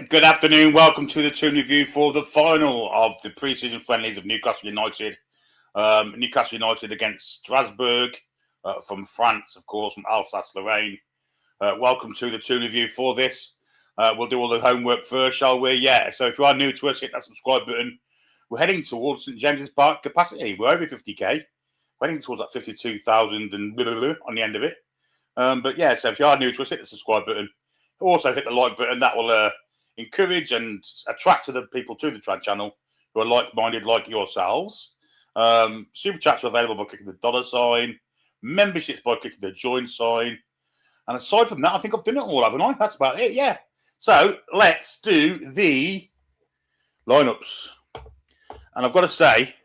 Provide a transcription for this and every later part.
Good afternoon. Welcome to the Toon review for the final of the pre-season friendlies of Newcastle United. Newcastle United against Strasbourg from France, of course, from Alsace-Lorraine. Welcome to the Toon review for this. We'll do all the homework first, shall we? Yeah. So if you are new to us, hit that subscribe button. We're heading towards St James's Park capacity. We're over 50k. We're heading towards that 52,000 and blah, blah, blah on the end of it. But yeah, so if you are new to us, hit the subscribe button. Also hit the like button. That will encourage and attract the people to the Trad channel who are like-minded like yourselves. Super chats are available by clicking the dollar sign. Memberships by clicking the join sign. And aside from that, I think I've done it all, haven't I? That's about it, yeah. So let's do the lineups. And I've got to say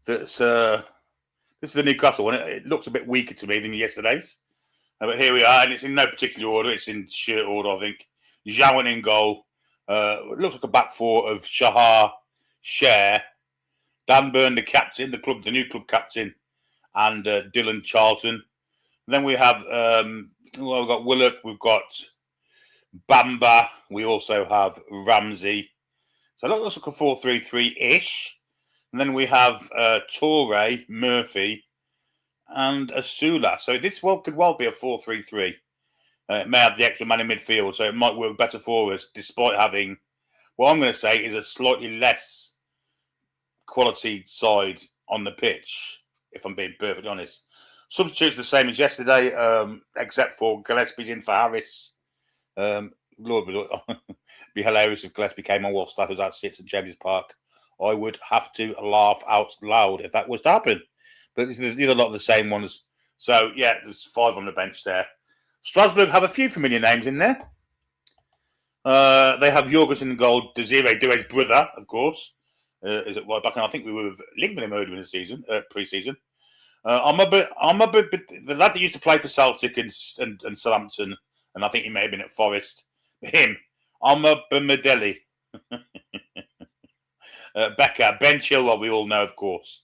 that this is the Newcastle one. It looks a bit weaker to me than yesterday's. But here we are, and it's in no particular order. It's in shirt order, I think. Zhawan in goal. It looks like a back four of Shahar, Cher, Dan Burn, the captain, the new club captain, and Dylan Charlton. And then we have we've got Willock, we've got Bamba, we also have Ramsey. So it looks like a 4-3-3-ish. And then we have Torre, Murphy, and Asula. So this could well be a 4-3-3. It may have the extra man in midfield, so it might work better for us, despite having, what I'm going to say is a slightly less quality side on the pitch, if I'm being perfectly honest. Substitutes the same as yesterday, except for Gillespie's in for Harris. Lord, it'd be hilarious if Gillespie came on whilst that was at St James's Park. I would have to laugh out loud if that was to happen. But these are a lot of the same ones. So, yeah, there's 5 on the bench there. Strasbourg have a few familiar names in there. They have Jorgensen in goal, Desiree Doué's brother, of course. Is it right back? And I think we were linked with him earlier in the season, pre-season. I'm a bit. The lad that used to play for Celtic and Southampton, and I think he may have been at Forest. Him, Amma Bamideli. Becca, Ben Chilwell, we all know, of course.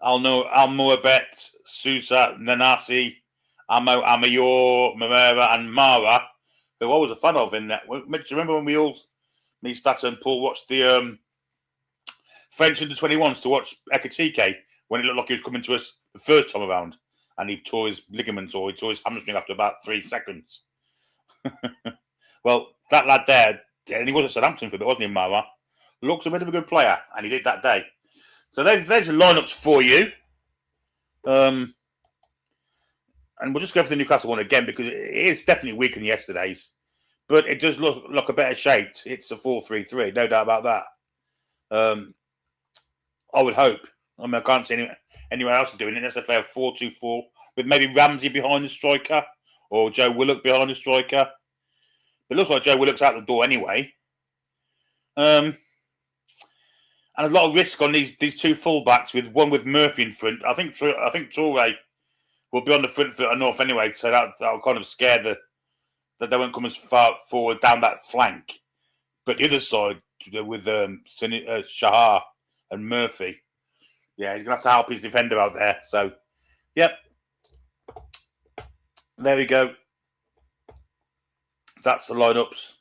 Almoabet, Sousa, Nanasi, Amo, Amayor, Marera, and Mara, who I was a fan of in that. Do you remember when me, Stata, and Paul watched the French under-21s to watch Ekatike when it looked like he was coming to us the first time around, and he tore his ligaments or he tore his hamstring after about 3 seconds. Well, that lad there, and he was at Southampton for a bit, wasn't he, Mara? Looks a bit of a good player, and he did that day. So there's the lineups for you. And we'll just go for the Newcastle one again because it is definitely weaker than yesterday's. But it does look a better shaped. It's a 4-3-3, no doubt about that. I would hope. I mean, I can't see anyone else doing it unless they play a 4-2-4 with maybe Ramsey behind the striker or Joe Willock behind the striker. It looks like Joe Willock's out the door anyway. And a lot of risk on these 2 fullbacks with one with Murphy in front. I think Torre will be on the front foot enough anyway, so that'll kind of scare that they won't come as far forward down that flank. But the other side with Shahar and Murphy, yeah, he's gonna have to help his defender out there. So, yep, there we go. That's the lineups.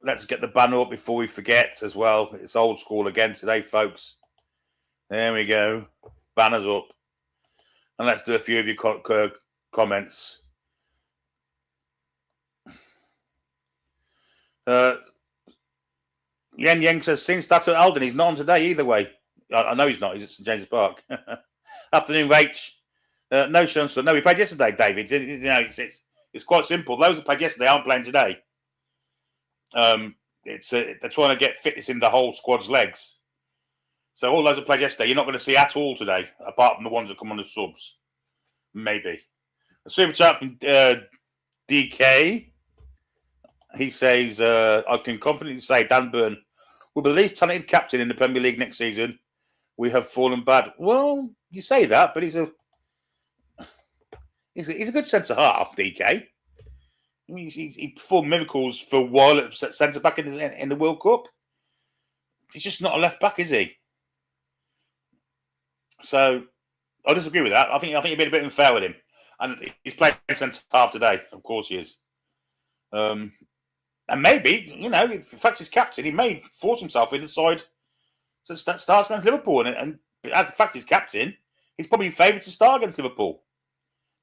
Let's get the banner up before we forget as well. It's old school again today, folks. There we go. Banners up. And let's do a few of your comments. Yen Yang says, since that's at Alden, he's not on today either way. I know he's not. He's at St James's Park. Afternoon, Rach. No, Sean. No, we played yesterday, David. You know, it's quite simple. Those that played yesterday aren't playing today. They're trying to get fitness in the whole squad's legs. So all those that played yesterday, you're not going to see at all today, apart from the ones that come on the subs. Maybe. A super chat from DK. He says, I can confidently say Dan Burn will be the least talented captain in the Premier League next season. We have fallen bad. Well, you say that, but he's a good centre half, DK. I mean, he performed miracles for a while at centre back in the World Cup. He's just not a left back, is he? So I disagree with that. I think you've been a bit unfair with him, and he's playing centre half today. Of course, he is. And maybe, you know, if fact he's captain, he may force himself in the side to start against Liverpool. And as the fact he's captain, he's probably favoured to start against Liverpool.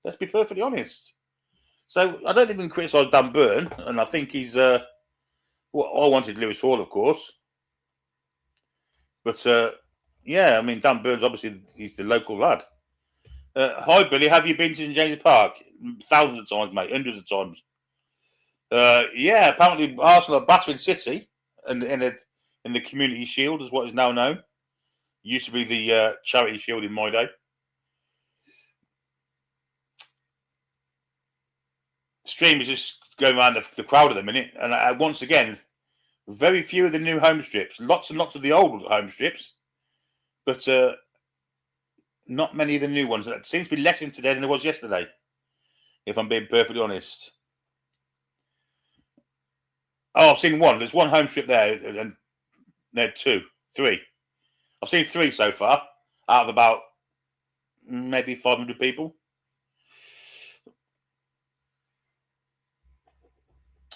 Let's be perfectly honest. So I don't think we can criticise Dan Burn, and I think he's. I wanted Lewis Hall, of course, but yeah, I mean Dan Burn's obviously he's the local lad. Hi Billy, have you been to St James's Park? Thousands of times, mate, hundreds of times. Yeah, apparently Arsenal are battering City, and in the Community Shield, is what is now known. Used to be the Charity Shield in my day. Stream is just going around the crowd at the minute, and once again, very few of the new home strips, lots and lots of the old home strips, but not many of the new ones. It seems to be less in today than there was yesterday, if I'm being perfectly honest. Oh, I've seen one. There's one home strip there, and there are three. I've seen 3 so far, out of about maybe 500 people.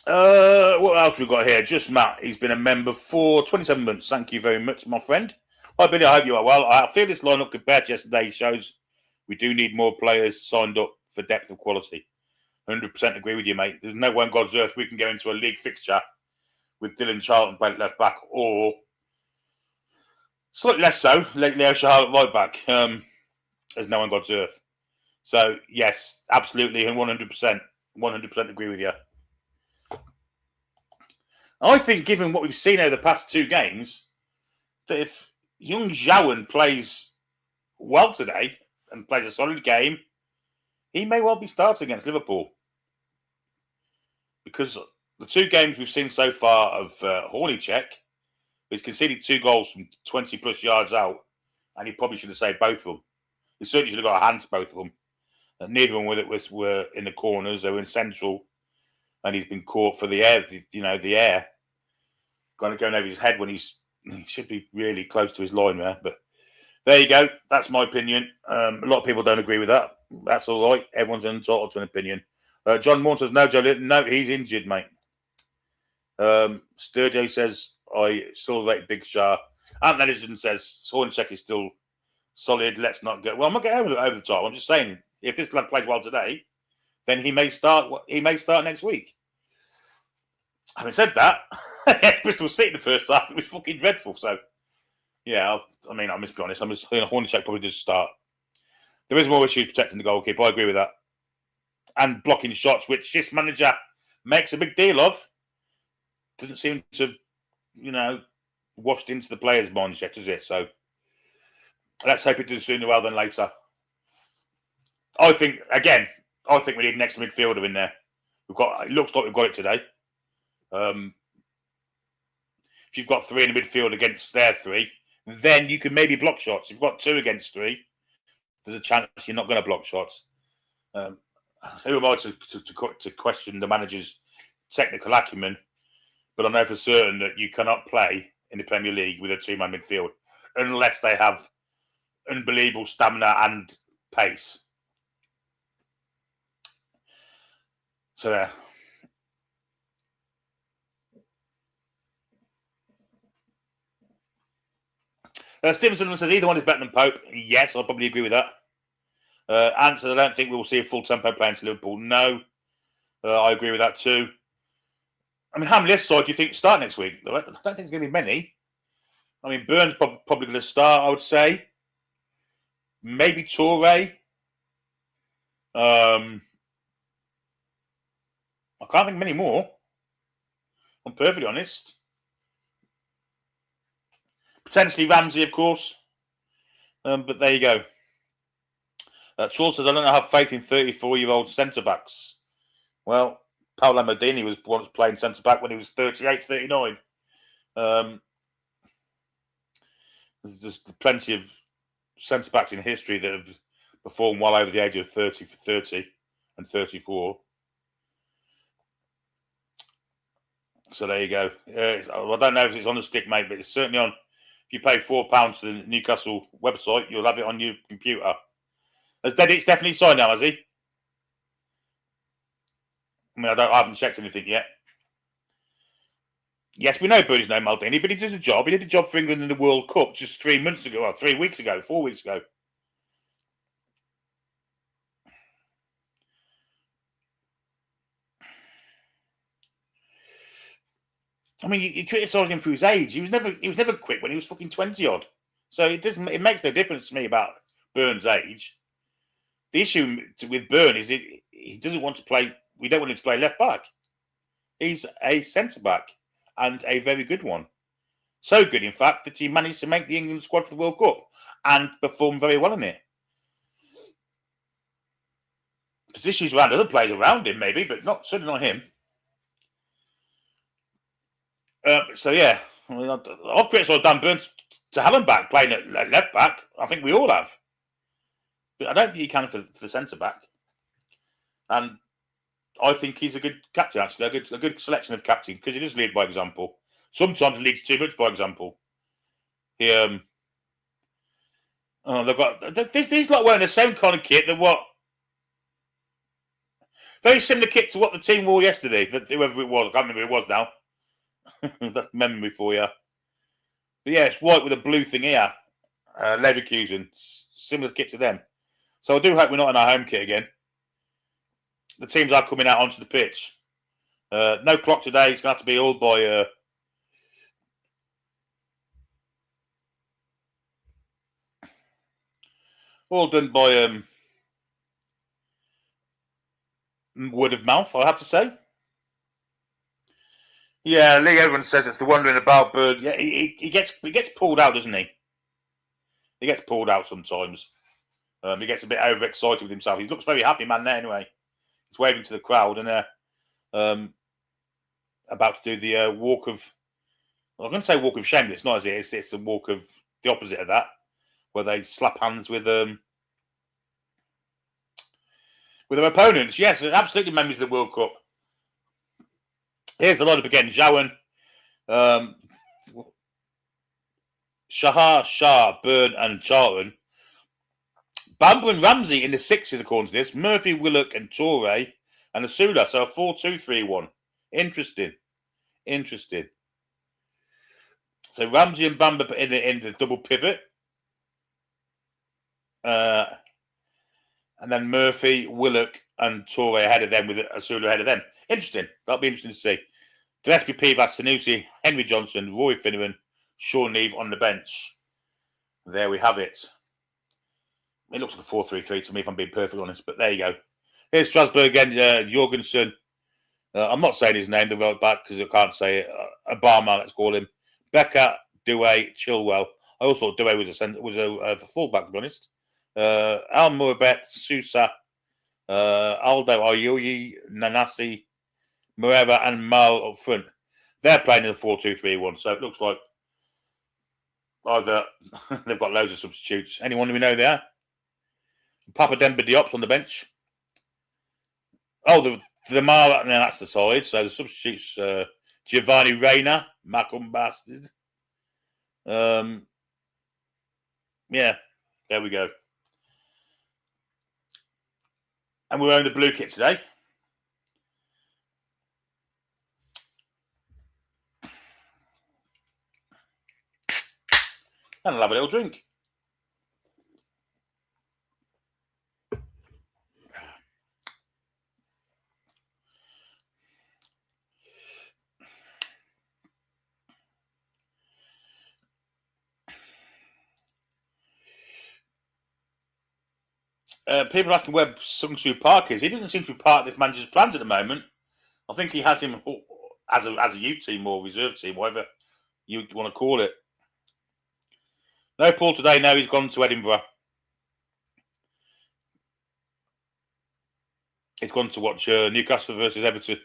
What else we got here? Just Matt. He's been a member for 27 months. Thank you very much, my friend. Hi, Billy. I hope you are well. I feel this lineup compared to yesterday shows we do need more players signed up for depth of quality. 100% agree with you, mate. There's no way on God's earth we can go into a league fixture with Dylan Charlton playing left back, or slightly less so, Leo Charlotte right back. There's no one on God's earth. So yes, absolutely, and 100% agree with you. I think, given what we've seen over the past 2 games, that if young Zhaoen plays well today and plays a solid game, he may well be starting against Liverpool. Because the 2 games we've seen so far of Hornicek, he's conceded 2 goals from 20 plus yards out, and he probably should have saved both of them. He certainly should have got a hand to both of them. And neither of them were in the corners; they were in central, and he's been caught for the air. The air going over his head when he should be really close to his line there. But there you go. That's my opinion. A lot of people don't agree with that. That's all right. Everyone's entitled to an opinion. John Moore says, no, Joe, no, he's injured, mate. Sturdio says, I still rate Big Star. Ant Edison says, Horncheck is still solid. Let's not go. Well, I'm not getting over the top. I'm just saying, if this lad plays well today, then he may start next week. Having said that, Bristol City in the first half, it was fucking dreadful. So, yeah, I must be honest. Horncheck probably does start. There is more issues protecting the goalkeeper. I agree with that. And blocking shots, which this manager makes a big deal of. Doesn't seem to, washed into the players' minds yet, does it? So, let's hope it does sooner rather than later. I think we need an extra midfielder in there. It looks like we've got it today. If you've got 3 in the midfield against their 3, then you can maybe block shots. If you've got 2 against 3, there's a chance you're not going to block shots. Who am I to question the manager's technical acumen? But I know for certain that you cannot play in the Premier League with a 2-man midfield unless they have unbelievable stamina and pace. So there. Stevenson says either one is better than Pope. Yes, I'll probably agree with that. Answer, I don't think we'll see a full tempo play into Liverpool. No, I agree with that too. I mean, how many left side do you think start next week? I don't think there's going to be many. I mean, Burns probably going to start, I would say. Maybe Toure. I can't think of many more. I'm perfectly honest. Potentially Ramsey, of course. But there you go. Troll says, I don't have faith in 34-year-old centre-backs. Well, Paolo Maldini was once playing centre-back when he was 38, 39. There's plenty of centre-backs in history that have performed well over the age of 30 for 30 and 34. So there you go. I don't know if it's on the stick, mate, but it's certainly on. If you pay £4 to the Newcastle website, you'll have it on your computer. It's definitely signed now, has he? I mean, I haven't checked anything yet. Yes, we know Bernie's no Maldini, but he does a job. He did a job for England in the World Cup just 3 months ago, or 3 weeks ago, 4 weeks ago. I mean, you criticise him for his age. He was never quick when he was fucking 20 odd. So it makes no difference to me about Byrne's age. The issue with Byrne is he doesn't want to play. We don't want him to play left back. He's a centre back and a very good one. So good, in fact, that he managed to make the England squad for the World Cup and perform very well in it. There's issues around other players around him, maybe, but certainly not him. So yeah, I mean, I've criticised Dan Burn to have him back playing at left back. I think we all have, but I don't think he can for the centre back. And I think he's a good captain, actually, a good selection of captain, because he does lead by example. Sometimes he leads too much by example. He they've got these lot wearing the same kind of kit that very similar kit to what the team wore yesterday. That whoever it was, I can't remember who it was now. That's memory for you. But yeah, it's white with a blue thing here. Leverkusen, similar kit to them. So I do hope we're not in our home kit again. The teams are coming out onto the pitch. No clock today. It's going to have to be all by all done by word of mouth, I have to say. Yeah, Lee Evans says it's the wondering about Bird. Yeah, he gets pulled out, doesn't he? He gets pulled out sometimes. He gets a bit overexcited with himself. He looks very happy, man. There anyway, he's waving to the crowd and about to do the walk of. Well, I'm going to say walk of shame, but it's not, is it? It's a walk of the opposite of that, where they slap hands with their opponents. Yes, absolutely memories of the World Cup. Here's the lineup again: Jowan, Shah, Byrne, and Charlton. Bamber and Ramsey in the sixes, according to this. Murphy, Willock, and Toure, and Asula. So a 4-2-3-1. Interesting. So Ramsey and Bamber in the double pivot. And then Murphy, Willock, and Toure ahead of them, with Asula ahead of them. Interesting. That'll be interesting to see. Gillespie, Pivas, Sanusi, Henry Johnson, Roy Finneran, Sean Neve on the bench. There we have it. It looks like a 4-3-3 to me, if I'm being perfectly honest, but there you go. Here's Strasbourg again, Jorgensen. I'm not saying his name, the right back, because I can't say it. A barman, let's call him. Becker, Douay, Chilwell. I also thought Douay was a fullback, to be honest. Al Moabet, Sousa, Aldo Ayoyi, Nanasi, Moreira, and Mal up front. They're playing in a 4-2-3-1, so it looks like either they've got loads of substitutes. Anyone we know there? Papa Demba Diop's on the bench. Oh, the Mara, no, that's the side. So the substitutes: Giovanni Reina, Malcolm Bastard. Yeah, there we go. And we're wearing the blue kit today. And I'll have a little drink. People are asking where Sung Soo Park is. He doesn't seem to be part of this manager's plans at the moment. I think he has him as a youth team or reserve team, whatever you want to call it. No Paul today. No, he's gone to Edinburgh. He's gone to watch Newcastle versus Everton.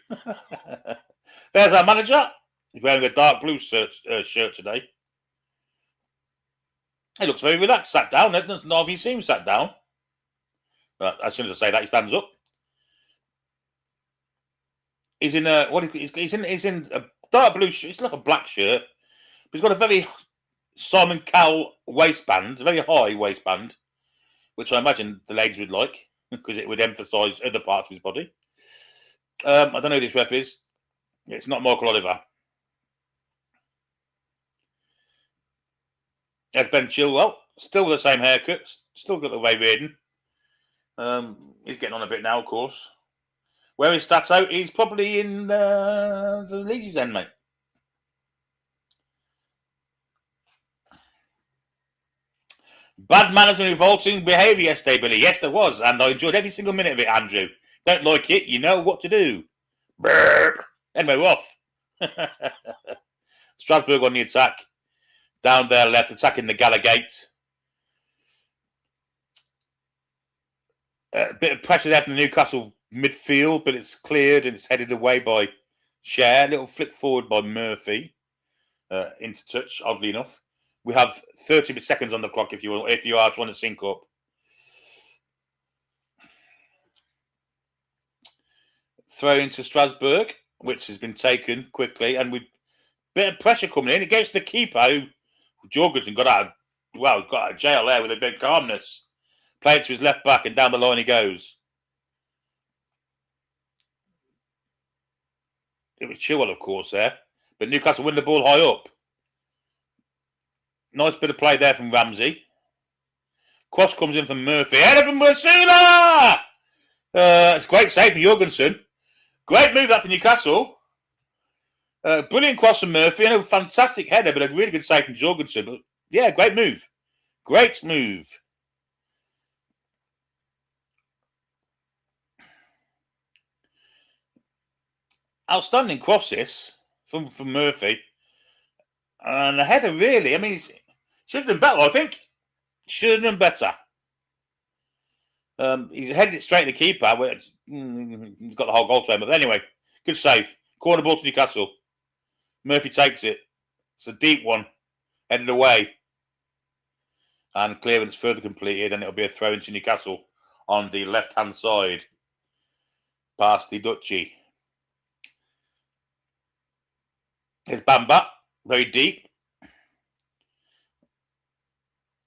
There's our manager. He's wearing a dark blue shirt today. He looks very relaxed. Sat down. Not even seen him sat down. As soon as I say that, he stands up. He's in he's in a dark blue shirt. It's like a black shirt. But he's got a very Simon Cowell waistband, a very high waistband, which I imagine the ladies would like because it would emphasise other parts of his body. I don't know who this ref is. It's not Michael Oliver. There's Ben Chilwell. Still with the same haircut. Still got the Ray Reardon. He's getting on a bit now, of course. Where his stats out, he's probably in the Leeds end, mate. Bad manners and revolting behaviour yesterday, Billy. Yes, there was, and I enjoyed every single minute of it, Andrew. Don't like it, you know what to do. Burp. Anyway, we're off. Strasbourg on the attack. Down there left, attacking the Gallagate. A bit of pressure there from the Newcastle midfield, but it's cleared and it's headed away by Cher. A little flick forward by Murphy into touch, oddly enough. We have 30 seconds on the clock if you are trying to sync up. Throw into Strasbourg, which has been taken quickly, and with a bit of pressure coming in against the keeper, who Jorgensen got out of jail there with a bit of calmness. Play it to his left back, and down the line he goes. It was Chilwell, of course, there. But Newcastle win the ball high up. Nice bit of play there from Ramsey. Cross comes in from Murphy. Header from Mursula! It's a great save from Jorgensen. Great move that for Newcastle. Brilliant cross from Murphy. And a fantastic header, but a really good save from Jorgensen. But yeah, great move. Great move. Outstanding crosses from Murphy. And the header, really, I mean, should have done better, I think. Should have done better. He's headed it straight to the keeper. He's got the whole goal to him. But anyway, good save. Corner ball to Newcastle. Murphy takes it. It's a deep one. Headed away. And clearance further completed. And it'll be a throw into Newcastle on the left-hand side. Past the Duchy. Here's Bamba. Very deep.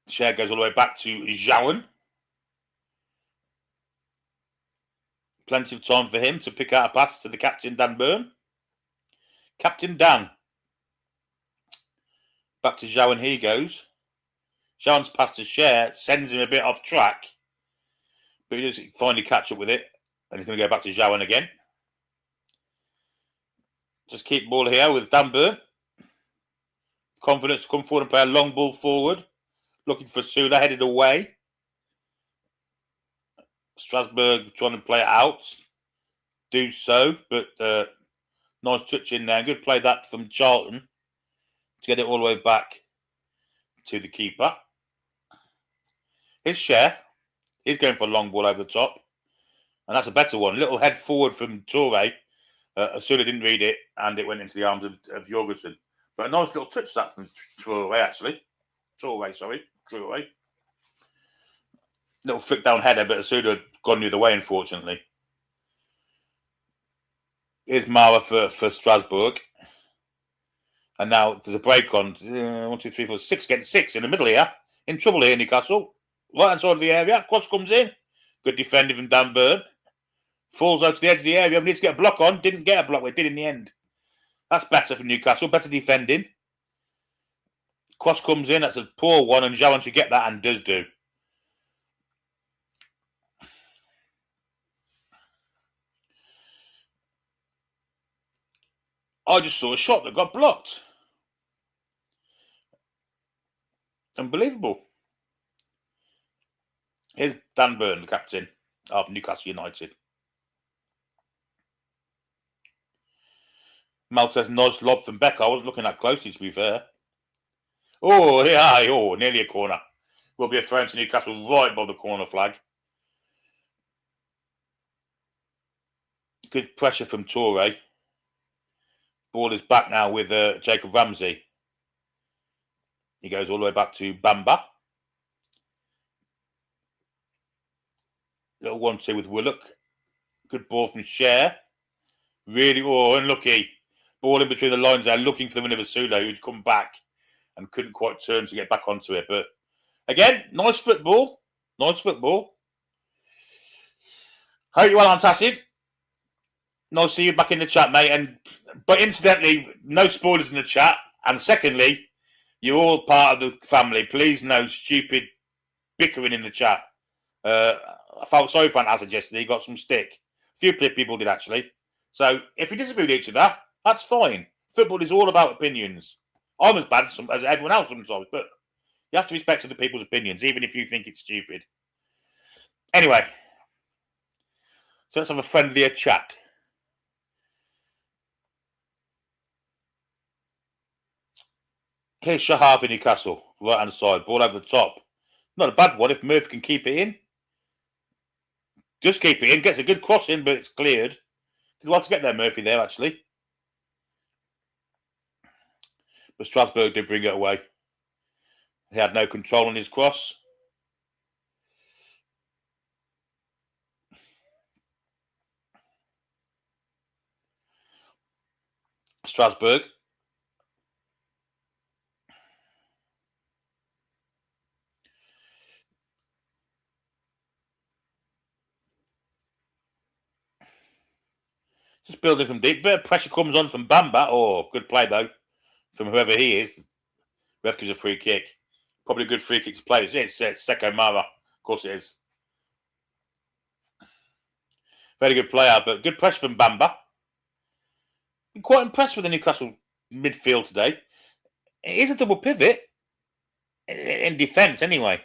Share goes all the way back to Jowen. Plenty of time for him to pick out a pass to the captain, Dan Burn. Captain Dan. Back to Jowen, he goes. Jowen's pass to Share sends him a bit off track. But he does finally catch up with it. And he's going to go back to Jowen again. Just keep ball here with Dan Burn. Confidence to come forward and play a long ball forward. Looking for Sula, headed away. Strasbourg trying to play it out. Do so, but nice touch in there. Good play that from Charlton to get it all the way back to the keeper. His Share. He's going for a long ball over the top. And that's a better one. Little head forward from Toure. Sula didn't read it, and it went into the arms of Jorgensen. But a nice little touch that from Toure, actually. Toure. Little flick down header, but Sula had gone the other way, unfortunately. Here's Mara for Strasbourg. And now there's a break on 1, 2, 3, 4, 6 against 6 in the middle here. In trouble here, Newcastle. Right hand side of the area. Cross comes in. Good defending from Dan Burn. Falls out to the edge of the area. Needs to get a block on. Didn't get a block. It did in the end. That's better for Newcastle. Better defending. Cross comes in. That's a poor one. And Jowen should get that and does do. I just saw a shot that got blocked. Unbelievable. Here's Dan Burn, the captain of Newcastle United. Maltese nice lob from Becker. I wasn't looking that closely, to be fair. Oh, yeah. Oh, nearly a corner. Will be a throw to Newcastle right above the corner flag. Good pressure from Toure. Ball is back now with Jacob Ramsey. He goes all the way back to Bamba. Little 1-2 with Willock. Good ball from Cher. Really, unlucky. Ball in between the lines there, looking for the winner of Sula, who'd come back and couldn't quite turn to get back onto it. But again, nice football. Nice football. Hope you're well antacid. Nice to see you back in the chat, mate. But incidentally, no spoilers in the chat. And secondly, you're all part of the family. Please, no stupid bickering in the chat. I felt sorry for Hazard yesterday. He got some stick. A few people did, actually. So if you disagree with each other, that's fine. Football is all about opinions. I'm as bad as everyone else sometimes, but you have to respect other people's opinions, even if you think it's stupid. Anyway, so let's have a friendlier chat. Here's Shahar for Newcastle, right-hand side, ball over the top. Not a bad one if Murphy can keep it in. Just keep it in, gets a good cross in, but it's cleared. Did well to get there, Murphy, there, actually. But Strasbourg did bring it away. He had no control on his cross. Strasbourg. Just building from deep. Bit of pressure comes on from Bamba. Oh, good play, though, from whoever he is. Ref gives a free kick. Probably a good free kick to play. It's Seko Mara. Of course it is. Very good player, but good pressure from Bamba. Been quite impressed with the Newcastle midfield today. It is a double pivot. In defence, anyway.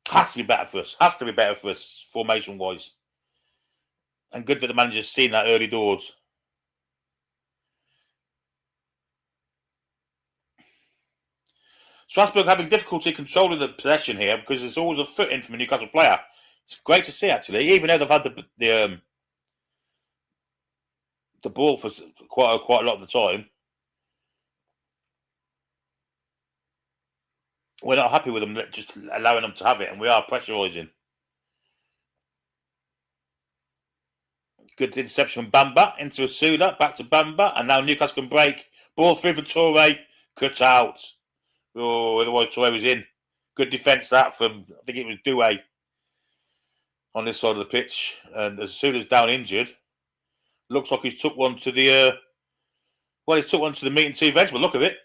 Has to be better for us. Has to be better for us, formation-wise. And good that the manager's seen that early doors. Strasbourg having difficulty controlling the possession here because there's always a foot in from a Newcastle player. It's great to see, actually, even though they've had the ball for quite a lot of the time. We're not happy with them just allowing them to have it, and we are pressurising. Good interception from Bamba into Asula, back to Bamba, and now Newcastle can break. Ball through for Toure, cut out. Oh, otherwise Toure was in. Good defence that from, I think it was Douay on this side of the pitch. And Asula's down injured. Looks like he's took one to the, he took one to the meat and tea veg, but look at it.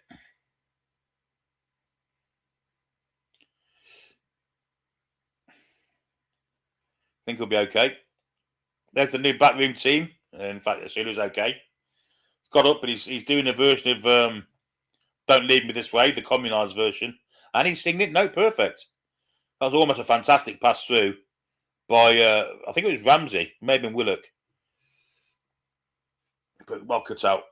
I think he'll be okay. There's the new backroom team. In fact, Asula's okay. He's got up, but he's doing a version of Don't Leave Me This Way, the communised version. And he's singing it note perfect. That was almost a fantastic pass through by, I think it was Ramsey, maybe Willock. But well cut out.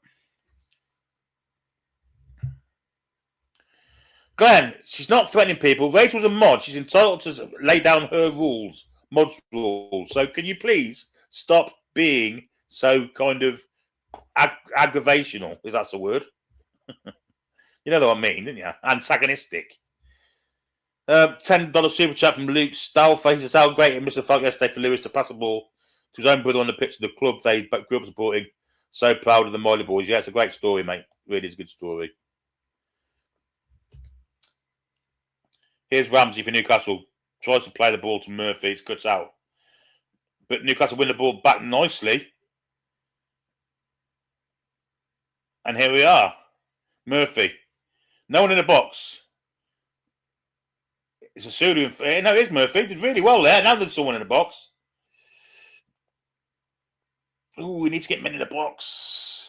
Glenn, she's not threatening people. Rachel's a mod. She's entitled to lay down her rules, mod's rules. So can you please stop being so kind of aggravational, if that's a word? You know what I mean, didn't you? Antagonistic. $10 super chat from Luke Stallface. Says how great it must have felt yesterday for Lewis to pass the ball to his own brother on the pitch of the club they grew up supporting. So proud of the Miley boys. Yeah, it's a great story, mate. Really is a good story. Here's Ramsey for Newcastle. Tries to play the ball to Murphy. It's cut out. But Newcastle win the ball back nicely. And here we are. Murphy. No one in the box. It's a Sulu. No, it is Murphy. Did really well there. Now there's someone in the box. Ooh, we need to get men in the box.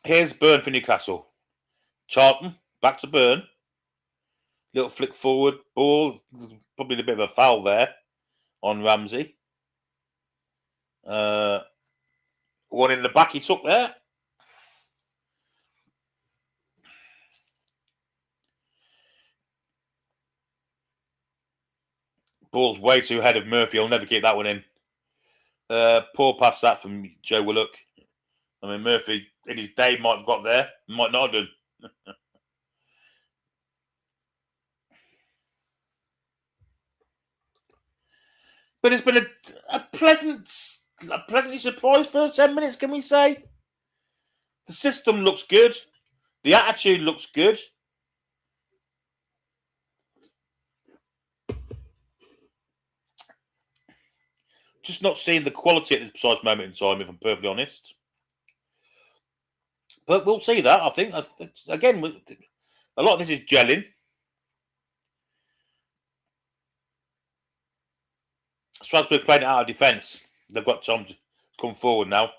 Here's Byrne for Newcastle. Charlton, back to Byrne. Little flick forward. Ball. Probably a bit of a foul there on Ramsey. One in the back he took there. Ball's way too ahead of Murphy. I'll never keep that one in. Poor pass that from Joe Willock. I mean, Murphy, in his day, might have got there. Might not have done. But it's been a pleasantly surprised first 10 minutes, can we say? The system looks good. The attitude looks good. Just not seeing the quality at this precise moment in time, if I'm perfectly honest. But we'll see that, I think. Again, a lot of this is gelling. Strasbourg playing it out of defence. They've got time to come forward now.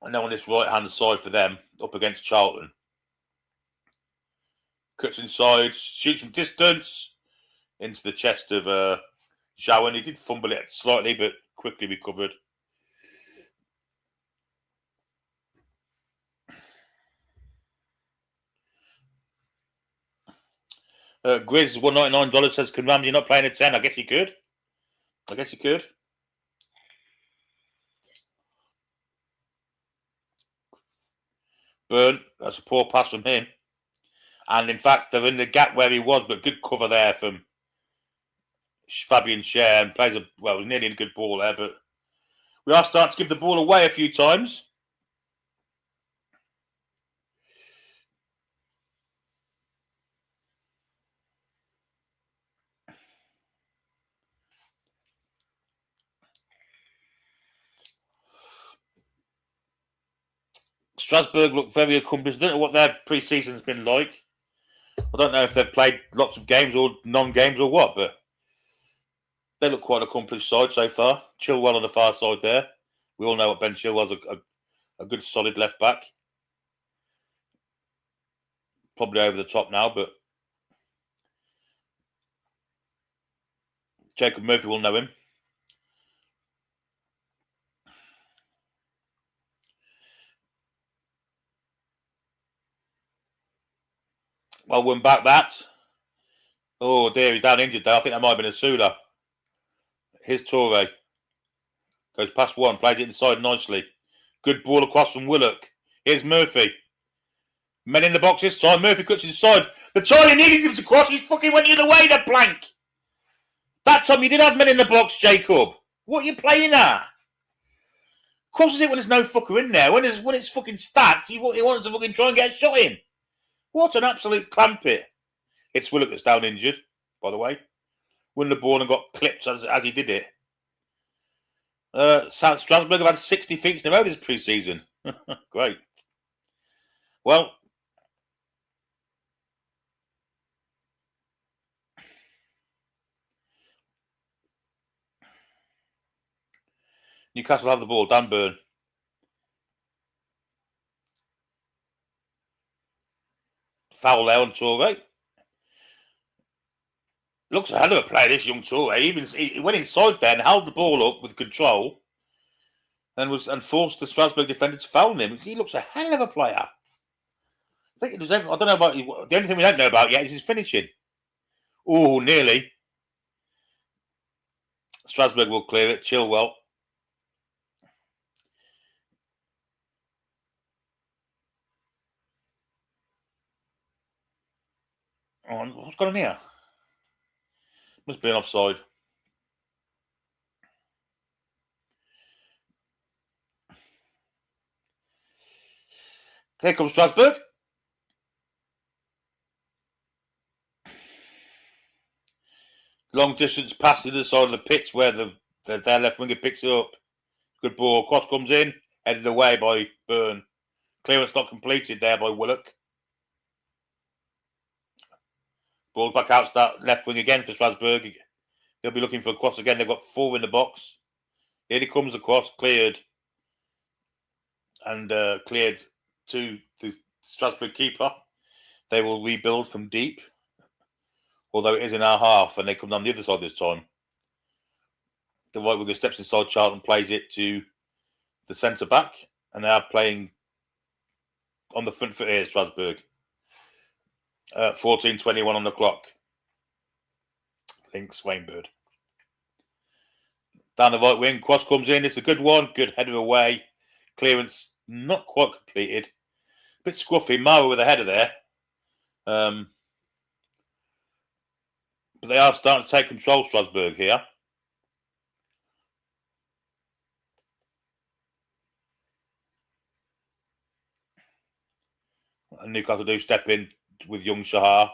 And now on this right-hand side for them, up against Charlton. Cuts inside, shoots from distance into the chest of Shawan. He did fumble it slightly, but quickly recovered. Grizz $199 says, "Can Ramsey not playing a 10?" I guess he could. Burn, that's a poor pass from him. And in fact, they're in the gap where he was, but good cover there from Fabian Schär, and plays it was nearly a good ball there, but we are starting to give the ball away a few times. Strasbourg look very accomplished. I don't know what their pre-season's been like. I don't know if they've played lots of games or non-games or what, but they look quite an accomplished side so far. Chilwell on the far side there. We all know what Ben Chilwell's a good solid left back. Probably over the top now, but Jacob Murphy will know him. Well, won back that. Oh dear, he's down injured there. I think that might have been a Sula. Here's Toure. Goes past one, plays it inside nicely. Good ball across from Willock. Here's Murphy. Men in the box this time. Murphy cuts inside. The time he needed him to cross, he fucking went the other way, the plank. That time you did have men in the box, Jacob. What are you playing at? Crosses it when there's no fucker in there. When it's fucking stacked, he wants to fucking try and get a shot in. What an absolute clampet. It's Willock that's down injured, by the way. Won the ball and got clipped as he did it. South Strasbourg have had 60 feats in a row this pre-season. Great. Well, Newcastle have the ball. Dan Burn. Foul there on Toure. Looks a hell of a player, this young Toure. He went inside there and held the ball up with control and forced the Strasbourg defender to foul him. He looks a hell of a player. I think it was. I don't know about the only thing we don't know about yet is his finishing. Oh, nearly. Strasbourg will clear it. Chilwell. Oh, what's going on here? Must be an offside. Here comes Strasbourg. Long distance pass to the side of the pitch where their left winger picks it up. Good ball. Cross comes in. Headed away by Burn. Clearance not completed there by Willock. Ball's back out to that left wing again for Strasbourg. They'll be looking for a cross again. They've got 4 in the box. Here he comes across, cleared. And cleared to the Strasbourg keeper. They will rebuild from deep. Although it is in our half, and they come down the other side this time. The right winger steps inside Charlton, plays it to the centre back, and they are playing on the front foot here, Strasbourg. 14:21 on the clock. Links Wainbird. Down the right wing, cross comes in. It's a good one. Good header away. Clearance not quite completed. A bit scruffy. Mara with a header there. But they are starting to take control, Strasbourg, here. And Newcastle do step in with young Shahar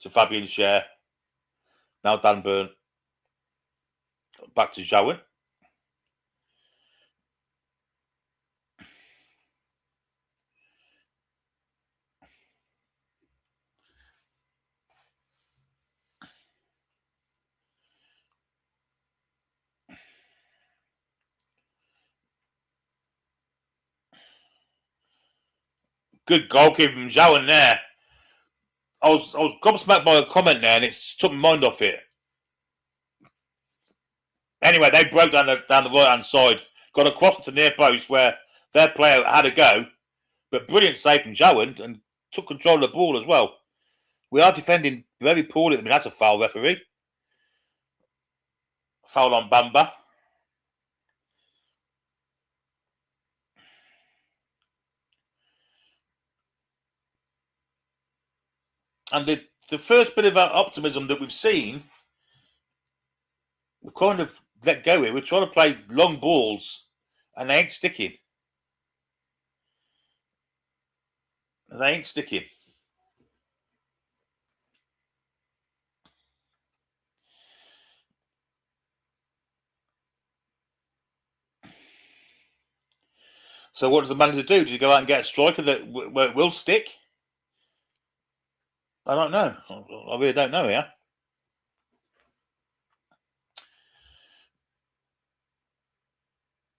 to Fabian Scher. Now Dan Burn. Back to Zhao. Good goalkeeper from Zhao there. I was gobsmacked by a comment there, and it took my mind off it. Anyway, they broke down the right hand side, got across to near post where their player had a go, but brilliant save from Zhao and took control of the ball as well. We are defending very poorly. I mean, that's a foul, referee. Foul on Bamba. And the first bit of optimism that we've seen, we kind of let go here. We're trying to play long balls, and they ain't sticking. They ain't sticking. So what does the manager do? Does he go out and get a striker that where it will stick? I don't know. I really don't know here.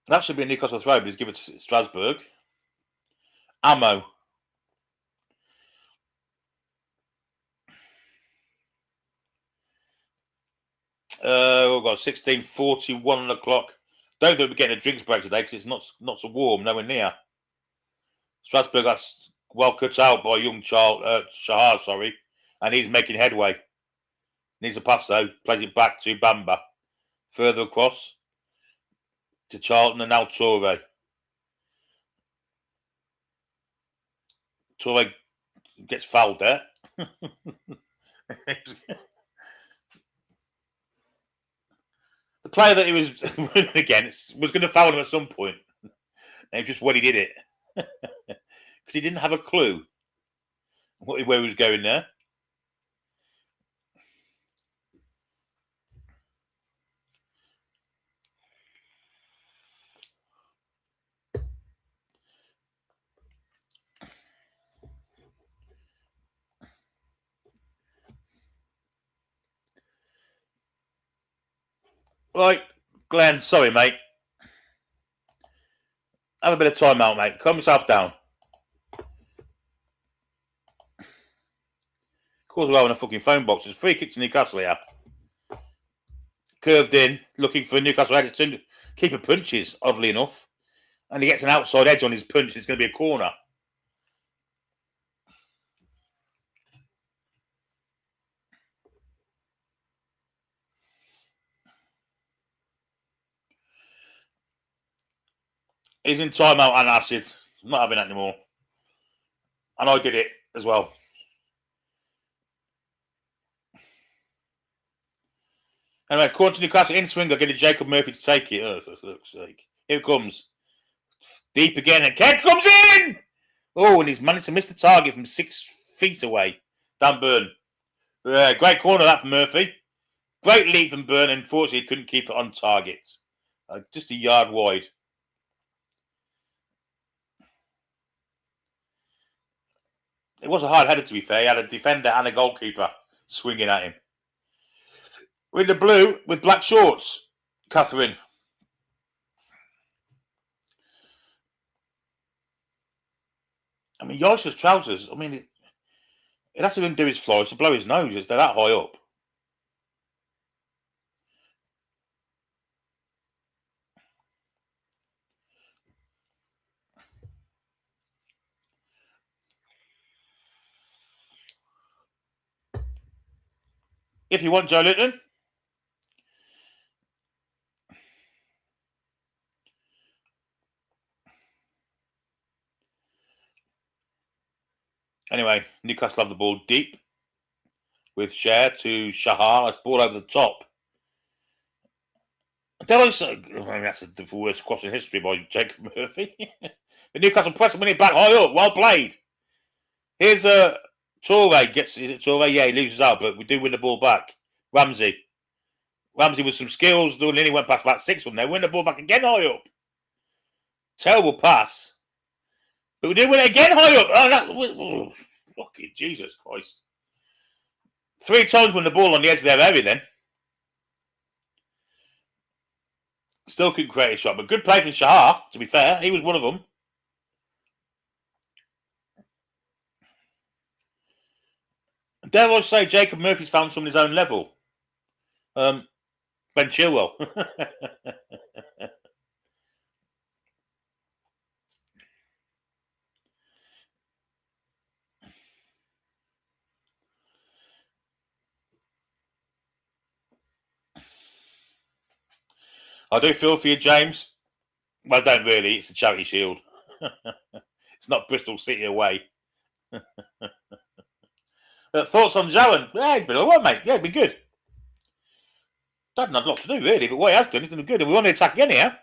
That should be a Newcastle throw, but he's given it to Strasbourg. Ammo. We've got 16:41 on the clock. Don't think we're getting a drinks break today because it's not so warm, nowhere near. Strasbourg, that's well cut out by young Shahar, sorry, and he's making headway. Needs a pass though, plays it back to Bamba. Further across to Charlton and now Toure. Toure gets fouled there. The player that he was running against was going to foul him at some point. And just when he did it. Because he didn't have a clue where he was going there. Right, Glenn, sorry, mate. Have a bit of time out, mate. Calm yourself down. Calls well in a fucking phone box. There's free kick to Newcastle here. Curved in, looking for Newcastle header to keeper punches, oddly enough. And he gets an outside edge on his punch. It's going to be a corner. He's in timeout and acid. I'm not having that anymore. And I did it as well. Anyway, according to Newcastle, in swing, they're getting Jacob Murphy to take it. Oh, for fuck's sake. Here it comes. Deep again, and Kent comes in! Oh, and he's managed to miss the target from 6 feet away. Dan Burn. Great corner that from Murphy. Great lead from Burn. Unfortunately, he couldn't keep it on target. Just a yard wide. It was a hard header, to be fair. He had a defender and a goalkeeper swinging at him. We're in the blue with black shorts, Catherine. I mean, Yosha's trousers, I mean, it'd have to undo his flies to blow his nose. They're that high up. If you want, Joe Linton. Anyway, Newcastle have the ball deep. with Cher to Shahar, ball over the top. That's the worst cross in history by Jacob Murphy. The Newcastle press winning back high up. Well played. Here's Toure gets. Is it Toure? Yeah, he loses out, but we do win the ball back. Ramsey with some skills. Nearly went past about 6 from there. Win the ball back again high up. Terrible pass. But we do win it again high up. Oh, fucking Jesus Christ. 3 times win the ball on the edge of their area then. Still couldn't create a shot, but good play from Shahar, to be fair. He was one of them. Dare I say, Jacob Murphy's found some on his own level. Ben Chilwell. I do feel for you, James. Well, I don't really. It's the Charity Shield. It's not Bristol City away. Thoughts on Zowen? Yeah, he's been all right, mate. Yeah, he's been good. Hasn't had a lot to do, really, but what he has done, he's been good. And we want to attack again here.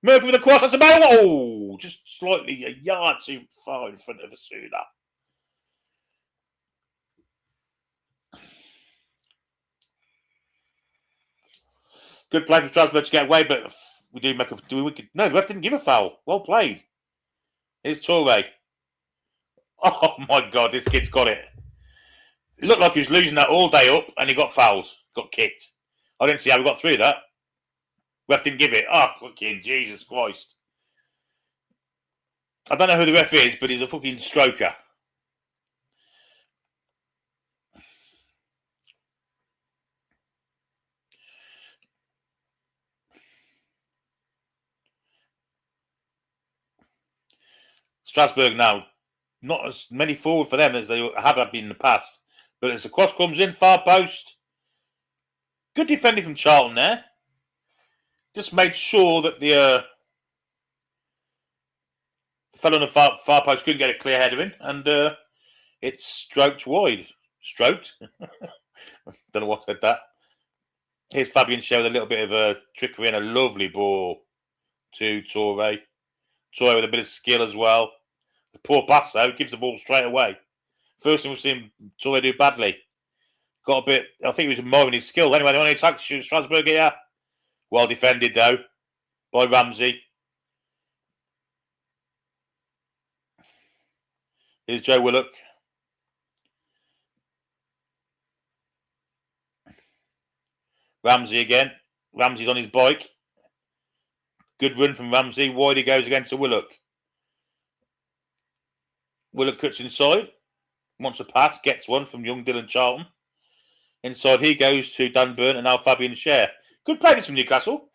Murphy with a cross. That's about oh, just slightly a yard too far in front of Asuna. Good play from Strasbourg to get away, but we do make a. No, the ref didn't give a foul. Well played. Here's Toure. Oh my God, this kid's got it. It looked like he was losing that all day up, and he got fouled, got kicked. I didn't see how we got through that. Ref didn't give it. Oh, fucking Jesus Christ. I don't know who the ref is, but he's a fucking stroker. Strasbourg now, not as many forward for them as they have been in the past. But as the cross comes in, far post. Good defending from Charlton there. Just made sure that the fellow on the far post couldn't get a clear header in. And it's stroked wide. Stroked? Don't know what said that. Here's Fabian Schär with a little bit of a trickery and a lovely ball to Toure. Toure with a bit of skill as well. The poor pass, though, gives the ball straight away. First thing we've seen Toure do badly. Got a bit, I think it was more in his skill. Anyway, they want to attack Strasbourg here. Well defended, though, by Ramsey. Here's Joe Willock. Ramsey again. Ramsey's on his bike. Good run from Ramsey. Wide he goes against to Willock. Willock cuts inside. Wants a pass. Gets one from young Dylan Charlton. Inside he goes to Dan Burn and now Fabian Schär. Good play this from Newcastle.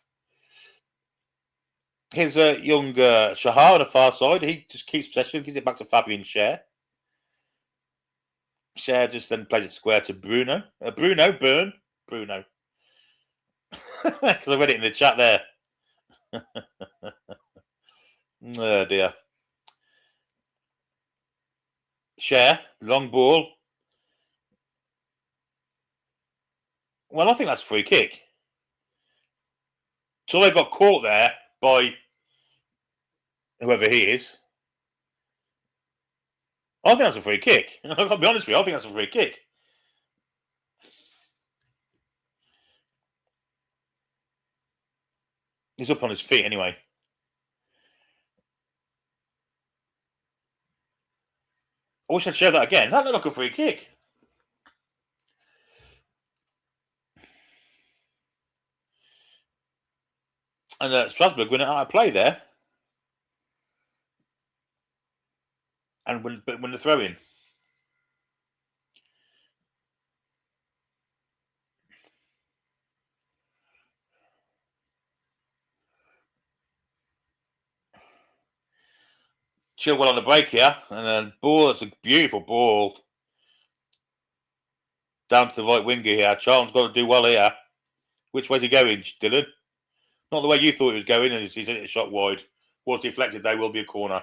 Here's young Shahar on the far side. He just keeps possession. Gives it back to Fabian Schär. Schär just then plays it square to Bruno. Bruno. Because I read it in the chat there. Oh dear. Schär, long ball. Well, I think that's a free kick. So they got caught there by whoever he is. I think that's a free kick. I've got to be honest with you, I think that's a free kick. He's up on his feet anyway. I wish I'd show that again. That looked like a free kick. And Strasbourg went out of play there. And when the throw in. Chilwell on the break here. And then ball, it's a beautiful ball. Down to the right winger here. Charlton's got to do well here. Which way's he going, Dylan? Not the way you thought he was going, and he's hit a shot wide. Was deflected, though, will be a corner.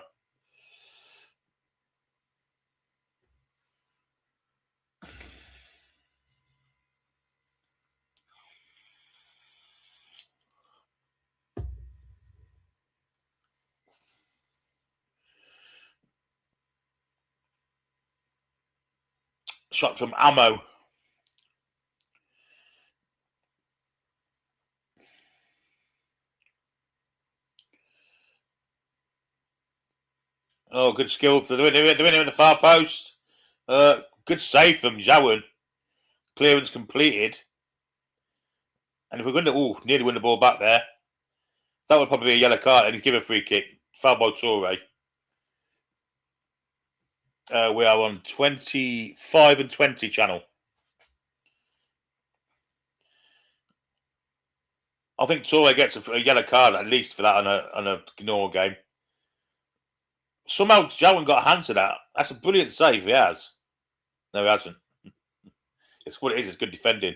Shot from Ammo. Oh, good skill. They're winning in the far post. Good save from Zhawan. Clearance completed. And if we're going to nearly win the ball back there, that would probably be a yellow card and he'd give a free kick. Foul by Toure. We are on 25 and 20 channel. I think Toure gets a yellow card at least for that on a Gnaw game. Somehow Zhawan got a hand to that. That's a brilliant save. He has. No, he hasn't. It's what it is. It's good defending.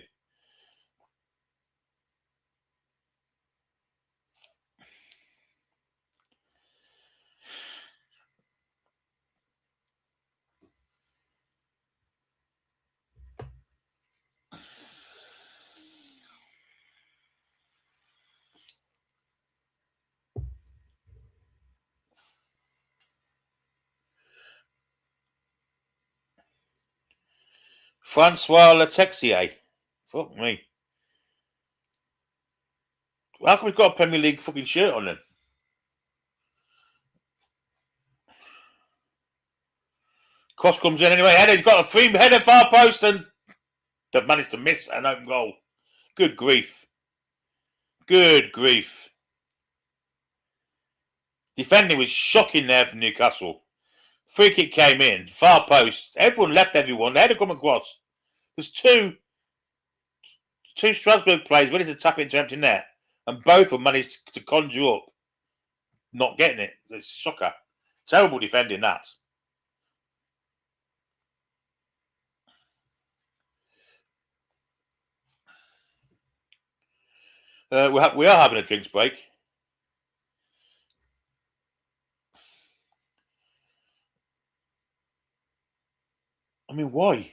Francois Letexier. Fuck me. How come we've got a Premier League fucking shirt on then? Cross comes in anyway. He's got a free header far post and they've managed to miss an open goal. Good grief. Good grief. Defending was shocking there from Newcastle. Free kick came in. Far post. Everyone left everyone. They had to come across. There's two Strasbourg players ready to tap into empty net. And both of them managed to conjure up not getting it. It's a shocker. Terrible defending that. We are having a drinks break. I mean, why?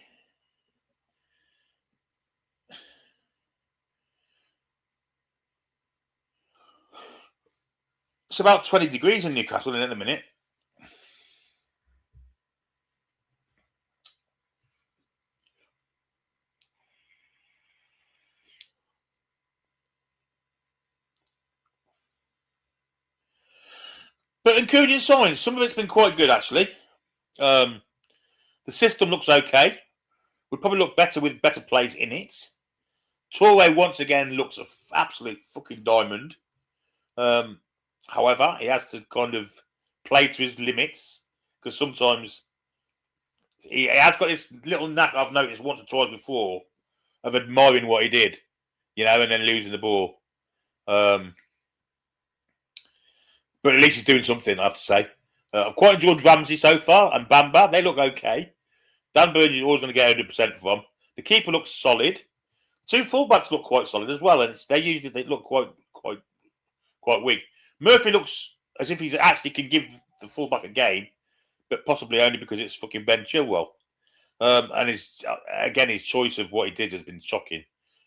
It's about 20 degrees in Newcastle in a minute. But encouraging signs. Some of it's been quite good, actually. The system looks okay. Would probably look better with better plays in it. Toure once again looks an absolute fucking diamond. However, he has to kind of play to his limits because sometimes he has got this little knack I've noticed once or twice before of admiring what he did, and then losing the ball. But at least he's doing something, I have to say. I've quite enjoyed Ramsey so far and Bamba. They look okay. Dan Burn is always going to get 100% from. The keeper looks solid. Two fullbacks look quite solid as well, and they look quite weak. Murphy looks as if he actually can give the fullback a game, but possibly only because it's fucking Ben Chilwell. And his choice of what he did has been shocking.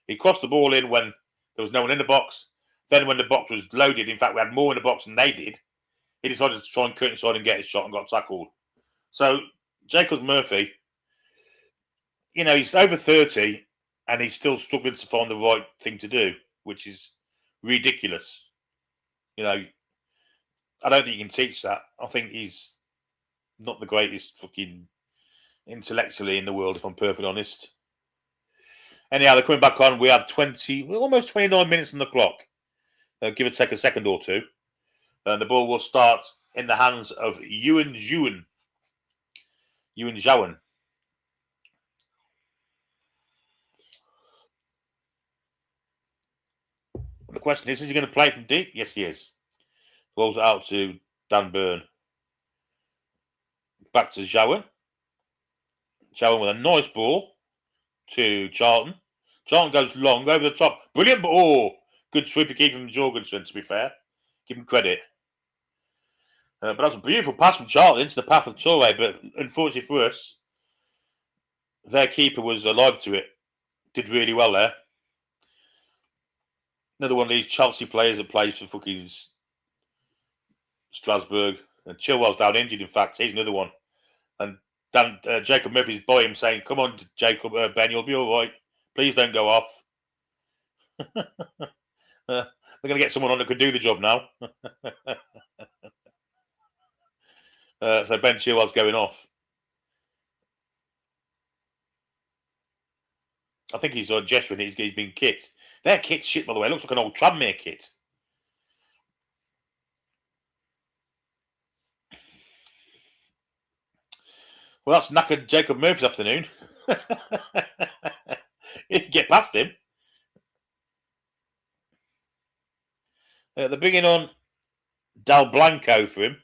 He crossed the ball in when there was no one in the box. Then when the box was loaded, in fact, we had more in the box than they did. He decided to try and cut inside and get his shot and got tackled. So, Jacob Murphy, he's over 30 and he's still struggling to find the right thing to do, which is ridiculous. I don't think you can teach that. I think he's not the greatest fucking intellectually in the world, if I'm perfectly honest. Anyhow, they're coming back on. We have almost 29 minutes on the clock. Give or take a second or two. And the ball will start in the hands of Yuan Zhawan. The question is he going to play from deep? Yes, he is. Rolls it out to Dan Burn. Back to Zhawan. Zhawan with a nice ball to Charlton. Charlton goes long over the top. Brilliant ball. Good sweeper keep from Jorgensen, to be fair. Give him credit. But that's a beautiful pass from Charlton into the path of Toure. But unfortunately for us, their keeper was alive to it. Did really well there. Another one of these Chelsea players that plays for fucking Strasbourg. And Chilwell's down injured, in fact. He's another one. And Jacob Murphy's by him saying, "Come on, Jacob, Ben, you'll be all right. Please don't go off." They're going to get someone on that could do the job now. So Ben Chilwell's going off. I think he's gesturing. He's been kicked. Their kit's shit, by the way. It looks like an old Tranmere kit. Well, that's knackered Jacob Murphy's afternoon. You can get past him. They're bringing on Dal Blanco for him.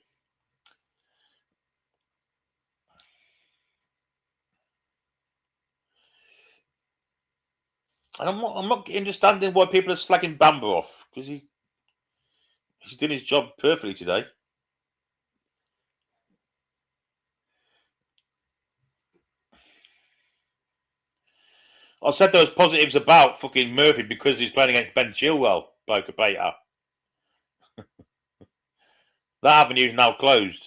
And I'm not understanding why people are slagging Bamba off, because he's doing his job perfectly today. I said there was positives about fucking Murphy because he's playing against Ben Chilwell, Boca Beta. That avenue is now closed.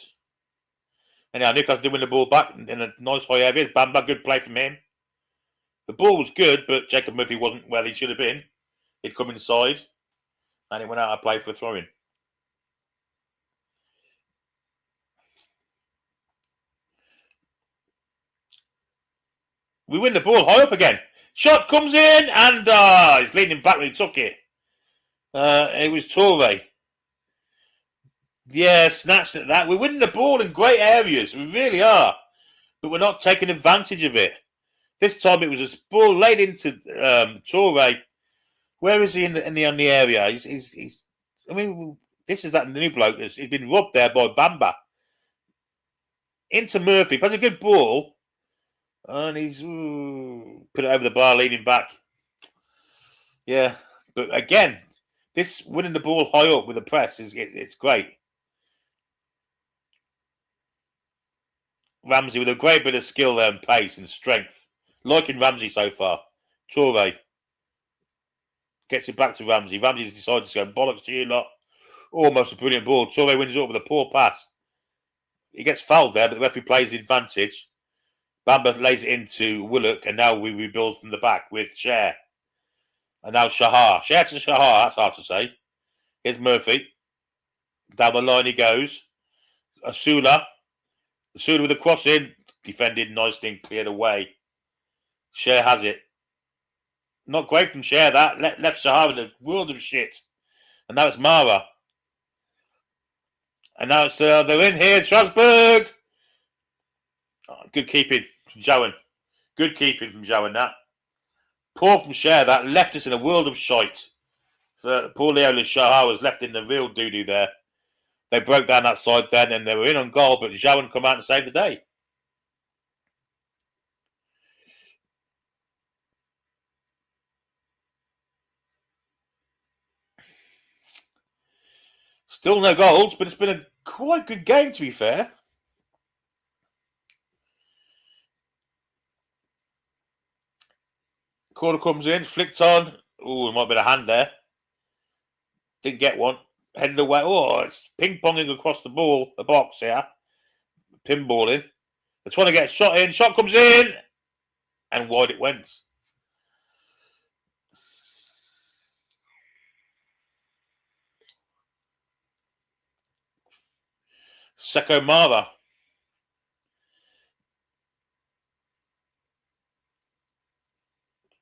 Anyhow, Newcastle did win the ball back in a nice high area. Bamba, good play from him. The ball was good, but Jacob Murphy wasn't where he should have been. He'd come inside, and it went out of play for a throw-in. We win the ball high up again. Shot comes in, and he's leaning back when he took it. It was Toure. Yeah, snatched at that. We're winning the ball in great areas. We really are. But we're not taking advantage of it. This time it was a ball laid into Toure. Where is he in the area? He's. I mean, this is that new bloke. He's been robbed there by Bamba. Into Murphy. Plays a good ball. And he's put it over the bar, leaning back. Yeah. But again, this winning the ball high up with the press it's great. Ramsey with a great bit of skill there and pace and strength. Liking Ramsey so far. Toure gets it back to Ramsey. Ramsey's decided to go bollocks to you lot. Almost a brilliant ball. Toure wins it up with a poor pass. He gets fouled there, but the referee plays the advantage. Bamba lays it into Willock, and now we rebuild from the back with Cher. And now Shahar. Cher to Shahar, that's hard to say. Here's Murphy. Down the line he goes. Asula with a cross in. Defended nicely and cleared away. Cher has it. Not great from Cher, that. Left Shahar in a world of shit. And now it's Mara. And now it's they're in here, Strasbourg. Oh, good keeping from Jowan. Good keeping from Jowan, that. Poor from Cher, that. Left us in a world of shite. So poor Leola Shahar was left in the real doo-doo there. They broke down that side then and they were in on goal, but Jowan come out and saved the day. Still no goals, but it's been a quite good game, to be fair. Corner comes in, flicked on. Oh, there might be a hand there. Didn't get one. Headed away. Oh, it's ping-ponging across the box here. Pinballing. They're trying to get a shot in. Shot comes in. And wide it went. Seko Mara.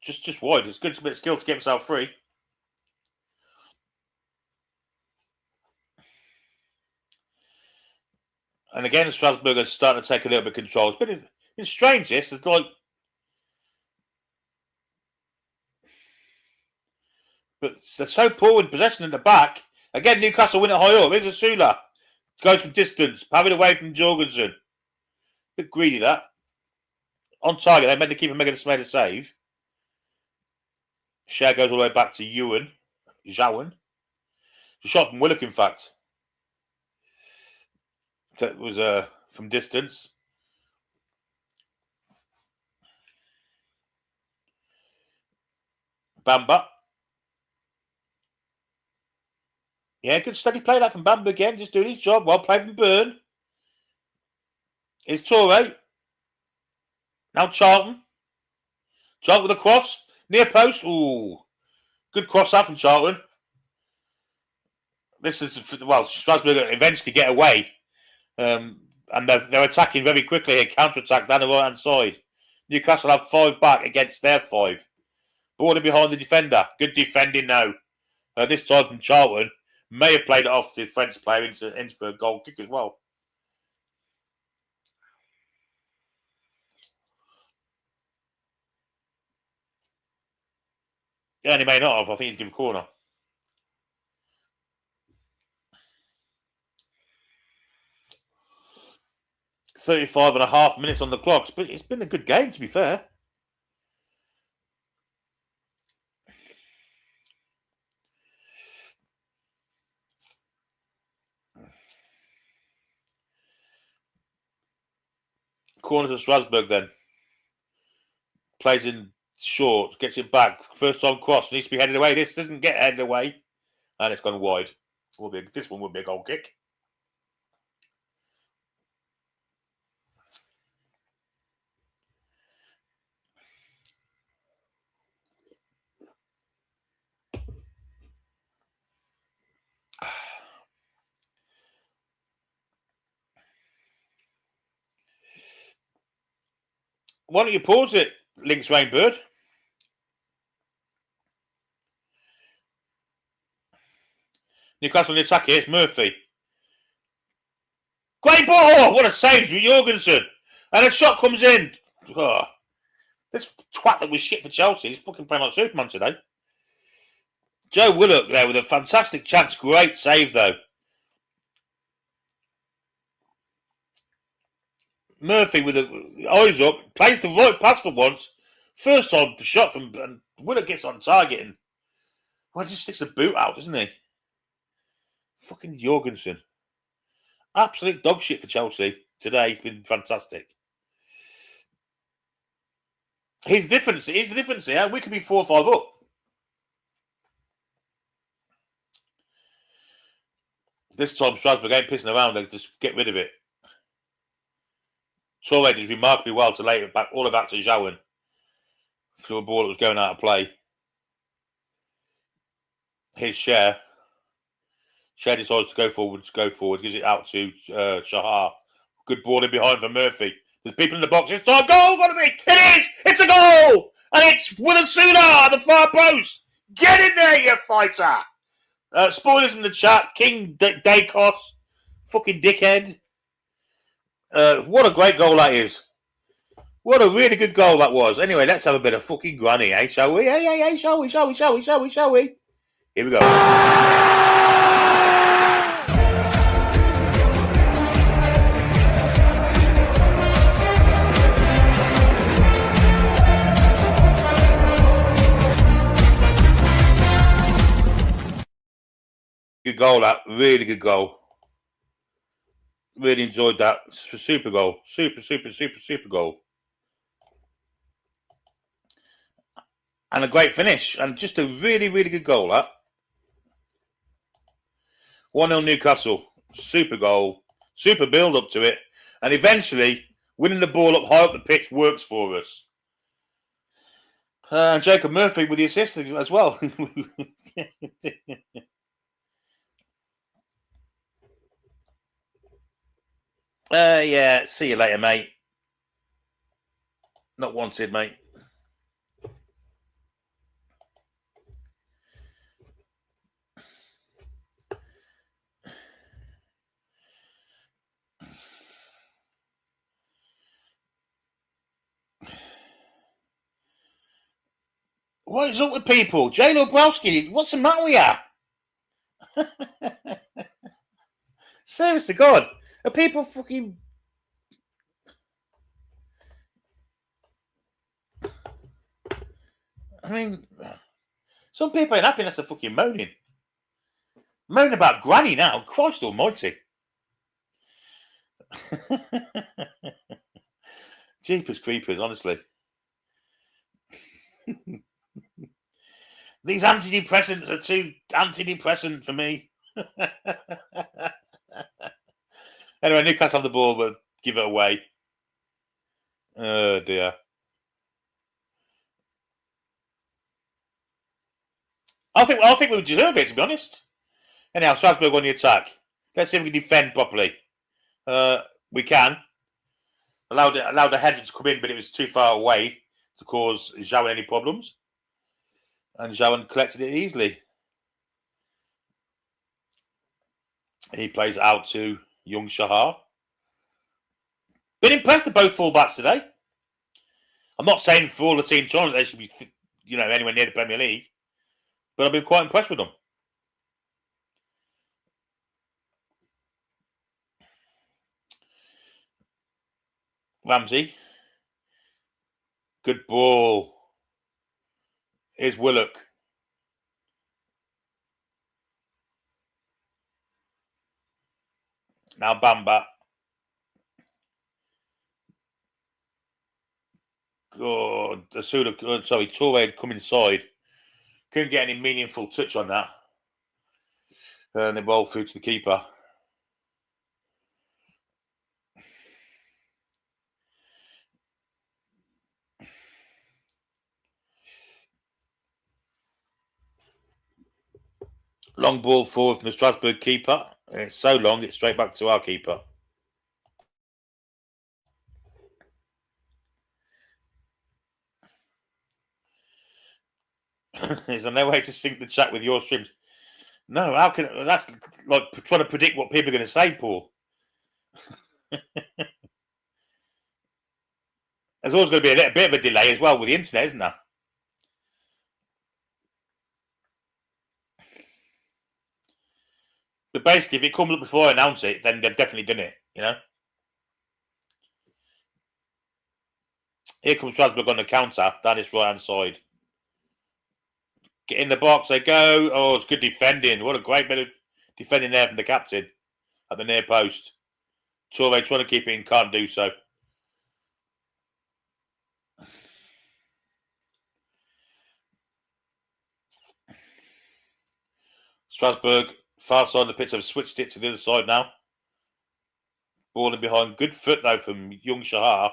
Just wide. It's good, a bit of skill to get himself free. And again, Strasbourg is starting to take a little bit of control. It's strange, this. It's like... But they're so poor in possession in the back. Again, Newcastle win it high up. Here's Asula. Goes from distance. Parried away from Jorgensen. Bit greedy, that. On target. They made the keeper make a save. Cher goes all the way back to Jowan. It's a shot from Willock, in fact. That was from distance. Bamba. Yeah, good steady play that from Bamba again. Just doing his job. Well played from Byrne. It's Toure. Now Charlton. Charlton with a cross. Near post. Ooh. Good cross up from Charlton. This is, well, Strasbourg eventually get away. And they're attacking very quickly here. Counter-attack down the right-hand side. Newcastle have 5 back against their 5. Ball behind the defender. Good defending now. This time from Charlton. May have played it off the French player into a goal kick as well. Yeah, and he may not have. I think he's given a corner. 35.5 minutes on the clock. It's been a good game, to be fair. Corner to Strasbourg then. Plays in short, gets it back. First time cross, needs to be headed away. This doesn't get headed away. And it's gone wide. This one would be a goal kick. Why don't you pause it, Links Rainbird? Newcastle on the attack here. It's Murphy. Great ball! Oh, what a save from Jorgensen. And a shot comes in. Oh, this twat that was shit for Chelsea. He's fucking playing like Superman today. Joe Willock there with a fantastic chance. Great save, though. Murphy with the eyes up. Plays the right pass for once. First time shot from... And Willock gets on target and... Well, he just sticks the boot out, doesn't he? Fucking Jorgensen. Absolute dog shit for Chelsea today. He's been fantastic. He's the difference here. We could be 4 or 5 up. This time Strasbourg ain't pissing around. They just get rid of it. Torre did remarkably well to lay it back, all about to Jowen. For a ball that was going out of play. His Share. Share decides to go forward. Gives it out to Shahar. Good ball in behind for Murphy. There's people in the box. It's time. Goal! Got to be. It is! It's a goal! And it's Willasuna at the far post. Get in there, you fighter! Spoilers in the chat. King Dacos. Fucking dickhead. What a great goal that is. What a really good goal that was. Anyway, let's have a bit of fucking granny, eh? Shall we? Hey, shall we? Here we go. Good goal, that. Really good goal. Really enjoyed that. Super goal. Super goal. And a great finish. And just a really good goal, that. 1-0 Newcastle. Super goal. Super build up to it. And eventually, winning the ball up high up the pitch works for us. And Jacob Murphy with the assist as well. Yeah, see you later, mate. Not wanted, mate. What is up with people? Jane Obrowski, what's the matter with you? Service to God. Are people fucking... I mean, some people ain't happy. That's the fucking moaning. Moaning about Granny now. Christ almighty. Jeepers creepers, honestly. These antidepressants are too antidepressant for me. Anyway, Newcastle have the ball, but give it away. Oh dear. I think we deserve it, to be honest. Anyhow, Strasbourg on the attack. Let's see if we can defend properly. We can. Allowed the header to come in, but it was too far away to cause Zhao any problems. And Zhao collected it easily. He plays out to young Shahar. Been impressed with both fullbacks today. I'm not saying for all the team tournaments they should be, anywhere near the Premier League, but I've been quite impressed with them. Ramsey. Good ball. Here's Willock. Now Bamba. God, Toure had come inside. Couldn't get any meaningful touch on that. And they roll through to the keeper. Long ball forward from the Strasbourg keeper. And it's so long, it's straight back to our keeper. Is there no way to sync the chat with your streams? No, how can that's like trying to predict what people are going to say, Paul. There's always going to be a bit of a delay as well with the internet, isn't there? But basically, if it comes up before I announce it, then they've definitely done it, Here comes Strasbourg on the counter, down this right-hand side. Get in the box, they go. Oh, it's good defending. What a great bit of defending there from the captain at the near post. Toure trying to keep it in, can't do so. Strasbourg, far side of the pitch, have switched it to the other side now. Ball in behind. Good foot, though, from young Shahar.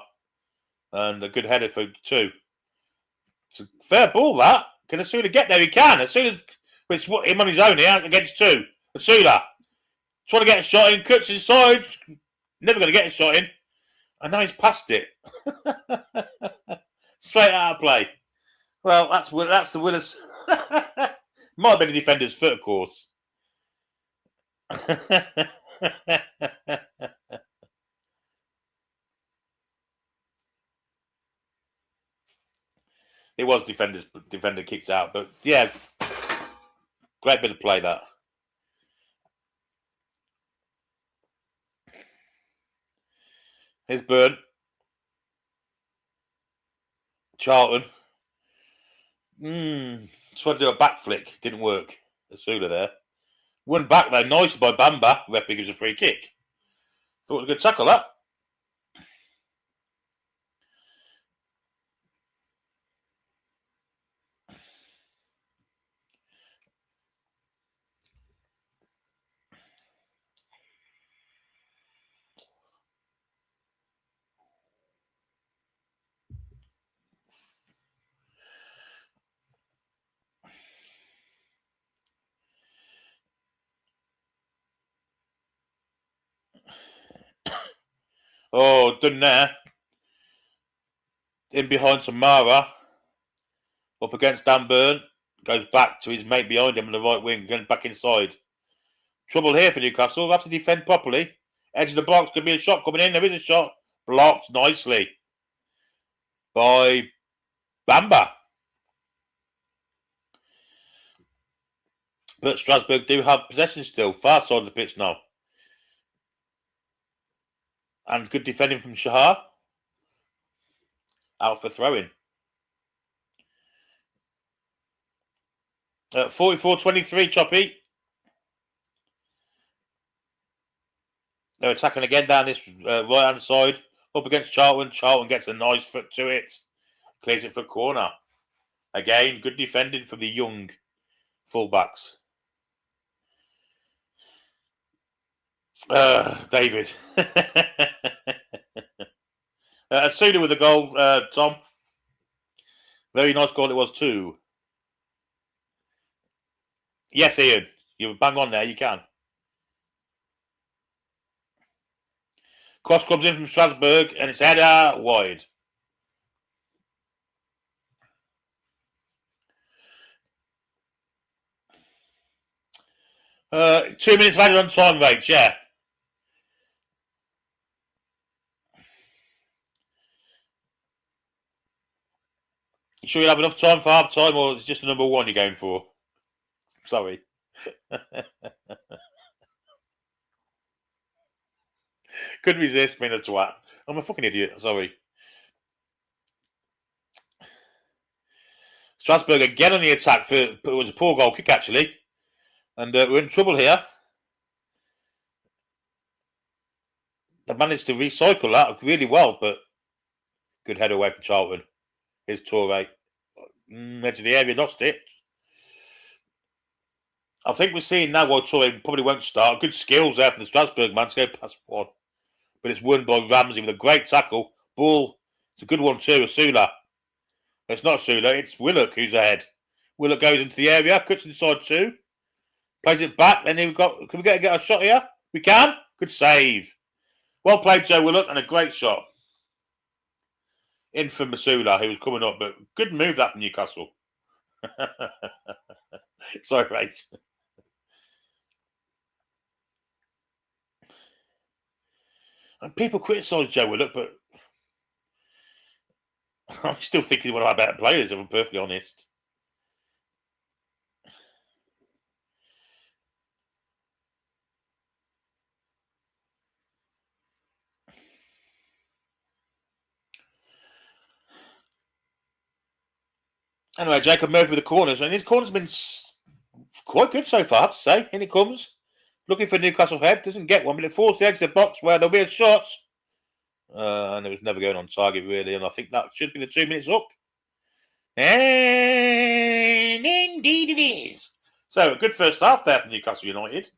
And a good header for two. It's a fair ball, that. Can Asula get there? He can. As soon as it's him on his own here against two. Asula trying to get a shot in, cuts inside. Never going to get a shot in. And now he's passed it. Straight out of play. Well, that's the Willis. Might have been a defender's foot, of course. It was defender kicks out, but yeah, great bit of play that. Here's Burn. Charlton. Tried to do a back flick, didn't work. Asula there. Won back though, nice by Bamba. Referee gives a free kick. Thought it was a good tackle, that. Oh, done there. In behind Samara. Up against Dan Burn. Goes back to his mate behind him on the right wing. Going back inside. Trouble here for Newcastle. They'll have to defend properly. Edge of the box. Could be a shot coming in. There is a shot. Blocked nicely by Bamba. But Strasbourg do have possession still. Far side of the pitch now. And good defending from Shahar. Out for throwing. 44-23, Choppy. They're attacking again down this right-hand side. Up against Charlton. Charlton gets a nice foot to it. Clears it for corner. Again, good defending from the young fullbacks. David. Asuna with the goal, Tom. Very nice goal it was too. Yes, Ian. You bang on there, you can. Cross comes in from Strasbourg and it's header wide. Uh, 2 minutes added on time rates, yeah. You sure you'll have enough time for half time, or is it just the number one you're going for? Sorry. Couldn't resist being a twat. I'm a fucking idiot. Sorry. Strasbourg again on the attack. It was a poor goal kick, actually. And we're in trouble here. They managed to recycle that really well, but good header away from Charlton. Here's Toure. Edge of the area, lost it. I think we're seeing now why Toure probably won't start. Good skills there from the Strasbourg man to go past one. But it's won by Ramsey with a great tackle. Ball. It's a good one too, Asula. It's not Asula, it's Willock who's ahead. Willock goes into the area, cuts inside two. Plays it back, then we've got... Can we get a shot here? We can. Good save. Well played, Joe Willock, and a great shot. In from Masula, who was coming up, but good move that from Newcastle. Sorry, mate. And people criticise Joe Willock, but I'm still thinking one of our better players, if I'm perfectly honest. Anyway, Jacob Murphy with the corners, and his corner's been quite good so far, I have to say. In it comes. Looking for Newcastle head, doesn't get one, but it falls to the edge of the box where there'll be a shot. And it was never going on target, really, and I think that should be the 2 minutes up. And indeed it is. So, a good first half there for Newcastle United.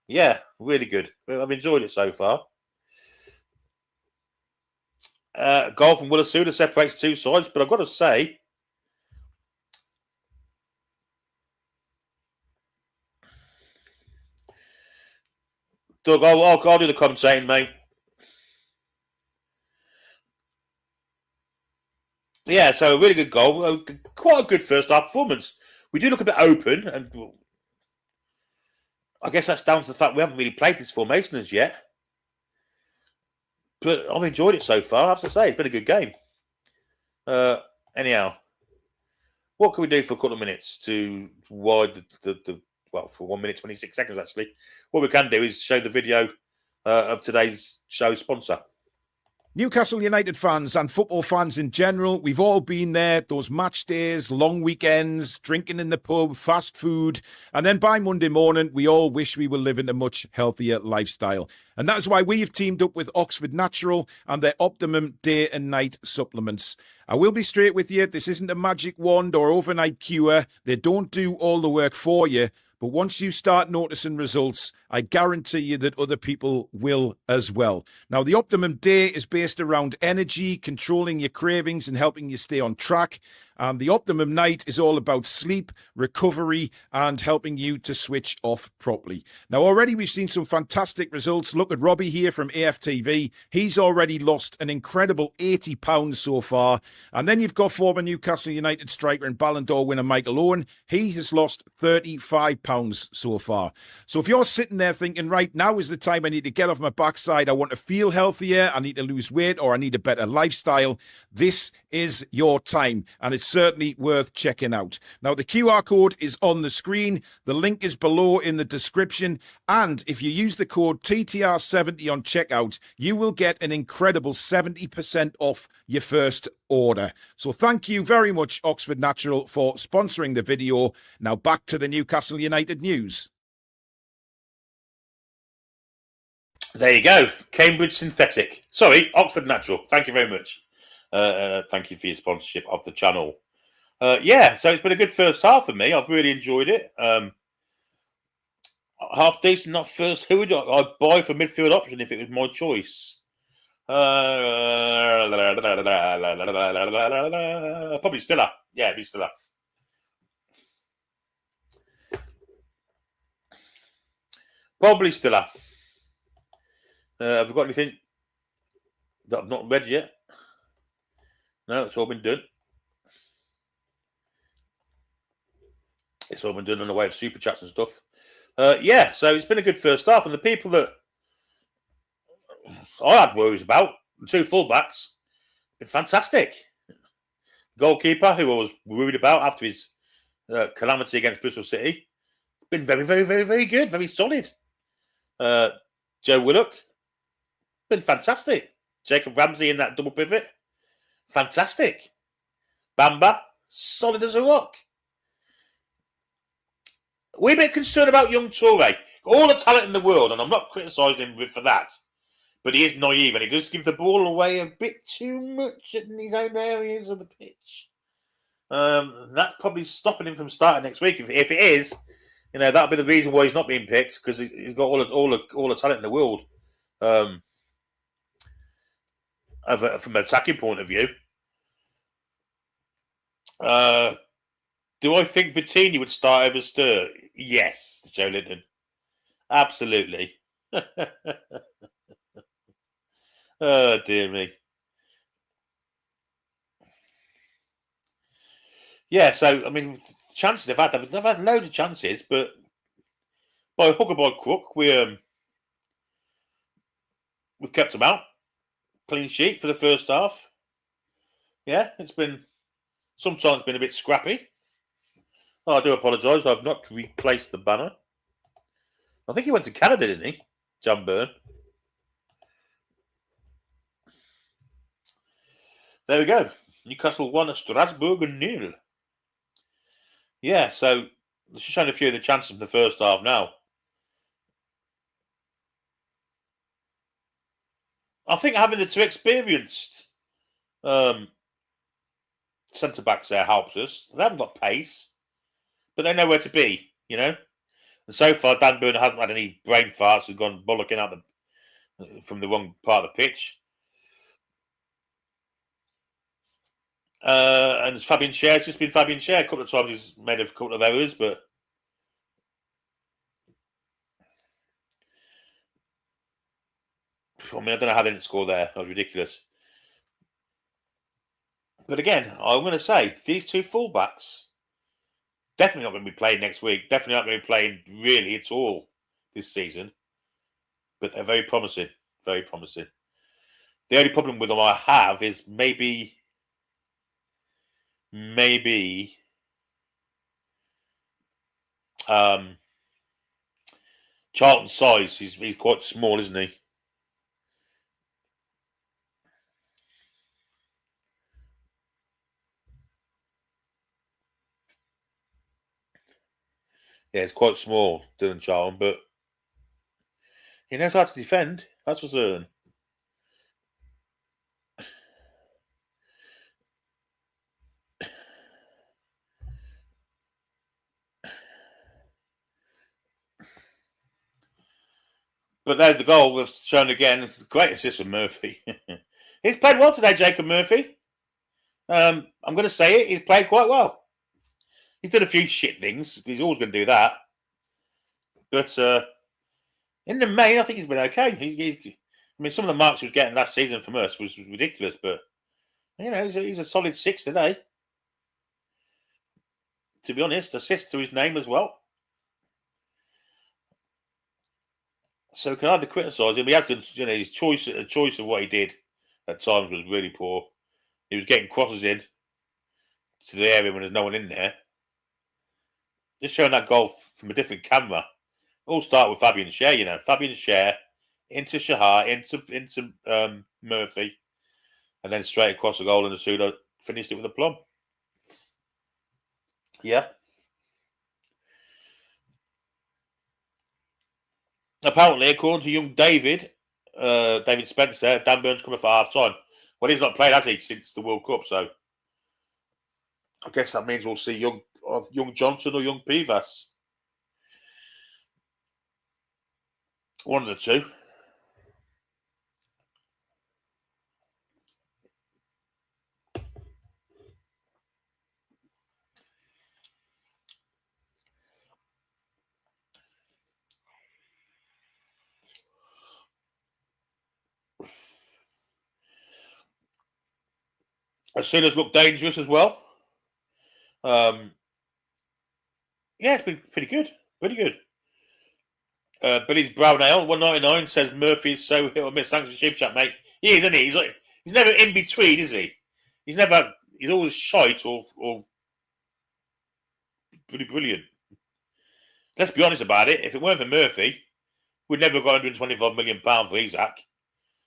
Yeah, really good. I've enjoyed it so far. Goal from Willisuda separates two sides, but I've got to say, Doug, I'll do the commentating, mate. Yeah, so a really good goal. Quite a good first half performance. We do look a bit open, and I guess that's down to the fact we haven't really played this formation as yet. But I've enjoyed it so far, I have to say. It's been a good game. Anyhow, what can we do for a couple of minutes to wide well, for 1 minute, 26 seconds, actually. What we can do is show the video of today's show sponsor. Newcastle United fans and football fans in general, we've all been there, those match days, long weekends, drinking in the pub, fast food, and then by Monday morning, we all wish we were living a much healthier lifestyle. And that's why we've teamed up with Oxford Natural and their Optimum Day and Night supplements. I will be straight with you, this isn't a magic wand or overnight cure. They don't do all the work for you. But once you start noticing results, I guarantee you that other people will as well. Now, the Optimum Day is based around energy, controlling your cravings and helping you stay on track. And the Optimum Night is all about sleep, recovery, and helping you to switch off properly. Now, already we've seen some fantastic results. Look at Robbie here from AFTV. He's already lost an incredible £80 so far. And then you've got former Newcastle United striker and Ballon d'Or winner Michael Owen. He has lost £35 so far. So if you're sitting there thinking, right, now is the time I need to get off my backside, I want to feel healthier, I need to lose weight, or I need a better lifestyle, this is your time. And it's certainly worth checking out. Now, the QR code is on the screen. The link is below in the description. And if you use the code TTR70 on checkout, you will get an incredible 70% off your first order. So thank you very much, Oxford Natural, for sponsoring the video. Now back to the Newcastle United news. There you go. Cambridge Synthetic. Sorry, Oxford Natural. Thank you very much. Thank you for your sponsorship of the channel. Yeah, so it's been a good first half for me. I've really enjoyed it. Half decent, not first. Who would I buy for midfield option if it was my choice? Probably Stiller. Yeah, it'd be Stiller. Probably Stiller. Have we got anything that I've not read yet? No, it's all been done. It's all been done in the way of super chats and stuff. Yeah, so it's been a good first half, and the people that I had worries about, the two fullbacks, been fantastic. Goalkeeper, who I was worried about after his calamity against Bristol City, been very, very, very, very good, very solid. Joe Willock, been fantastic. Jacob Ramsey in that double pivot, fantastic. Bamba, solid as a rock. We're a bit concerned about young Toure. All the talent in the world, and I'm not criticising him for that, but he is naive and he does give the ball away a bit too much in his own areas of the pitch. That's probably stopping him from starting next week. If it is, that'll be the reason why he's not being picked, because he's got all the talent in the world. From an attacking point of view. Do I think Vitinha would start over Stir? Yes, Joe Linton. Absolutely. Oh, dear me. Yeah, so, I mean, chances they've had loads of chances, but by hook or by crook, we've kept them out. Clean sheet for the first half. Yeah, sometimes been a bit scrappy. Oh, I do apologise. I've not replaced the banner. I think he went to Canada, didn't he? John Byrne. There we go. Newcastle 1 at Strasbourg 0. Yeah, so let's just showing a few of the chances in the first half now. I think having the two experienced centre-backs there helps us. They haven't got pace, but they know where to be, And so far, Dan Burn hasn't had any brain farts and gone bollocking out from the wrong part of the pitch. And Fabian Schär, it's just been Fabian Schär. A couple of times he's made a couple of errors, but I mean, I don't know how they didn't score there. That was ridiculous. But again, I'm going to say these two fullbacks definitely not going to be playing next week. Definitely not going to be playing really at all this season. But they're very promising. Very promising. The only problem with them I have is maybe Charlton's size. He's quite small, isn't he? Yeah, it's quite small, Dylan Charlton, but he knows how to defend. That's for certain. But there's the goal. We've shown again. Great assist from Murphy. He's played well today, Jacob Murphy. I'm going to say it. He's played quite well. He's done a few shit things. He's always going to do that. But in the main, I think he's been okay. I mean, some of the marks he was getting last season from us was ridiculous. But, he's a solid 6 today. To be honest, assist to his name as well. So we can hardly criticise him. He has done, his choice of what he did at times was really poor. He was getting crosses in to the area when there's no one in there. Just showing that goal from a different camera. All start with Fabian Schär, Fabian Schär into Shahar, into Murphy, and then straight across the goal, and the Suda finished it with a plum. Yeah. Apparently, according to young David Spencer, Dan Burn's coming for half time. Well, he's not played, has he, since the World Cup? So I guess that means we'll see young Johnson or young Pivas. One of the two. Asula's looked dangerous as well. Yeah, it's been pretty good. Pretty good. Billy's Brown Ale 199 says Murphy is so hit or miss. Thanks for the super chat, mate. He is, isn't he? He's never in between, is he? He's always shite or pretty brilliant. Let's be honest about it. If it weren't for Murphy, we'd never have got £125 million for Isaac.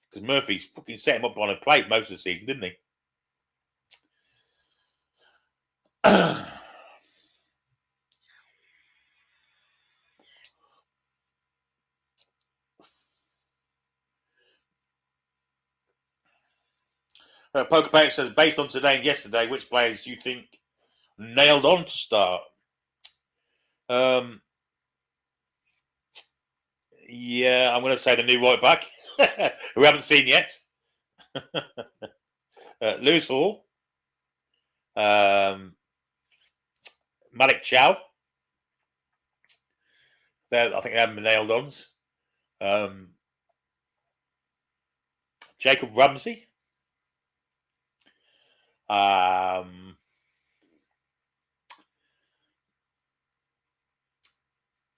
Because Murphy's fucking set him up on a plate most of the season, didn't he? Poker Paint says, based on today and yesterday, which players do you think nailed on to start? Yeah, I'm going to say the new right back, who we haven't seen yet. Lewis Hall. Malik Chow. I think they haven't been nailed ons. Jacob Ramsey.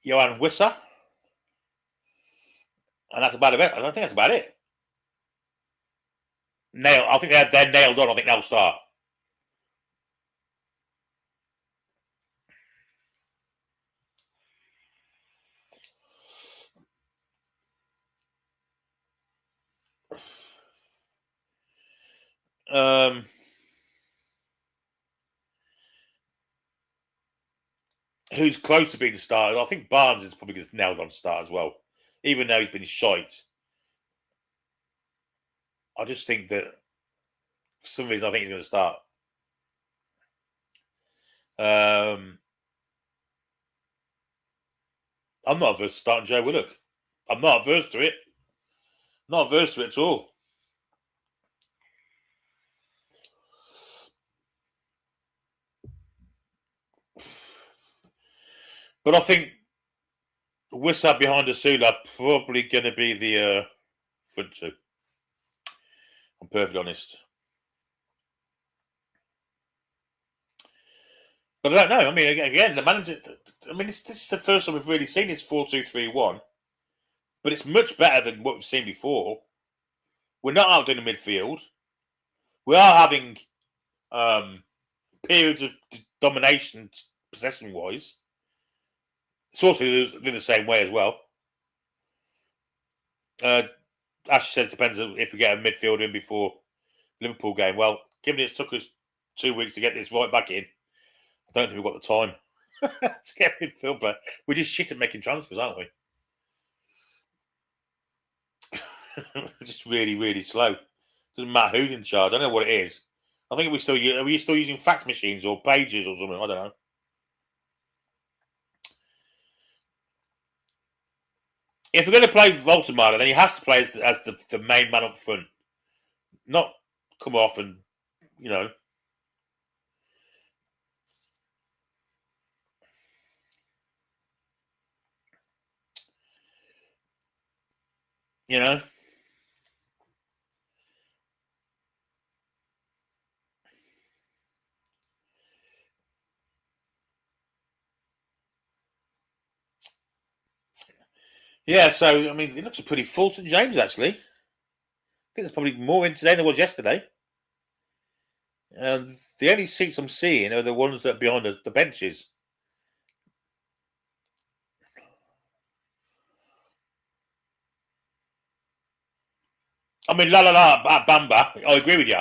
Johan Wissa. And that's about it. I don't think that's about it. I think they're nailed on. I think they'll start. Who's close to being the starter? I think Barnes is probably just nailed on start as well, even though he's been shite. I just think that for some reason I think he's going to start. I'm not averse to starting Joe Willock. I'm not averse to it. Not averse to it at all. But I think Wissa behind Asula probably going to be the front two. I'm perfectly honest. But I don't know. I mean, again, the manager. I mean, this is the first time we've really seen this 4-2-3-1. But it's much better than what we've seen before. We're not out in the midfield. We are having periods of domination, possession-wise. It's also the same way as well. Ash says depends on if we get a midfielder in before Liverpool game. Well, given it took us 2 weeks to get this right back in, I don't think we've got the time to get a midfield player. We're just shit at making transfers, aren't we? We're just really, really slow. Doesn't matter who's in charge. I don't know what it is. I think are we still using fax machines or pages or something? I don't know. If we're going to play Voltemada, then he has to play as the main man up front. Not come off and, you know. You know? Yeah, so, I mean, it looks pretty full St James, actually. I think there's probably more in today than there was yesterday. The only seats I'm seeing are the ones that are behind the benches. I mean, Bamba, I agree with you.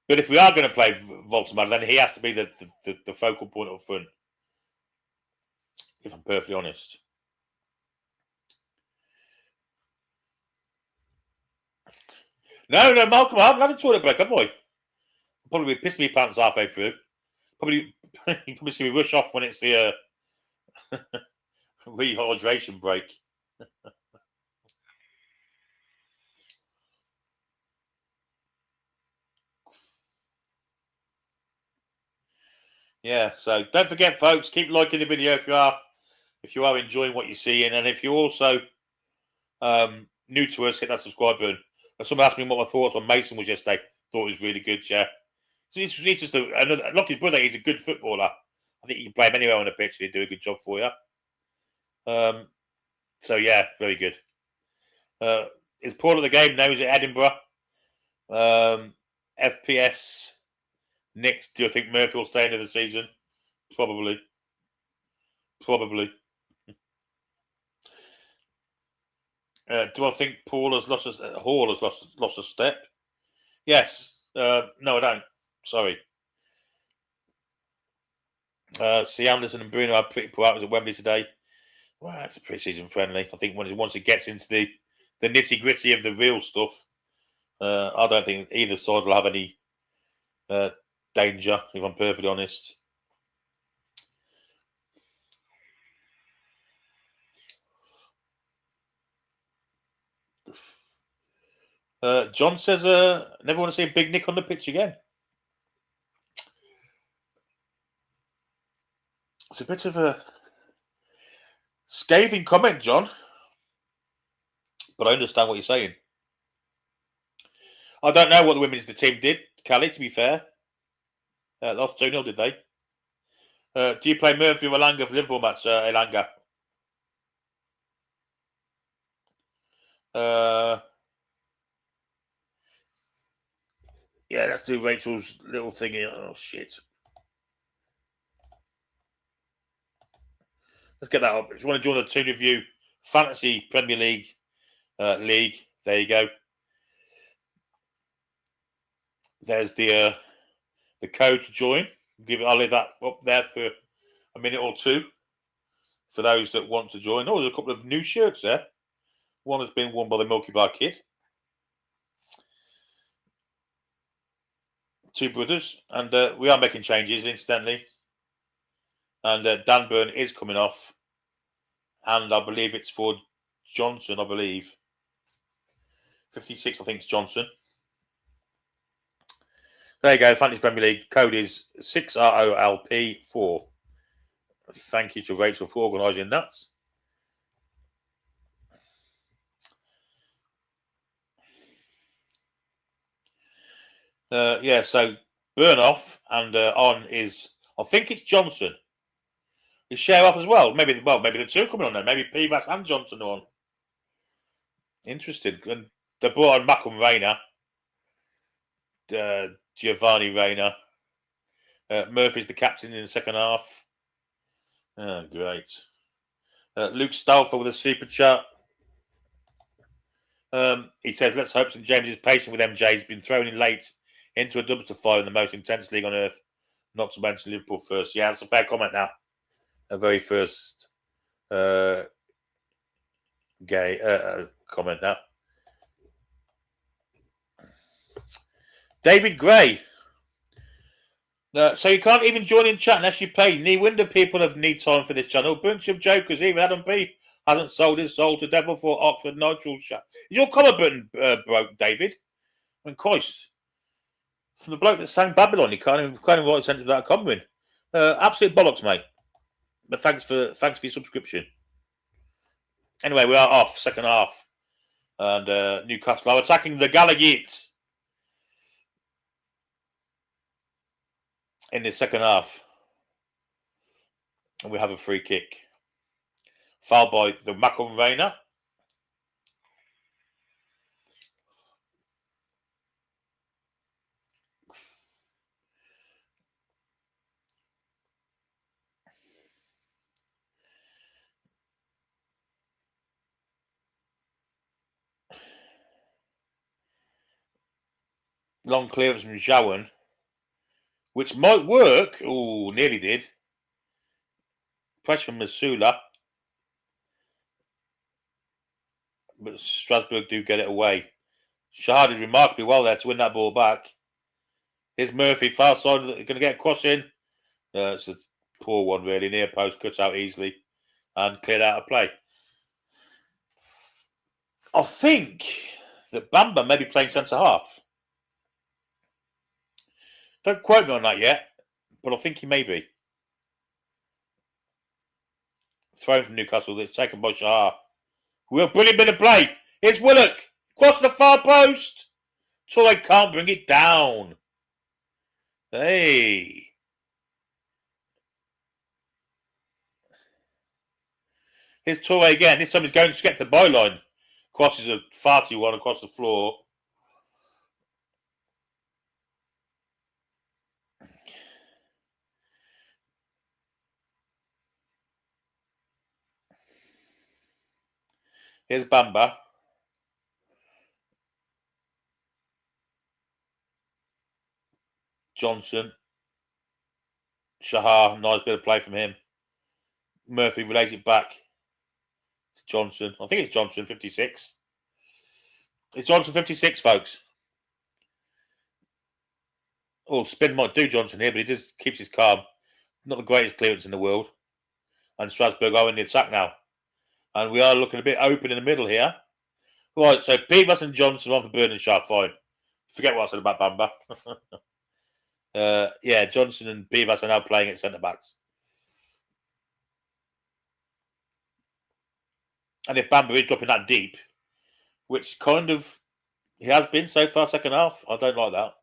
But if we are going to play Voltemada, then he has to be the focal point up front. If I'm perfectly honest. No, Malcolm, I haven't had a toilet break, have I? Probably pissed me pants halfway through. Probably you probably see me rush off when it's the rehydration break. Yeah, so don't forget, folks, keep liking the video if you are enjoying what you're seeing, and if you're also new to us, hit that subscribe button. Someone asked me what my thoughts on Mason was yesterday. Thought he was really good, yeah. So he's just like his brother, he's a good footballer. I think you can play him anywhere on the pitch and he'll do a good job for you. So, yeah, very good. Is Paul at the game now? He's at Edinburgh. FPS. Knicks, do you think Murphy will stay into the season? Probably. Do I think Hall has lost a step? Yes. No, I don't. Sorry. See, Anderson and Bruno are pretty poor out at Wembley today. Well, that's a pre-season friendly. I think once it gets into the nitty-gritty of the real stuff, I don't think either side will have any danger, if I'm perfectly honest. John says, never want to see a Big Nick on the pitch again. It's a bit of a scathing comment, John. But I understand what you're saying. I don't know what the women's team did, Callie, to be fair. Lost 2-0, did they? Do you play Murphy or Elanga for Liverpool match, Elanga? Yeah, let's do Rachel's little thing here. Oh, shit. Let's get that up. If you want to join the Toon Review Fantasy Premier League League, there you go. There's the code to join. I'll leave that up there for a minute or two for those that want to join. Oh, there's a couple of new shirts there. One has been worn by the Milky Bar Kid. Two brothers. And we are making changes, incidentally. And Dan Burn is coming off. And I believe it's for Johnson, I believe. 56, I think it's Johnson. There you go, Fantasy Premier League. Code is 6ROLP4. Thank you to Rachel for organising that. Yeah, so Burn off and on is, I think it's Johnson. Is Share off as well? Maybe the two coming on there. Maybe Pivas and Johnson are on. Interesting. And they brought on Malcolm Rayner. Giovanni Rayner. Murphy's the captain in the second half. Oh, great. Luke Stauffer with a super chat. He says, let's hope St James is patient with MJ. He's been thrown in late into a dumpster fire in the most intense league on earth. Not to mention Liverpool first. Yeah, that's a fair comment now. A very first comment now. David Gray. So you can't even join in chat unless you pay. No wonder people have need time for this channel. Bunch of jokers. Even Adam P hasn't sold his soul to Devil for Oxford Nigel chat. Is your comment button broke, David? I mean, Christ. From the bloke that sang Babylon, you can't even write a sentence without a comment. Absolute bollocks, mate. But thanks for your subscription. Anyway, we are off second half, and Newcastle are attacking the Gallagher in the second half, and we have a free kick, fouled by the Malcolm Rayner. Long clearance from Jowan, which might work. Oh, nearly did. Pressure from Masula. But Strasbourg do get it away. Shah did remarkably well there to win that ball back. Here's Murphy, far side. Going to get a cross in. It's a poor one, really. Near post, cuts out easily. And cleared out of play. I think that Bamba may be playing centre half. Don't quote me on that yet, but I think he may be. Thrown from Newcastle, it's taken by Shah. Brilliant bit of play. Here's Willock. Cross the far post. Toure can't bring it down. Hey. Here's Toure again. This time he's going to get the byline. Crosses a farty one across the floor. Here's Bamba. Johnson. Shahar, nice bit of play from him. Murphy relays it back to Johnson. I think it's Johnson, 56. It's Johnson, 56, folks. Oh, spin might do Johnson here, but he just keeps his calm. Not the greatest clearance in the world. And Strasbourg are in the attack now. And we are looking a bit open in the middle here. Right, so Pivas and Johnson on for Bernard-Shaw, fine. Forget what I said about Bamba. Yeah, Johnson and Pivas are now playing at centre-backs. And if Bamba is dropping that deep, which kind of he has been so far second half, I don't like that.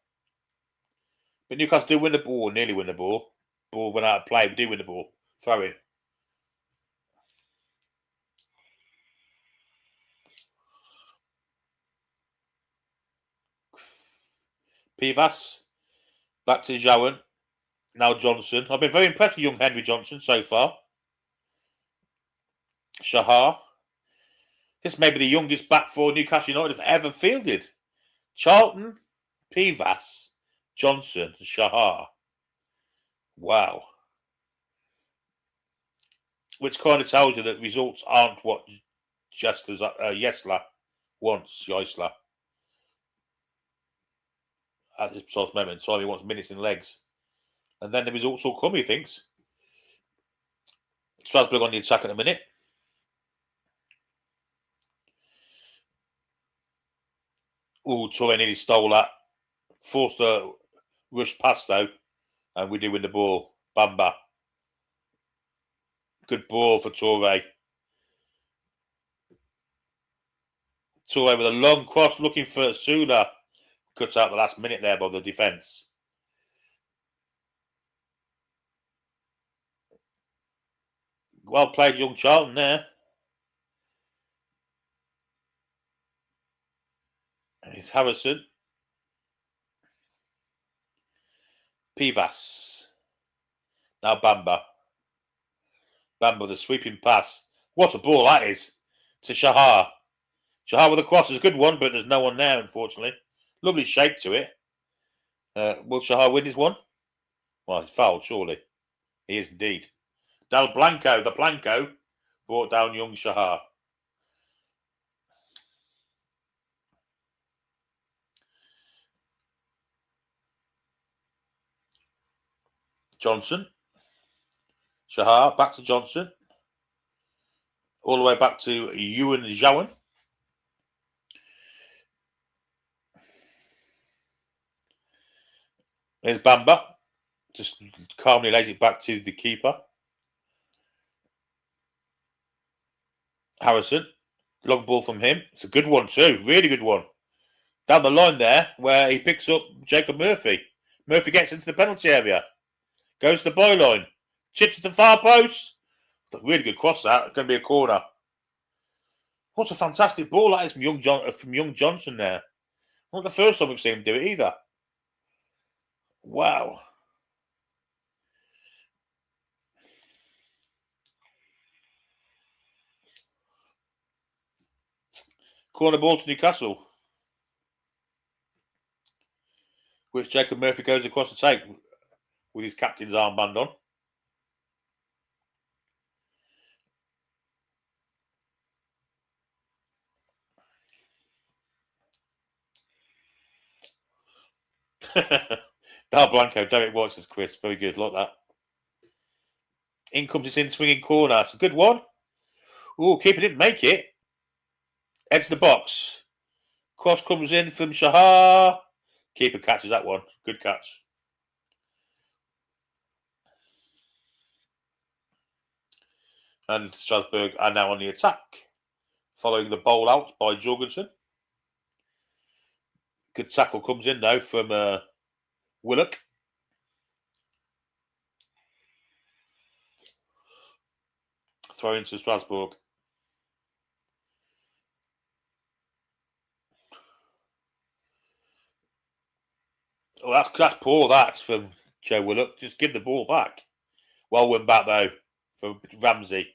But Newcastle do win the ball, nearly win the ball. Ball went out of play, we do win the ball. Throw in. Pivas. Back to Jowan. Now Johnson. I've been very impressed with young Henry Johnson so far. Shahar. This may be the youngest back four Newcastle United have ever fielded. Charlton, Pivas, Johnson, Shahar. Wow. Which kind of tells you that results aren't what Yesler wants, Yesler. At this precise moment in time, he wants minutes in legs. And then the results will come, he thinks. Strasbourg on the attack in a minute. Oh, Toure nearly stole that. Forced a rush pass, though. And we do win the ball. Bamba. Good ball for Toure. Toure with a long cross looking for Sula. Cuts out the last minute there by the defence. Well played, young Charlton there. It's Harrison. Pivas. Now Bamba. Bamba with a sweeping pass. What a ball that is. To Shahar. Shahar with a cross is a good one, but there's no one there, unfortunately. Lovely shape to it. Will Shahar win his one? Well, he's fouled, surely. He is indeed. Del Blanco, the Blanco, brought down young Shahar. Johnson. Shahar, back to Johnson. All the way back to Ewan Jowan. There's Bamba. Just calmly lays it back to the keeper. Harrison. Long ball from him. It's a good one too. Really good one. Down the line there where he picks up Jacob Murphy. Murphy gets into the penalty area. Goes to the byline. Chips to the far post. That's a really good cross that. Going to be a corner. What a fantastic ball that is from young Johnson there. Not the first time we've seen him do it either. Wow. Corner ball to Newcastle. Which Jacob Murphy goes across the tape with his captain's armband on. Del Blanco, Derek White says Chris. Very good, like that. In comes this in swinging corner. It's a good one. Oh, keeper didn't make it. Edge the box. Cross comes in from Shahar. Keeper catches that one. Good catch. And Strasbourg are now on the attack, following the bowl out by Jorgensen. Good tackle comes in, though, from Willock. Throw into Strasbourg. Oh, that's poor, that, from Joe Willock. Just give the ball back. Well won back, though, from Ramsey.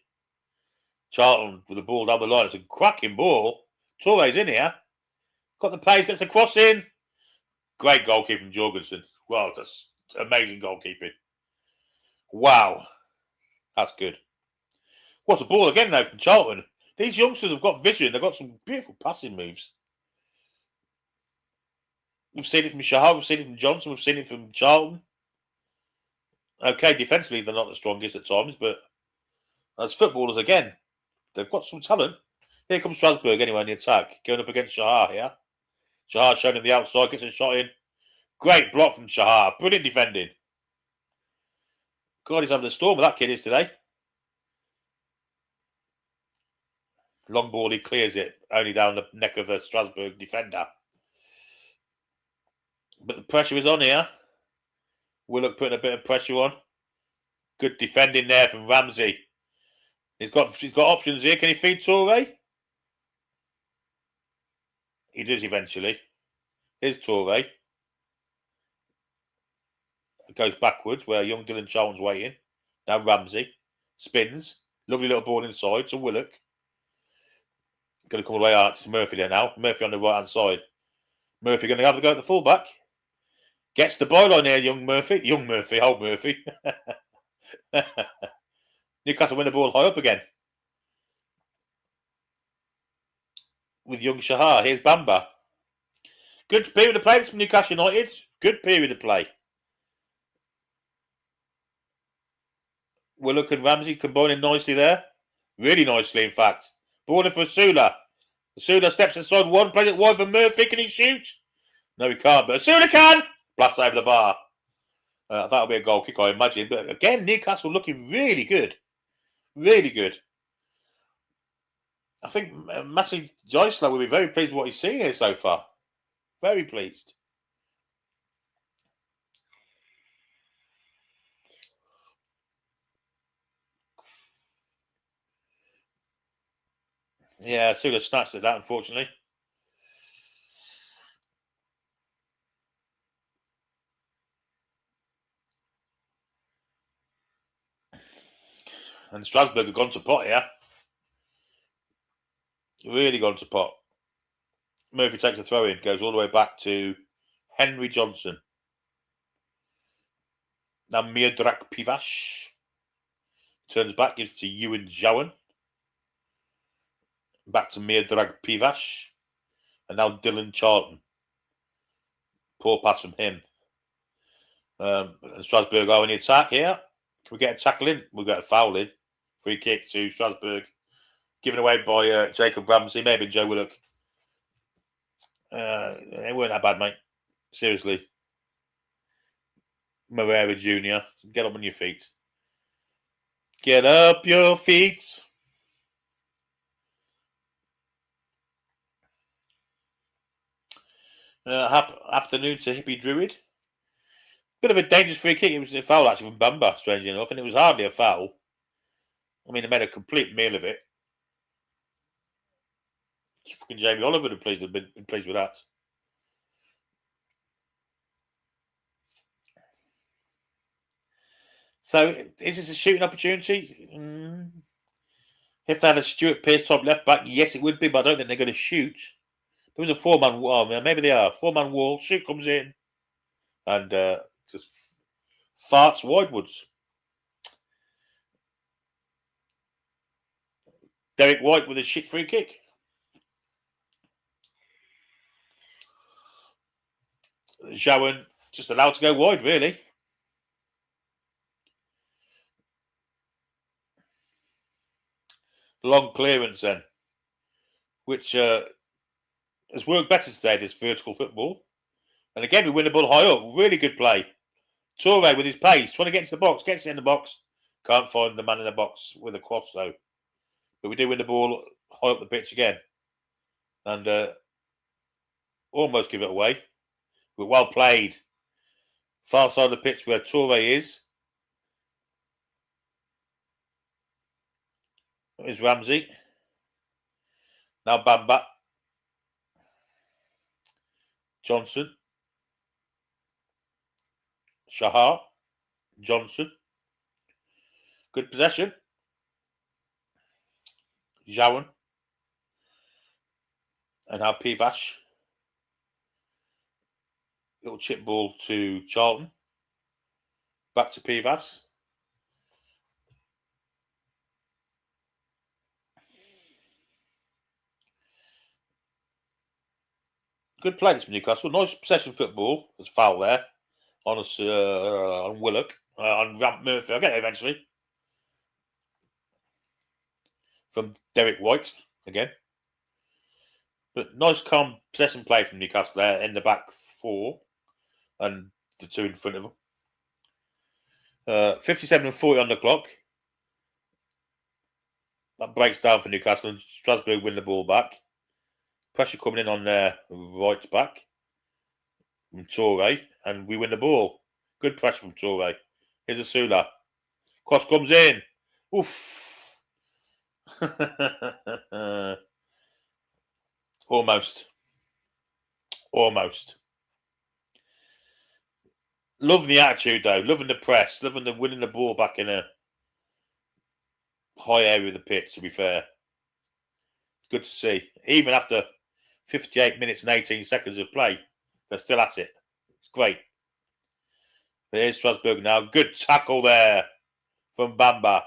Charlton with the ball down the line. It's a cracking ball. Touré's in here. Got the pace, gets the cross in. Great goalkeeping from Jorgensen. Well, that's amazing goalkeeping. Wow. That's good. What's a ball again, though, from Charlton? These youngsters have got vision. They've got some beautiful passing moves. We've seen it from Shahar. We've seen it from Johnson. We've seen it from Charlton. Okay, defensively, they're not the strongest at times, but as footballers, again, they've got some talent. Here comes Strasbourg anyway in the attack, going up against Shahar here. Shahar showing him the outside, gets a shot in. Great block from Shahar. Brilliant defending. God, he's having a storm with that kid is today. Long ball, he clears it, only down the neck of a Strasbourg defender. But the pressure is on here. Willock putting a bit of pressure on. Good defending there from Ramsey. He's got options here. Can he feed Touré? He does eventually. Here's Touré. It goes backwards where young Dylan Charlton's waiting. Now Ramsey spins. Lovely little ball inside to Willock. Going to come away out to Murphy there now. Murphy on the right hand side. Murphy going to have a go at the fullback. Gets the byline there, young Murphy. Young Murphy, old Murphy. Newcastle win the ball high up again. With young Shahar. Here's Bamba. Good period of play from Newcastle United. Good period of play. Willock and Ramsey combining nicely there. Really nicely, in fact. Ball in for Asula. Asula steps inside one, plays it wide for Murphy. Can he shoot? No, he can't, but Asula can! Blasts over the bar. That'll be a goal kick, I imagine. But again, Newcastle looking really good. Really good. I think Matty Joyceler will be very pleased with what he's seen here so far. Very pleased. Yeah, Asula snatched at that, unfortunately. And Strasbourg have gone to pot here. Really gone to pot. Murphy takes a throw in, goes all the way back to Henry Johnson. Now Miodrag Pivash turns back, gives it to Ewan Jowan. Back to Miodrag Pivash. And now Dylan Charlton. Poor pass from him. And Strasbourg are in the attack here. Can we get a tackle in? We'll get a foul in. Free kick to Strasbourg. Given away by Jacob Ramsey. Maybe Joe Willock. It weren't that bad, mate. Seriously. Moreira Jr. Get up on your feet. Get up your feet. Afternoon to Hippie Druid. Bit of a dangerous free kick. It was a foul actually from Bamba, strangely enough, and it was hardly a foul. I mean, they made a complete meal of it. Fucking Jamie Oliver would have been pleased with that. So, is this a shooting opportunity? If they had a Stuart Pearce type left back, yes, it would be, but I don't think they're going to shoot. There was a four-man wall. Maybe they are. Four-man wall. Shoot comes in. And just farts widewoods. Derek White with a shit free kick. Jowan just allowed to go wide, really. Long clearance then. Which has worked better today, this vertical football. And again, we win the ball high up. Really good play. Touré with his pace, trying to get into the box. Gets it in the box. Can't find the man in the box with a cross, though. But we do win the ball high up the pitch again. And almost give it away. But well played. Far side of the pitch where Toure is. There's Ramsey. Now Bamba. Johnson. Shahar. Johnson. Good possession. Jawan. And now Pivash. Little chip ball to Charlton. Back to Pivas. Good play this from Newcastle. Nice possession football. There's foul there on us on Willock. On Ramp Murphy. I'll get it eventually. From Derek White again. But nice calm possession play from Newcastle there in the back four. And the two in front of them. 57 and 40 on the clock. That breaks down for Newcastle and Strasbourg win the ball back. Pressure coming in on their right back from Toure, and we win the ball. Good pressure from Toure. Here's Asula. Cross comes in. Oof. Almost. Loving the attitude, though. Loving the press. Loving the winning the ball back in a high area of the pitch, to be fair. It's good to see. Even after 58 minutes and 18 seconds of play, they're still at it. It's great. Here's Strasbourg now. Good tackle there from Bamba.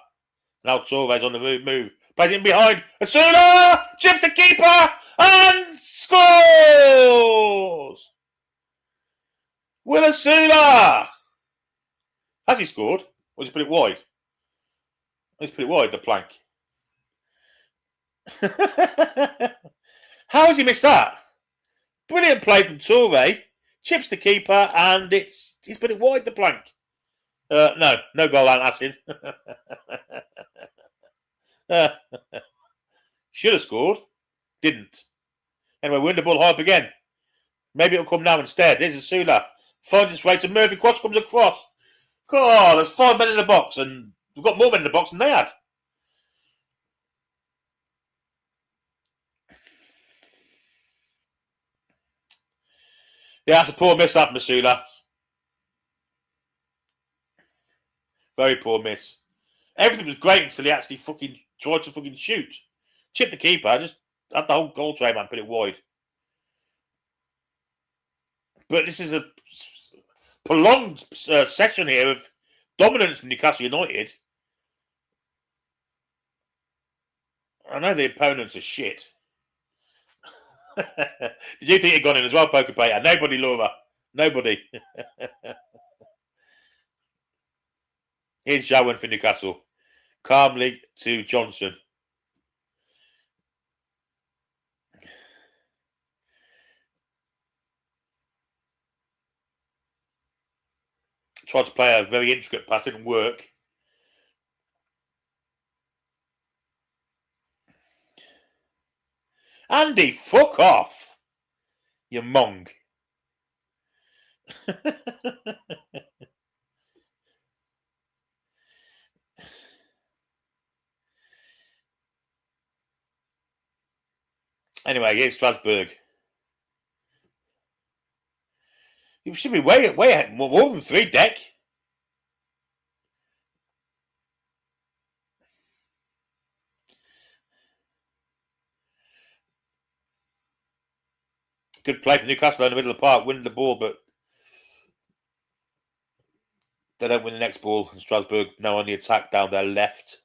Now Torres on the move. Plays in behind. Asuna! Chips the keeper! And scores! Will Asuna! Has he scored? Or has he put it wide? He's put it wide, the plank. How has he missed that? Brilliant play from Toure. Chips the keeper, and he's put it wide, the plank. No goal out acid. Should have scored. Didn't. Anyway, win the ball high up again. Maybe it'll come now instead. There's Asula. Finds its way to Murphy. Cross comes across. Oh, there's 5 men in the box, and we've got more men in the box than they had. Yeah, that's a poor miss that, Masula. Very poor miss. Everything was great until he actually fucking tried to fucking shoot. Chipped the keeper, just had the whole goal tray, man, put it wide. But this is a prolonged session here of dominance from Newcastle United. I know the opponents are shit. Did you think he'd gone in as well, Poker Pater? Nobody, Laura. Nobody. Here's Jawan for Newcastle. Calmly to Johnson. Tried to play a very intricate pass, didn't work. Andy, fuck off. You mong. Anyway, here's Strasbourg. You should be way more than 3 deck. Good play from Newcastle in the middle of the park, winning the ball, but they don't win the next ball. And Strasbourg now on the attack down their left.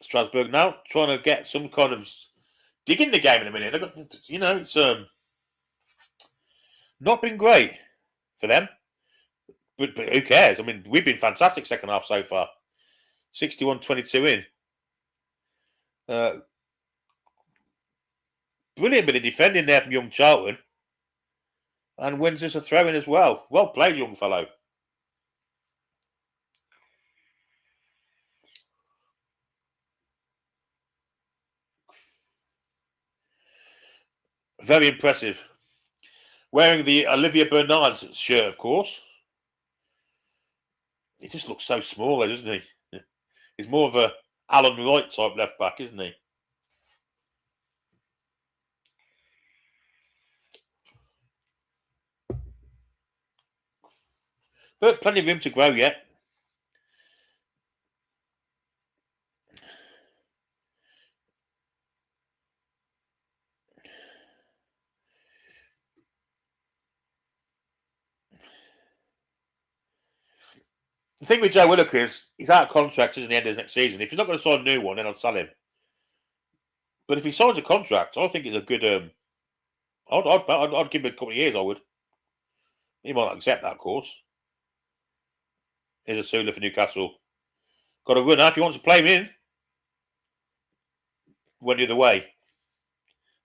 Strasbourg now trying to get some kind of dig in the game in a minute. They've got, it's not been great for them. But who cares? I mean, we've been fantastic second half so far. 61-22 in. Brilliant bit of defending there from young Charlton. And wins us a throw-in as well. Well played, young fellow. Very impressive. Wearing the Olivia Bernard shirt, of course. He just looks so small, though, doesn't he? He's more of a Alan Wright type left back, isn't he? But plenty of room to grow yet. The thing with Joe Willock is he's out of contract, isn't he, end of next season. If he's not going to sign a new one, then I'll sell him. But if he signs a contract, I think it's a good. I'd give him a couple of years. I would. He might not accept that, of course. Here's a Sula for Newcastle. Got a runner if he wants to play him in. Went the other way.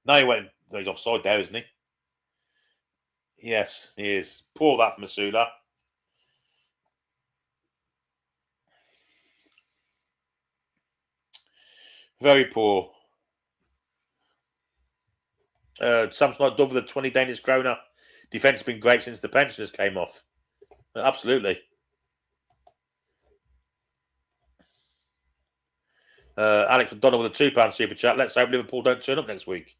Now he went. He's offside there, isn't he? Yes, he is. Poor that from Masula. Very poor. Sam's not done with the 20 Danish kroner. Defence has been great since the pensioners came off. Absolutely. Alex McDonald with a £2 super chat. Let's hope Liverpool don't turn up next week.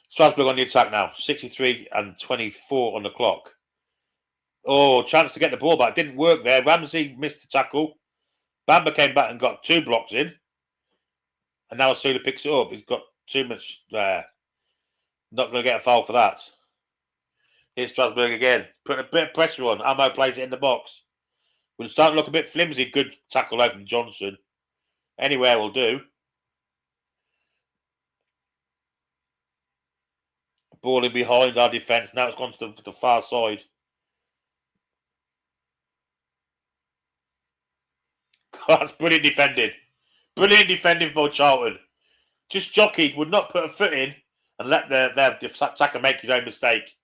Strasbourg on the attack now. 63 and 24 on the clock. Oh, chance to get the ball back. Didn't work there. Ramsey missed the tackle. Bamba came back and got 2 blocks in. And now Sula picks it up. He's got too much there. Not going to get a foul for that. Here's Strasbourg again. Putting a bit of pressure on. Amo plays it in the box. We're starting to look a bit flimsy. Good tackle out from Johnson. Anywhere will do. Ball in behind our defence. Now it's gone to the far side. That's brilliant defending. Brilliant defending by Charlton. Just jockeyed, would not put a foot in and let their attacker make his own mistake,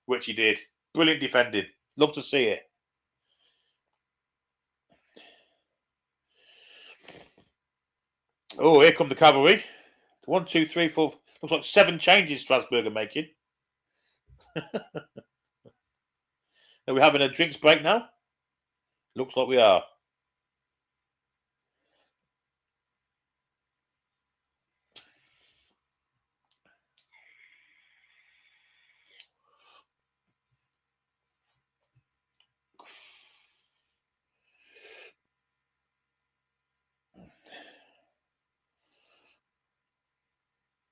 which he did. Brilliant defending. Love to see it. Oh, here come the cavalry. 1, 2, 3, 4. Looks like 7 changes Strasbourg are making. Are we having a drinks break now? Looks like we are.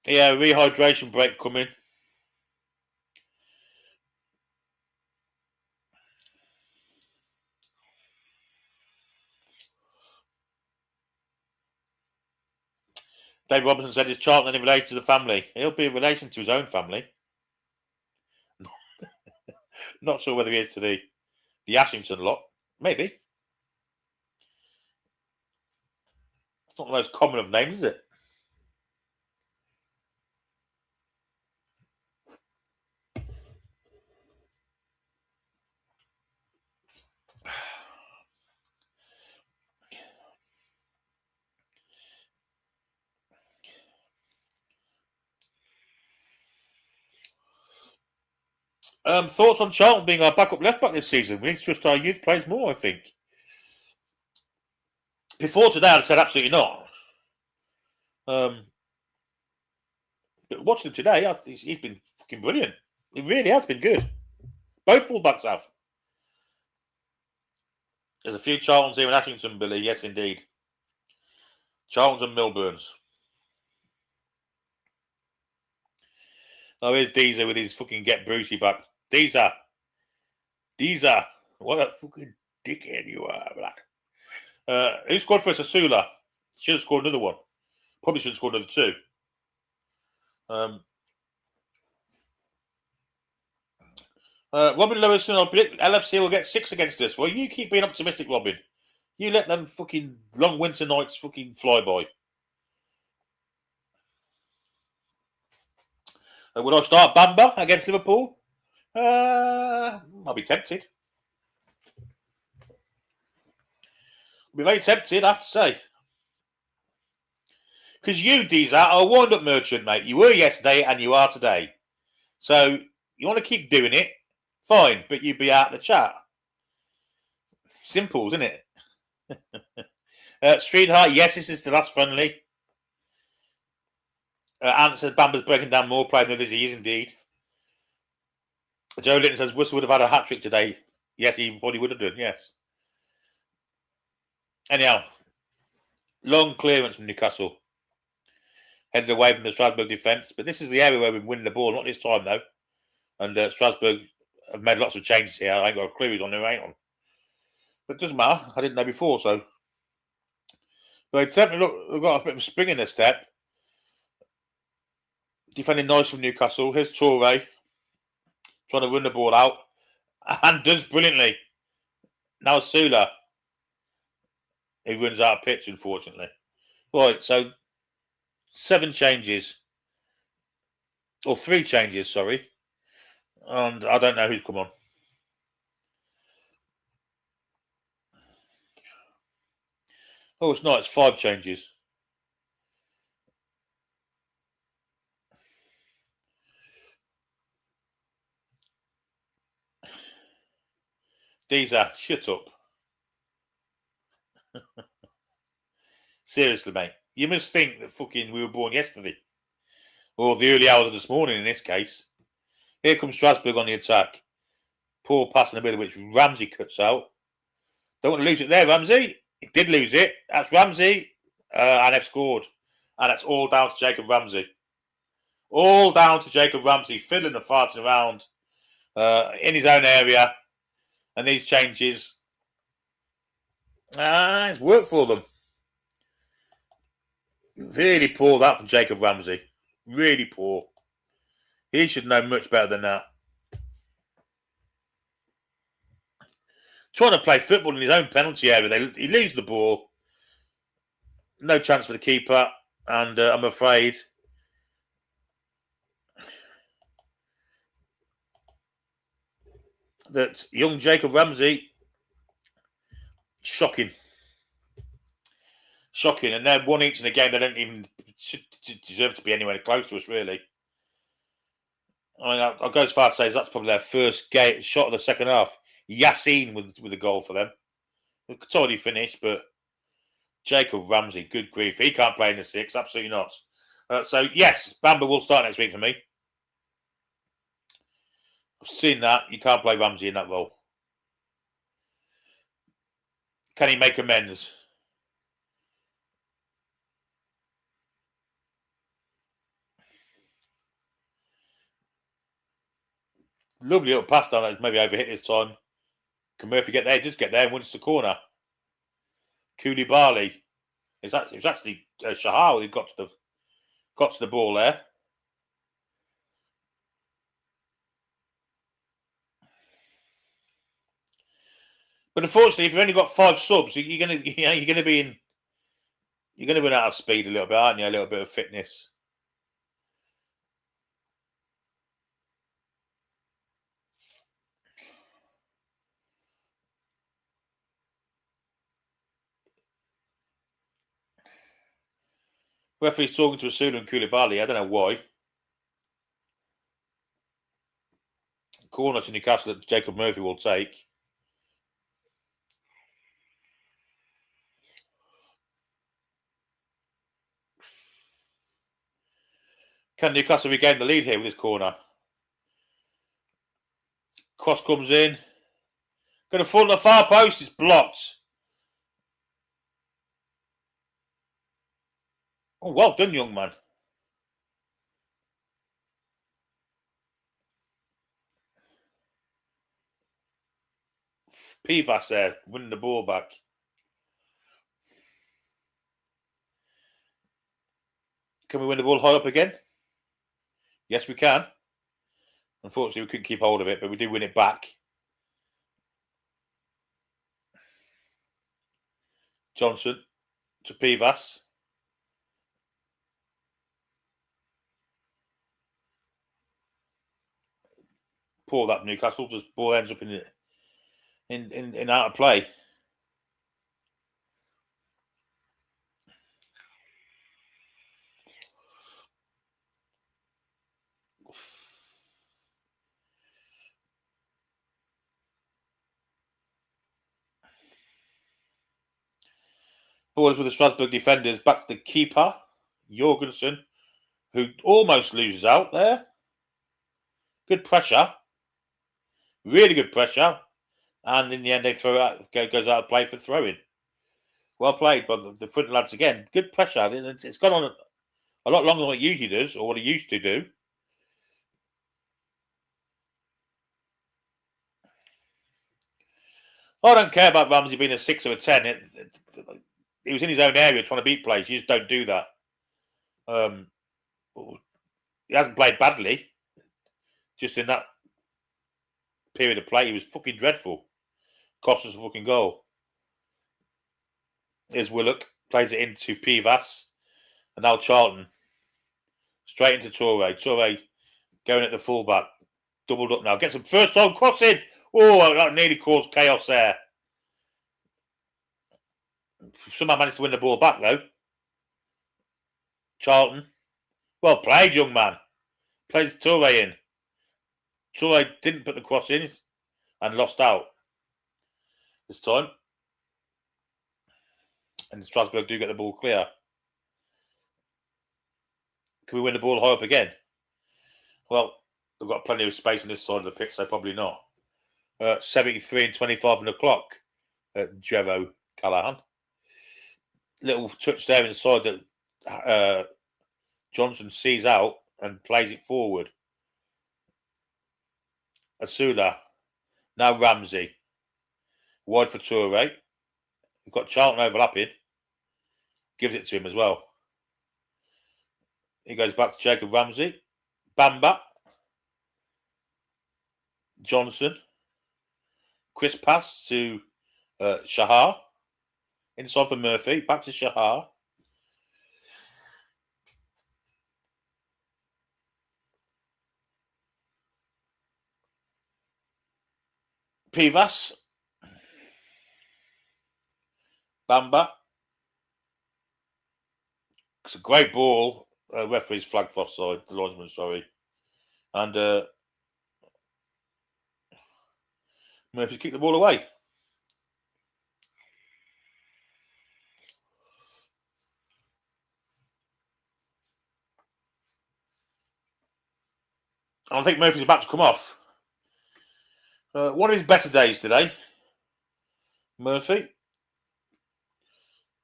Yeah, rehydration break coming. Dave Robinson said, is Charlton in relation to the family? He'll be in relation to his own family. Not sure whether he is to the Ashington lot. Maybe. It's not the most common of names, is it? Thoughts on Charlton being our backup left back this season? We need to trust our youth players more, I think. Before today, I'd said absolutely not. But watching him today, he's been fucking brilliant. He really has been good. Both fullbacks have. There's a few Charltons here in Ashington, Billy. Yes, indeed. Charltons and Milburns. Oh, here's Deezer with his fucking get Brucey back. Deezer. What a fucking dickhead you are, Black. Who scored for us? Asula. Should have scored another one. Probably should have scored another 2. Robin Lewison, I predict LFC will get 6 against us. Well, you keep being optimistic, Robin. You let them fucking long winter nights fucking fly by. Will I start Bamba against Liverpool? I'll be tempted. I'll be very tempted, I have to say. Because you, Deezer, are a wind-up merchant, mate. You were yesterday and you are today. So you want to keep doing it, fine, but you'd be out of the chat. Simple, isn't it? Streetheart, yes, this is the last friendly. Ant says Bamba's breaking down more play than others. He is indeed. Joe Linton says Whistle would have had a hat-trick today. Yes, he probably would have done, yes. Anyhow, long clearance from Newcastle. Headed away from the Strasbourg defence. But this is the area where we're winning the ball. Not this time, though. And Strasbourg have made lots of changes here. I ain't got a clue who's on there, ain't on. But it doesn't matter. I didn't know before, so. But certainly, look, they've got a bit of a spring in their step. Defending nice from Newcastle. Here's Toure. Trying to run the ball out. And does brilliantly. Now Sula. He runs out of pitch, unfortunately. Right, so 7 changes. Or 3 changes, sorry. And I don't know who's come on. Oh, it's not. It's 5 changes. Deezer, shut up. Seriously, mate. You must think that fucking we were born yesterday. Or the early hours of this morning, in this case. Here comes Strasbourg on the attack. Poor pass in the middle, which Ramsey cuts out. Don't want to lose it there, Ramsey. He did lose it. That's Ramsey. And they've scored. And that's all down to Jacob Ramsey. All down to Jacob Ramsey, fiddling and farting around in his own area. And these changes, it's worked for them. Really poor that from Jacob Ramsey. Really poor. He should know much better than that. Trying to play football in his own penalty area. He loses the ball. No chance for the keeper. And I'm afraid that young Jacob Ramsey, shocking. Shocking. And they're 1 each in the game. They don't even deserve to be anywhere close to us, really. I mean, I'll go as far as to say that's probably their first shot of the second half. Yassine with a goal for them. It's already finished, but Jacob Ramsey, good grief. He can't play in the 6. Absolutely not. So, yes, Bamba will start next week for me. I've seen that. You can't play Ramsey in that role. Can he make amends? Lovely little pass down that maybe overhit this time. Can Murphy get there? He does get there and wins the corner. Koulibaly. It was actually Shahar who got to the ball there. But unfortunately, if you've only got 5 subs, you're gonna run out of speed a little bit, aren't you? A little bit of fitness. Referee's talking to Asula and Koulibaly. I don't know why. Corner to Newcastle that Jacob Murphy will take. Can Newcastle regain the lead here with this corner? Cross comes in. Going to fall on the far post. It's blocked. Oh, well done, young man. Pivas there, winning the ball back. Can we win the ball high up again? Yes, we can. Unfortunately, we couldn't keep hold of it, but we do win it back. Johnson to Pivas. Poor that Newcastle. Just ball ends up in out of play. Ball with the Strasbourg defenders. Back to the keeper, Jorgensen, who almost loses out there. Good pressure. Really good pressure. And in the end, they throw out, goes out of play for throwing. Well played by the front lads again. Good pressure. It's gone on a lot longer than what it usually does, or what it used to do. I don't care about Ramsey being a 6 or a 10. He was in his own area trying to beat plays. You just don't do that. He hasn't played badly. Just in that period of play, he was fucking dreadful. Cost us a fucking goal. Here's Willock. Plays it into Pivas. And now Charlton. Straight into Toure. Toure going at the fullback. Doubled up now. Gets some first time crossing. Oh, that nearly caused chaos there. Somehow managed to win the ball back, though. Charlton. Well played, young man. Plays Toure in. Toure didn't put the cross in and lost out this time. And Strasbourg do get the ball clear. Can we win the ball high up again? Well, they've got plenty of space on this side of the pitch, so probably not. 73 and 25 on the clock. Jero Callahan. Little touch there inside that Johnson sees out and plays it forward. Asula. Now Ramsey. Wide for Toure. We've got Charlton overlapping. Gives it to him as well. He goes back to Jacob Ramsey. Bamba. Johnson. Chris pass to Shahar. Inside for Murphy. Back to Shahar. Pivas. Bamba. It's a great ball. Referee's flagged for offside. The linesman, sorry. And Murphy kicked the ball away. I think Murphy's about to come off. One of his better days today. Murphy.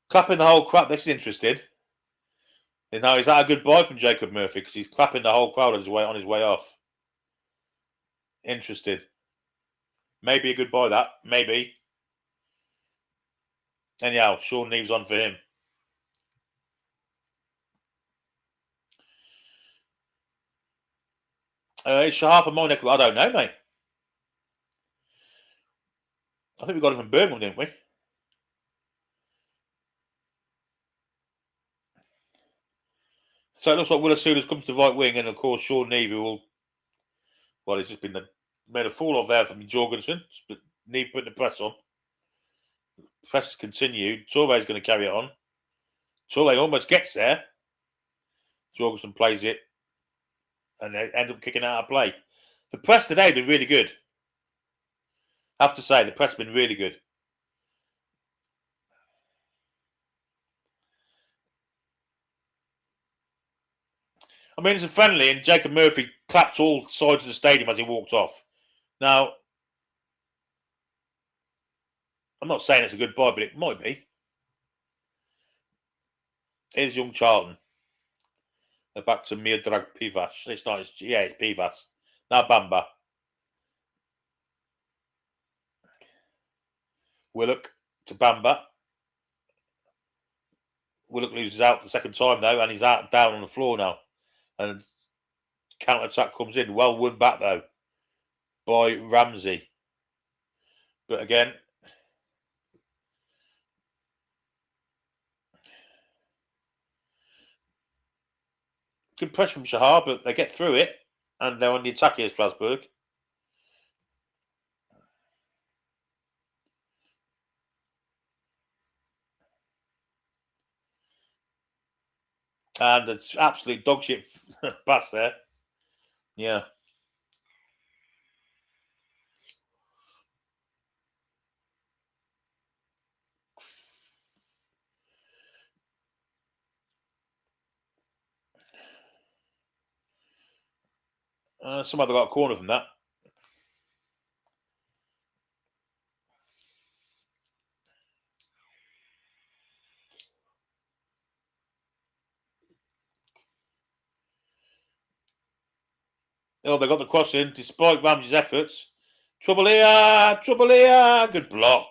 Clapping the whole crowd. This is interesting. Now, is that a good buy from Jacob Murphy? Because he's clapping the whole crowd on his way off. Interesting. Maybe a good buy, that. Maybe. Anyhow, Sean Neves on for him. It's Shahar for Monaco. I don't know, mate. I think we got him from Birmingham, didn't we? So it looks like Will Asula's come to the right wing, and of course Sean Neve will. Well, he's just been made a fool of there from Jorgensen. But Neve putting the press on. Press continued. Toure's going to carry it on. Toure almost gets there. Jorgensen plays it, and they end up kicking out of play. The press today has been really good. I have to say, the press has been really good. I mean, it's a friendly, and Jacob Murphy clapped all sides of the stadium as he walked off. Now, I'm not saying it's a good buy, but it might be. Here's young Charlton. They're back to Miodrag Pivas. It's not. It's Pivas. Now Bamba. Willock to Bamba. Willock loses out the second time, though, and he's out down on the floor now. And counter-attack comes in. Well won back, though, by Ramsey. But again, good pressure from Shahar, but they get through it. And they're on the attack here, Strasbourg. And it's absolute dog shit pass there. Yeah. Somebody got a corner from that. Oh, they got the cross in despite Ramsey's efforts. Trouble here, trouble here. Good block.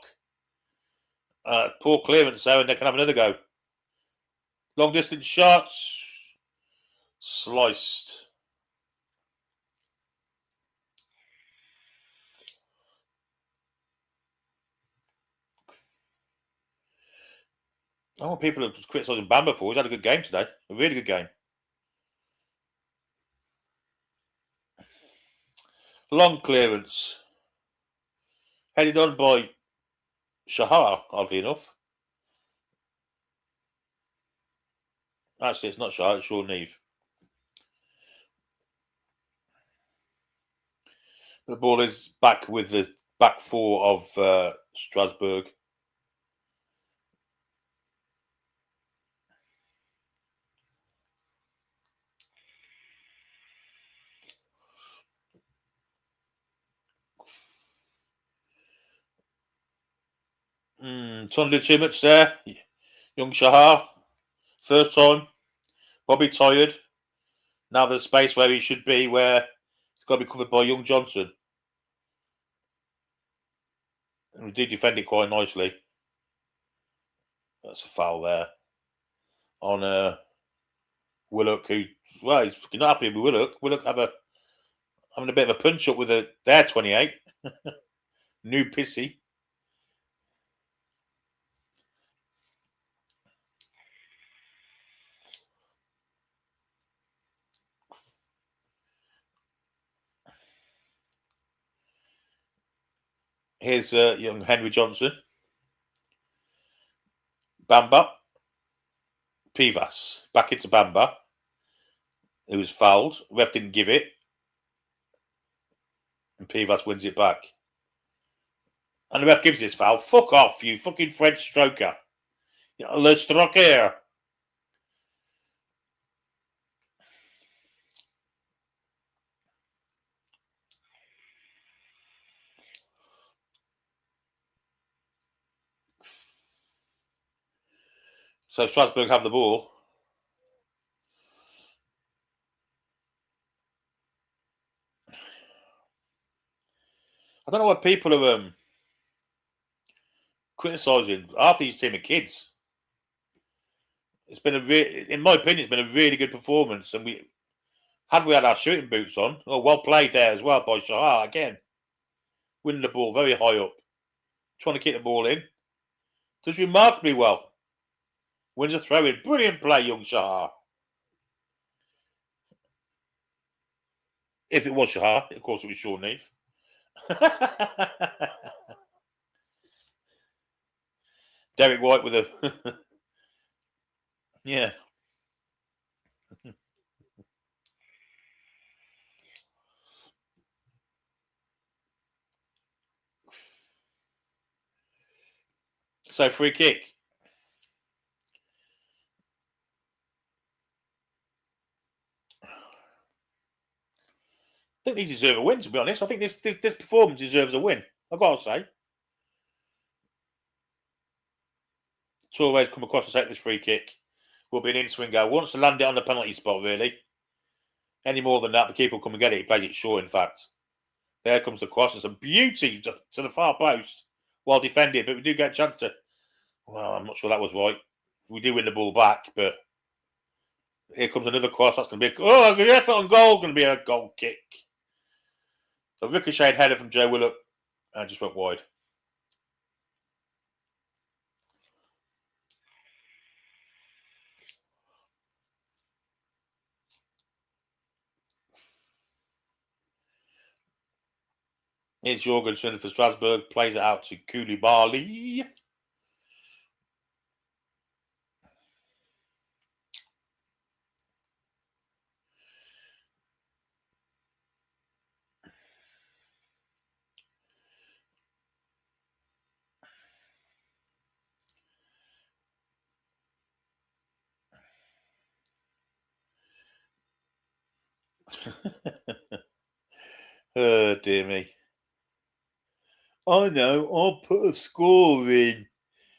Poor clearance there, and they can have another go. Long distance shots. Sliced. I want people to criticising Bamba for. He's had a good game today. A really good game. Long clearance. Headed on by Shahar, oddly enough. Actually, it's not Shahar, it's Sean Neve. The ball is back with the back four of Strasbourg. Trying to do too much there. Young Shahar. First time. Probably tired. Now there's space where he should be, where it's got to be covered by young Johnson. And we did defend it quite nicely. That's a foul there. On Willock, who, well, he's fucking not happy with Willock. Willock having a bit of a punch up with their 28. New pissy. Here's young Henry Johnson. Bamba. Pivas. Back into Bamba. It was fouled. Ref didn't give it. And Pivas wins it back. And the ref gives this foul. Fuck off, you fucking French stroker. Le stroker. So Strasbourg have the ball. I don't know what people are criticising. Half these team of kids. It's been in my opinion, it's been a really good performance. And we had our shooting boots on. Oh, well played there as well by Shahar again. Winning the ball very high up. Trying to keep the ball in. Does remarkably well. Wins a throw in. Brilliant play, young Shahar. If it was Shahar, of course it was Sean Neve. Derek White with a... yeah. So, free kick. I think these deserve a win, to be honest. I think this performance deserves a win. I've got to say. Torres come across to take this free kick. Will be an in-swing goal. Wants to land it on the penalty spot, really. Any more than that, the keeper will come and get it. He plays it short, in fact. There comes the cross. It's a beauty to the far post while defending, but we do get a chance to... Well, I'm not sure that was right. We do win the ball back, but here comes another cross. That's going to be an effort on goal. Going to be a goal kick. So ricocheted header from Joe Willock and just went wide. Here's Jorgensen for Strasbourg. Plays it out to Koulibaly. Oh, dear me. I know, I'll put a score in,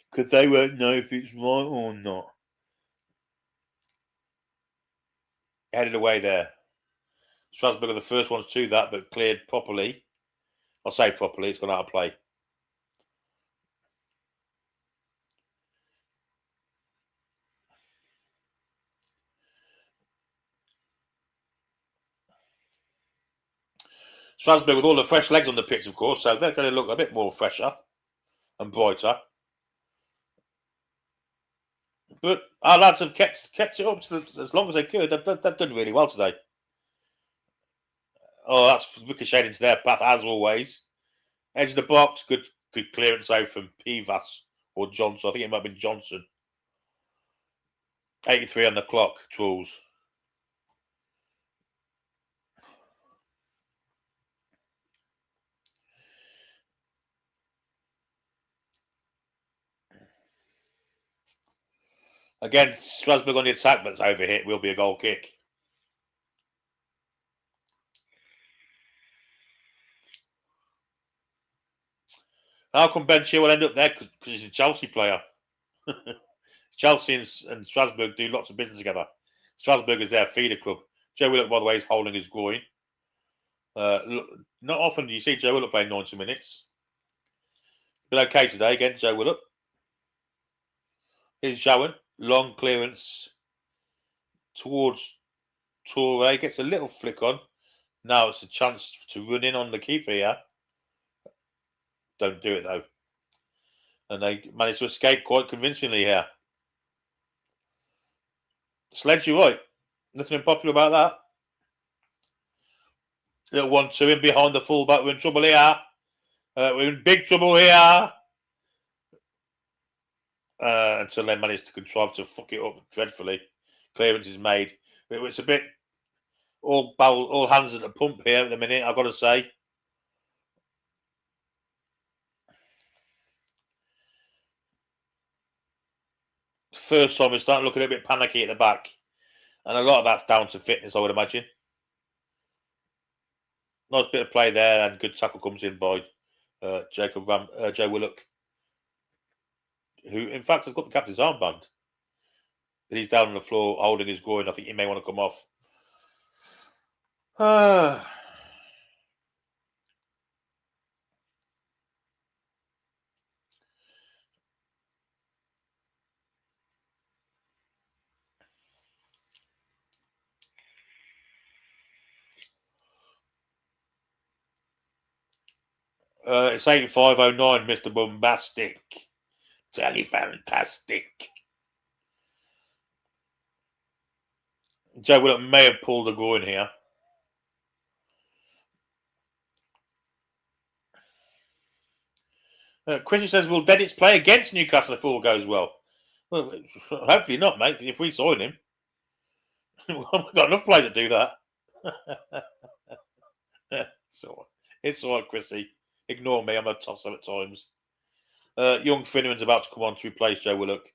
because they won't know if it's right or not. Headed away there. Strasbourg are the first ones to that, but cleared properly. I'll say properly, it's gone out of play. Strasbourg with all the fresh legs on the pitch, of course, so they're going to look a bit more fresher and brighter. But our lads have kept it up as long as they could. They've done really well today. Oh, that's ricocheted into their path, as always. Edge of the box, good clearance out from Pivas or Johnson. I think it might have been Johnson. 83 on the clock, Trolls. Again, Strasbourg on the attack, but it's overhit. Will be a goal kick. How come Ben Chilwell will end up there? Because he's a Chelsea player. Chelsea and Strasbourg do lots of business together. Strasbourg is their feeder club. Joe Willock, by the way, is holding his groin. Not often do you see Joe Willock playing 90 minutes. Been okay today against Joe Willock. Here's Jowen. Long clearance towards Toure. Gets a little flick on. Now it's a chance to run in on the keeper here. Don't do it, though. And they managed to escape quite convincingly here. Sledge, you're right. Nothing unpopular about that. Little 1-2 in behind the fullback. We're in trouble here. We're in big trouble here. Until they managed to contrive to fuck it up dreadfully. Clearance is made. It's a bit all hands at the pump here at the minute, I've got to say. First time we're starting looking a bit panicky at the back. And a lot of that's down to fitness, I would imagine. Nice bit of play there, and good tackle comes in by Joe Willock, who, in fact, has got the captain's armband. But he's down on the floor holding his groin. I think he may want to come off. It's 8509, Mr. Bombastic. Totally fantastic. Joe Willock may have pulled a groin here. Chrissy says, will Dennis play against Newcastle if all goes well? Well, hopefully not, mate, because if we sign him, we've got enough players to do that. It's all right, Chrissy. Ignore me, I'm a tosser at times. Young Finneran's about to come on to replace Joe Willock.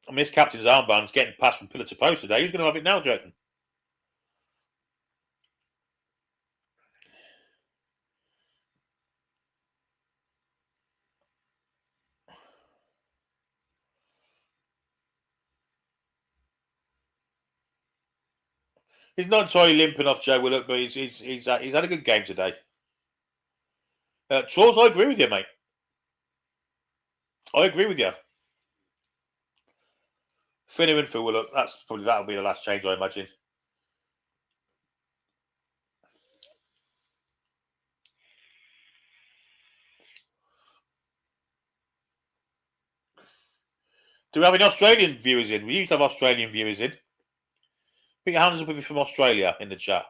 I mean, his captain's armband's getting passed from pillar to post today. Who's going to have it now, Jayton? He's not entirely limping off Joe Willock, but he's had a good game today. Charles, I agree with you, mate. I agree with you. Finneran for Willock. That'll be the last change, I imagine. Do we have any Australian viewers in? We used to have Australian viewers in. Put your hands up if you're from Australia in the chat.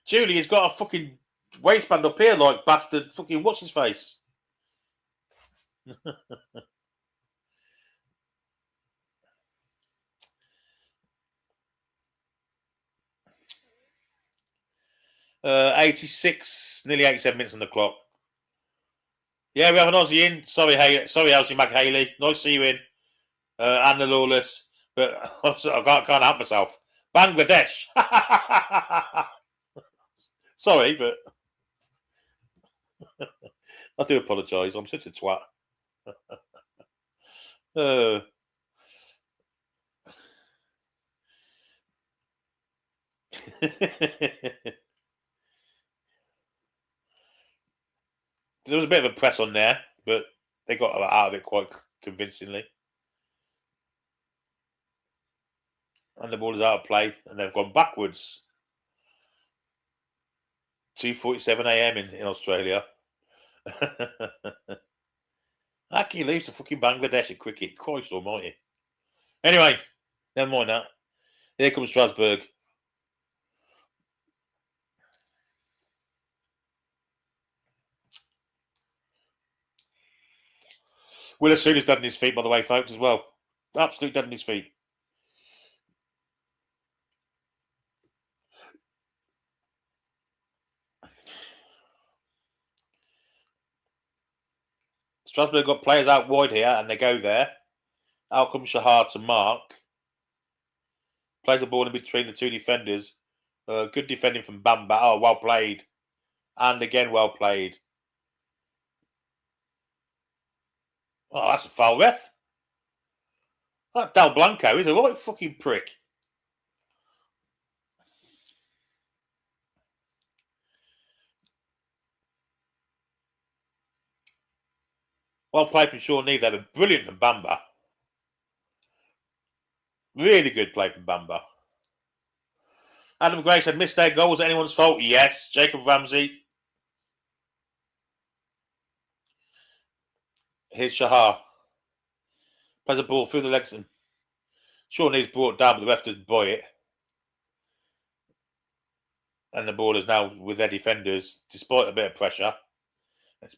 Julie has got a fucking waistband up here like bastard. Fucking what's his face? Uh, 86, nearly 87 minutes on the clock. Yeah, we have an Aussie in. Sorry, Elsie McHaley. Nice to see you in. Anna Lawless. But I can't help myself. Bangladesh. Sorry, but I do apologise. I'm such a twat. There was a bit of a press on there, but they got out of it quite convincingly. And the ball is out of play, and they've gone backwards. 2:47 a.m. in Australia. How can you lose to fucking Bangladesh at cricket? Christ almighty. Anyway, never mind that. Here comes Strasbourg. Will Soon is dead on his feet, by the way, folks, as well. Absolute dead on his feet. Strasbourg got players out wide here, and they go there. Out comes Shahar to mark. Plays the ball in between the two defenders. Good defending from Bamba. Oh, well played. And again, well played. Oh, that's a foul, ref. That Del Blanco is a right fucking prick. Well played from Sean Neve there, but brilliant from Bamba. Really good play from Bamba. Adam Gray said, missed their goal. Was it anyone's fault? Yes. Jacob Ramsey. Here's Shahar. Plays the ball through the legs. And Sean Neve's brought down, but the ref doesn't buy it. And the ball is now with their defenders, despite a bit of pressure.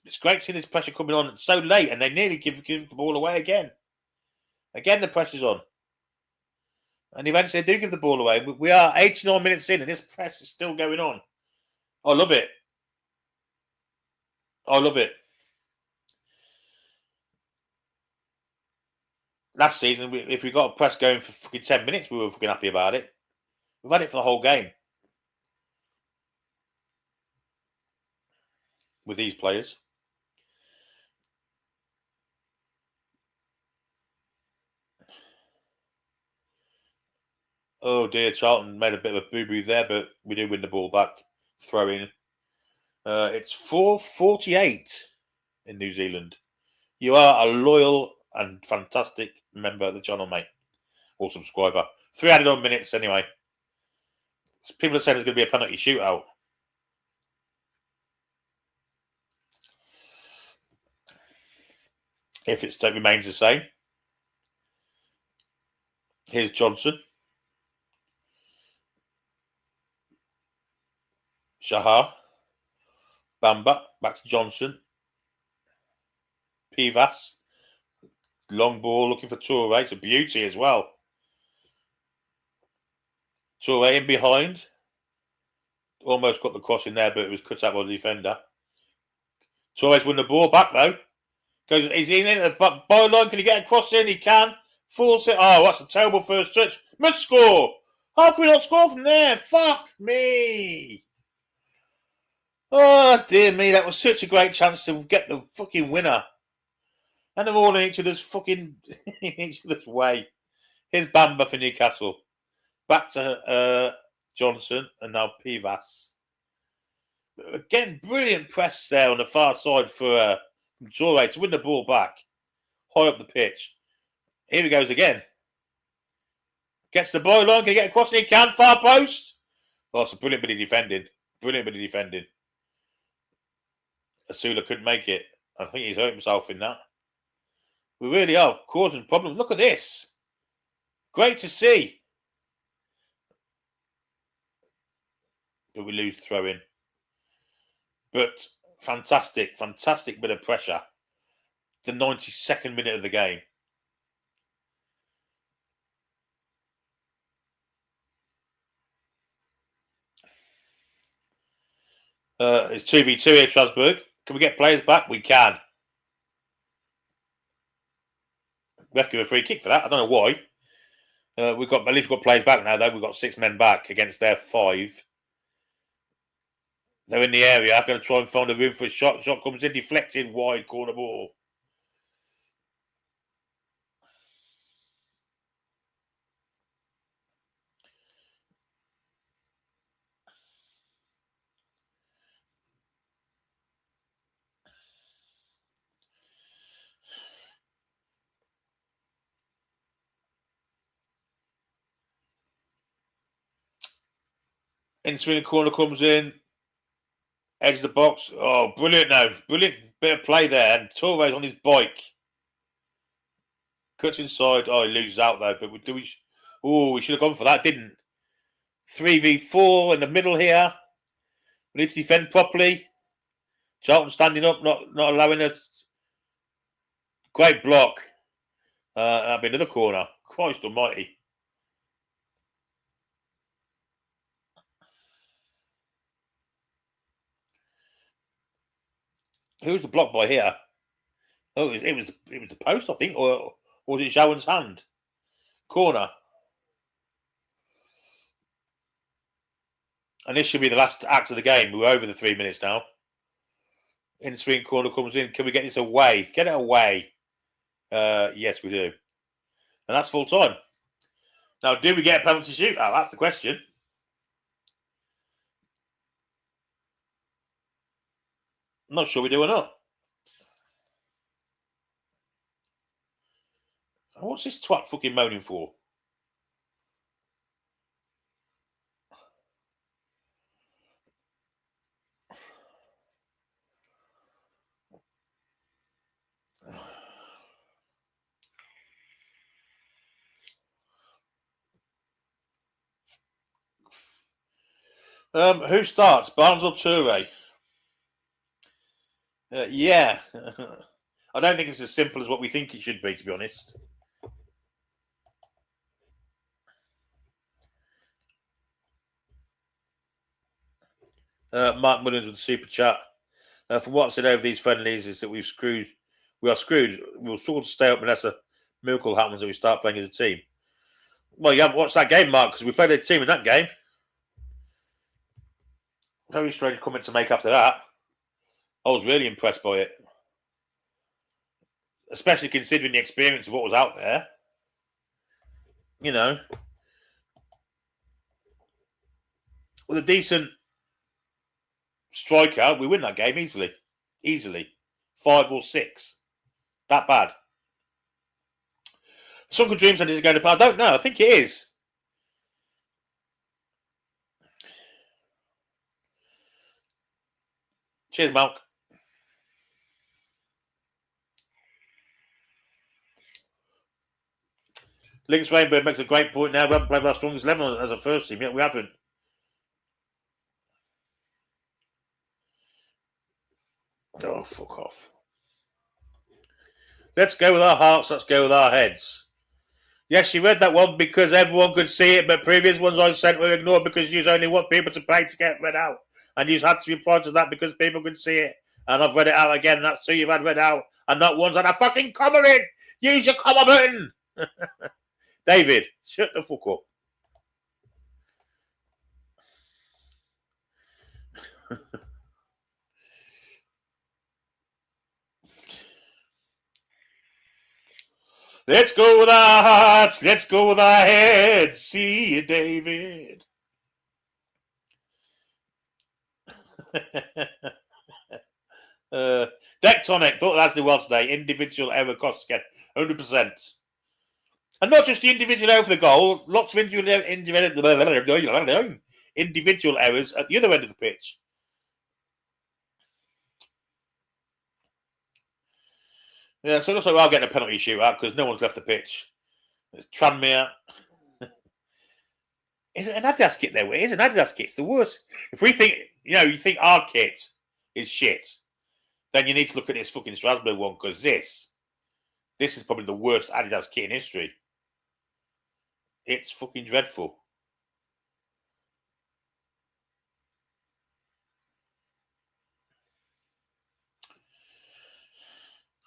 It's great to see this pressure coming on so late, and they nearly give the ball away again. Again, the pressure's on. And eventually they do give the ball away. We are 89 minutes in, and this press is still going on. I love it. I love it. Last season, if we got a press going for fucking 10 minutes, we were fucking happy about it. We've had it for the whole game. With these players. Oh dear, Charlton made a bit of a boo-boo there, but we do win the ball back. Throw in. It's 4:48 in New Zealand. You are a loyal and fantastic member of the channel, mate. Or subscriber. 3 added-on minutes anyway. People are saying there's going to be a penalty shootout. If it remains the same. Here's Johnson. Shahar. Bamba. Back to Johnson. Pivas. Long ball looking for Toure. It's a beauty as well. Toure in behind. Almost got the cross in there, but it was cut out by the defender. Toure's won the ball back though. Goes, he's in at the byline. Can he get a cross in? He can. Falls it. Oh, that's a terrible first touch. Must score. How can we not score from there? Fuck me. Oh, dear me. That was such a great chance to get the fucking winner. And they're all in each other's fucking in each other's way. Here's Bamba for Newcastle. Back to Johnson and now Pivas. Again, brilliant press there on the far side for Toure to win the ball back. High up the pitch. Here he goes again. Gets the byline. Can he get across? He can. Far post. Oh, it's a brilliant bit of defending. Brilliant bit of defending. Asula couldn't make it. I think he's hurt himself in that. We really are causing problems. Look at this. Great to see. But we lose the throw in. But fantastic, fantastic bit of pressure. The 92nd minute of the game. It's 2v2 here, Strasbourg. Can we get players back? We can. We have to give a free kick for that. I don't know why. We've got at least we've got players back now, though. We've got 6 men back against their 5. They're in the area. I'm going to try and find a room for a shot. Shot comes in, deflected, wide corner ball. In swing corner comes in. Edge of the box. Oh, brilliant now. Brilliant bit of play there. And Torres on his bike. Cuts inside. Oh, he loses out though. But we should have gone for that, didn't? 3v4 in the middle here. We need to defend properly. Charlton standing up, not allowing a great block. That'll be another corner. Christ almighty. Who's the block by here? Oh, it was the post, I think, or was it Zhouen's hand? Corner. And this should be the last act of the game. We're over the 3 minutes now. In swing corner comes in. Can we get this away? Get it away. Yes, we do. And that's full time. Now, do we get a penalty shootout? That's the question. I'm not sure we do or not. What's this twat fucking moaning for? Who starts? Barnes or Toure? Yeah. I don't think it's as simple as what we think it should be, to be honest. Mark Mullins with the super chat. From what I've said over these friendlies is that we are screwed. We'll sort of stay up unless a miracle happens and we start playing as a team. Well, you haven't watched that game, Mark, because we played a team in that game. Very strange comment to make after that. I was really impressed by it. Especially considering the experience of what was out there. You know. With a decent striker, we win that game easily. Easily. 5 or 6. That bad. Sunken Dreams said, is it going to play? I don't know. I think it is. Cheers, Malk. Links Rainbow makes a great point now. We haven't played with our strongest 11 as a first team yet. We haven't. Oh, fuck off. Let's go with our hearts. Let's go with our heads. Yes, you read that one because everyone could see it, but previous ones I sent were ignored because you only want people to pay to get read out. And you had to reply to that because people could see it. And I've read it out again. And that's two you've had read out. And not one's had a fucking comma in. Use your comma button. David, shut the fuck up. Let's go with our hearts. Let's go with our heads. See you, David. Dectonic thought that's the well today. Individual error costs again 100%. And not just the individual error for the goal, lots of individual errors at the other end of the pitch. Yeah, so it looks like I'll get a penalty shootout because no one's left the pitch. It's Tranmere. Is it an Adidas kit there? It is an Adidas kit. It's the worst. If we think, you think our kit is shit, then you need to look at this fucking Strasbourg one because this is probably the worst Adidas kit in history. It's fucking dreadful.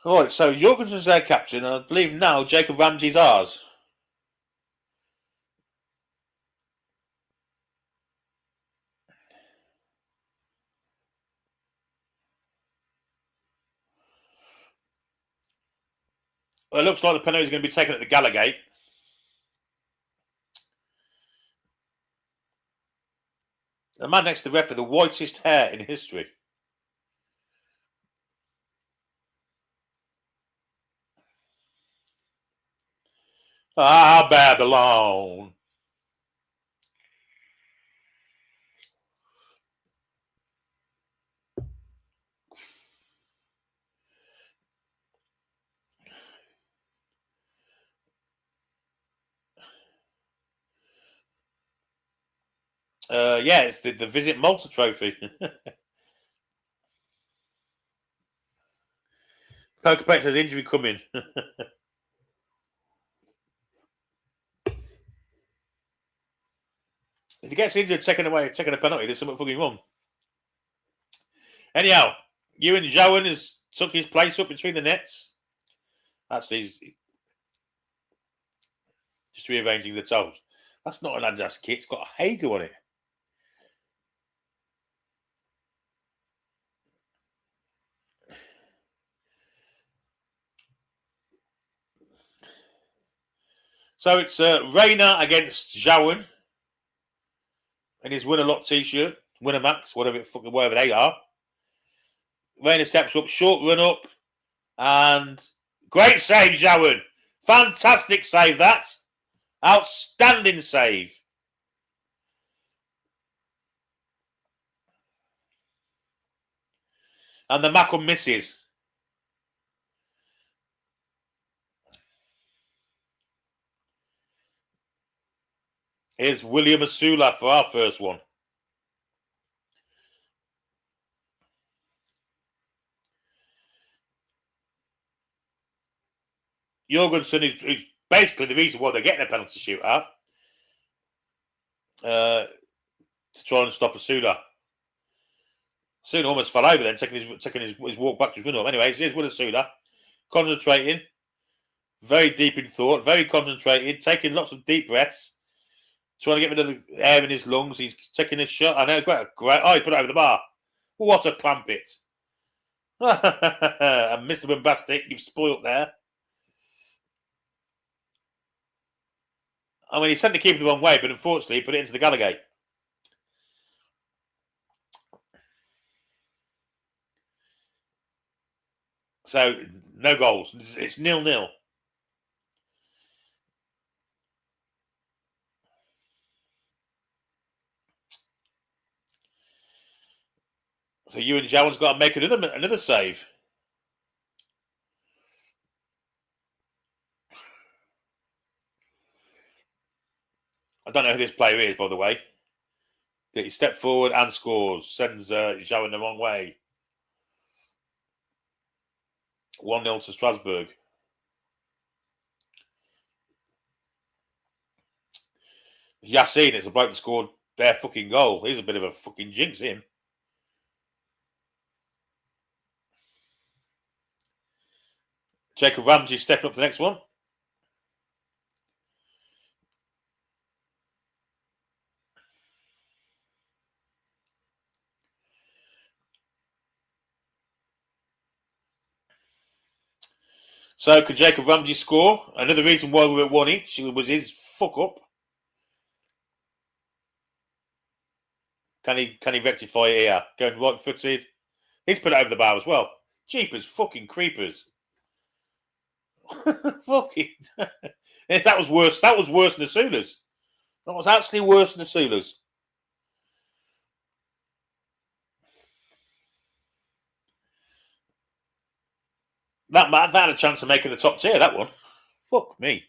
All right, so Jorgensen's their captain, and I believe now Jacob Ramsey's ours. Well, it looks like the penalty is going to be taken at the Gallagate. The man next to the ref with the whitest hair in history. Ah, Babylon. Yeah, it's the Visit Malta Trophy. Poker Peck has injury coming. If he gets injured taking a penalty, there's something fucking wrong. Anyhow, Ewan Jowan has took his place up between the nets. That's his. Just rearranging the toes. That's not an Adidas kit. It's got a Hager on it. So it's Rayner against Jowan in his Win a Lot t-shirt, Winner Max, whatever they are. Rayner steps up, short run up, and great save, Jowan. Fantastic save, that. Outstanding save. And the Mackham misses. Here's William Asula for our first one. Jorgensen is basically the reason why they're getting a penalty shootout. To try and stop Asula. Asula almost fell over then, taking his walk back to his run up. Anyways, here's Will Asula. Concentrating. Very deep in thought. Very concentrated. Taking lots of deep breaths. Trying to get rid of the air in his lungs. He's taking his shot. I know, great. Oh, he put it over the bar. What a clamp it. And Mr. Bombastic, you've spoilt there. I mean, he sent the keeper the wrong way, but unfortunately, he put it into the Gallagate. So, no goals. It's 0-0. So, Ewan Jowan's got to make another save. I don't know who this player is, by the way. He steps forward and scores. Sends Jowan the wrong way. 1-0 to Strasbourg. Yassine is the bloke that scored their fucking goal. He's a bit of a fucking jinx, him. Jacob Ramsey stepping up to the next one. So, could Jacob Ramsey score? Another reason why we were at 1 each was his fuck up. Can he rectify it here? Going right footed. He's put it over the bar as well. Jeepers fucking creepers. Fucking. That was worse. That was worse than the Soulers. That was actually worse than the Soulers. That had a chance of making the top tier, that one. Fuck me.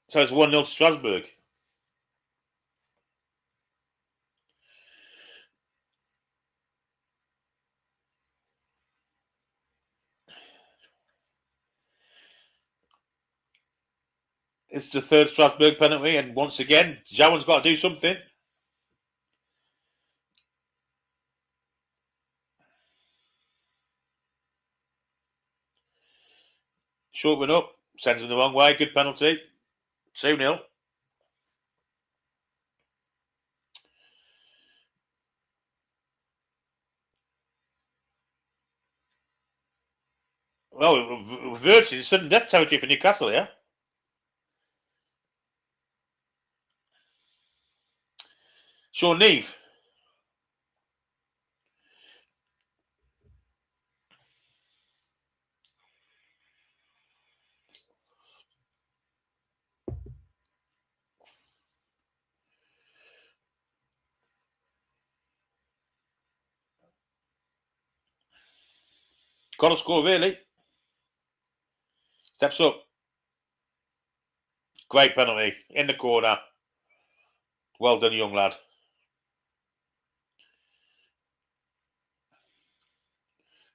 So it's 1-0 to Strasbourg. It's the third Strasbourg penalty, and once again, Jowan's got to do something. Short run up, sends him the wrong way. Good penalty. 2-0. Well, virtually sudden death territory for Newcastle, yeah? Sean Neve. Got to score, really. Steps up. Great penalty. In the corner. Well done, young lad.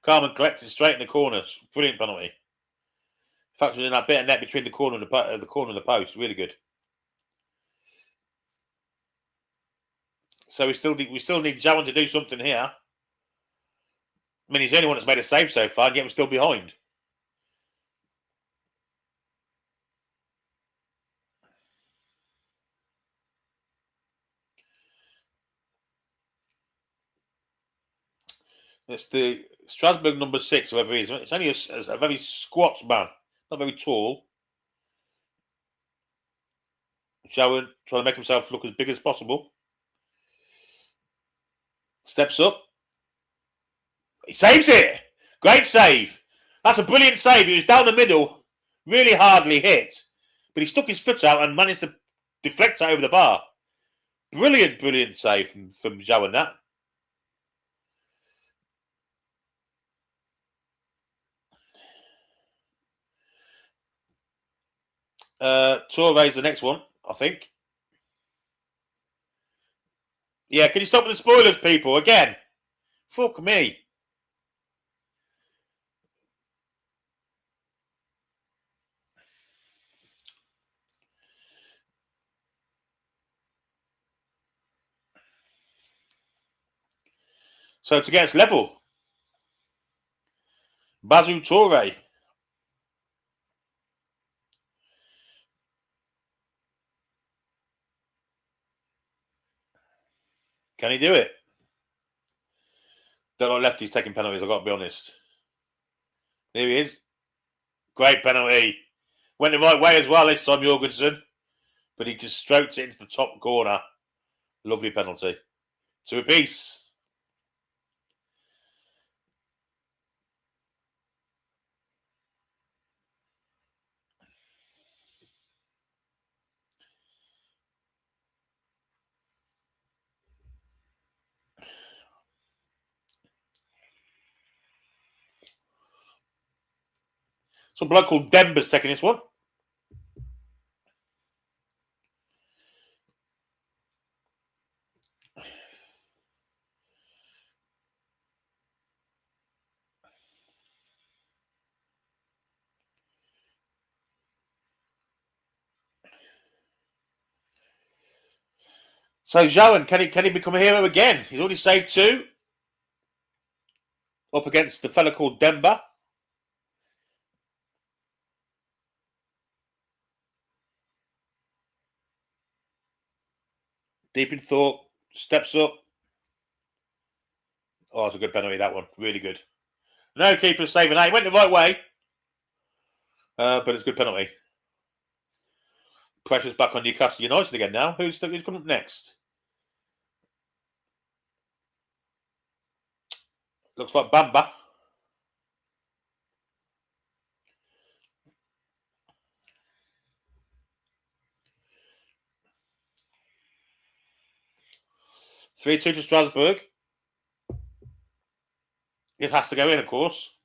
Carmen collected straight in the corners. Brilliant penalty. In fact, it was in that bit of net between the corner and the post. Really good. So we still need Jowan to do something here. I mean, he's the only one that's made a save so far, and yet we're still behind. It's the Strasbourg number 6, whoever he is. It's only a very squat man, not very tall. Jowan trying to make himself look as big as possible. Steps up. He saves it. Great save. That's a brilliant save. He was down the middle, really hardly hit, but he stuck his foot out and managed to deflect it over the bar. Brilliant save from Jowan, that. Touré's the next one, I think. Yeah, can you stop with the spoilers, people? Again. Fuck me. So to get us level. Basu Touré. Can he do it? Don't like lefties taking penalties, I've got to be honest. Here he is. Great penalty. Went the right way as well this time, Jorgensen. But he just stroked it into the top corner. Lovely penalty. 2 apiece. Some bloke called Denver's taking this one. So Jowan, can he become a hero again? He's already saved 2. Up against the fella called Denver. Deep in thought. Steps up. Oh, it's a good penalty, that one. Really good. No keeper saving that. He went the right way. But it's a good penalty. Pressure's back on Newcastle United again now. Who's coming up next? Looks like Bamba. (3-2) to Strasbourg. It has to go in, of course.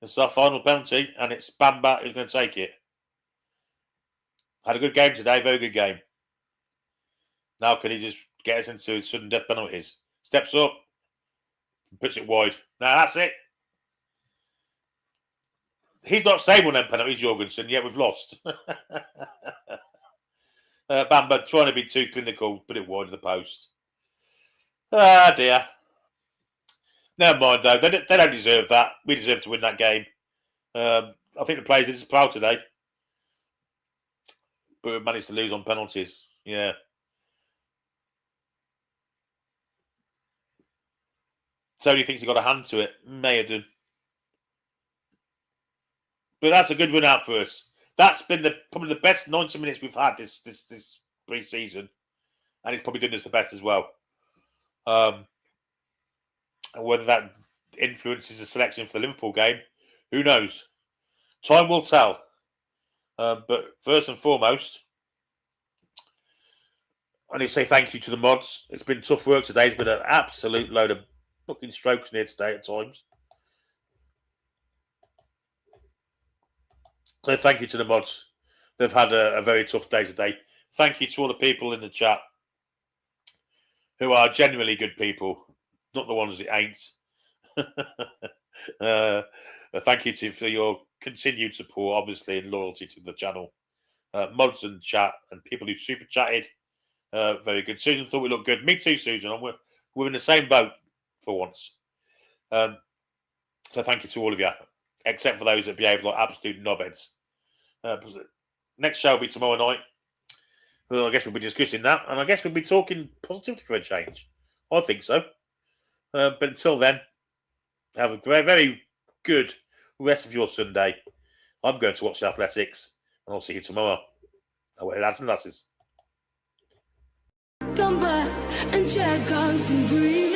It's our final penalty, and it's Bamba who's going to take it. Had a good game today, very good game. Now can he just get us into sudden death penalties? Steps up, puts it wide. Now that's it. He's not saving on them penalties, Jorgensen, yet we've lost. Bamba trying to be too clinical, put it wide of the post. Ah, dear. Never mind, though. They don't deserve that. We deserve to win that game. I think the players are proud today. But we managed to lose on penalties. Yeah. Tony thinks he got a hand to it. May have done. But that's a good run out for us. That's been probably the best 90 minutes we've had this pre-season, and it's probably done us the best as well. And whether that influences the selection for the Liverpool game, who knows? Time will tell. But first and foremost, I need to say thank you to the mods. It's been tough work today. It's been an absolute load of fucking strokes in here today at times. So thank you to the mods. They've had a very tough day today. Thank you to all the people in the chat who are genuinely good people, not the ones that ain't. Thank you for your continued support, obviously, and loyalty to the channel. Mods and chat and people who super chatted. Very good. Susan thought we looked good. Me too, Susan. We're in the same boat for once. So thank you to all of you, except for those that behave like absolute knobheads. Next show will be tomorrow night. Well, I guess we'll be discussing that, and I guess we'll be talking positivity for a change. I think so. But until then, have a very, very good rest of your Sunday. I'm going to watch the Athletics, and I'll see you tomorrow. Oh, lads and lasses. Come back and check on Sea Breeze.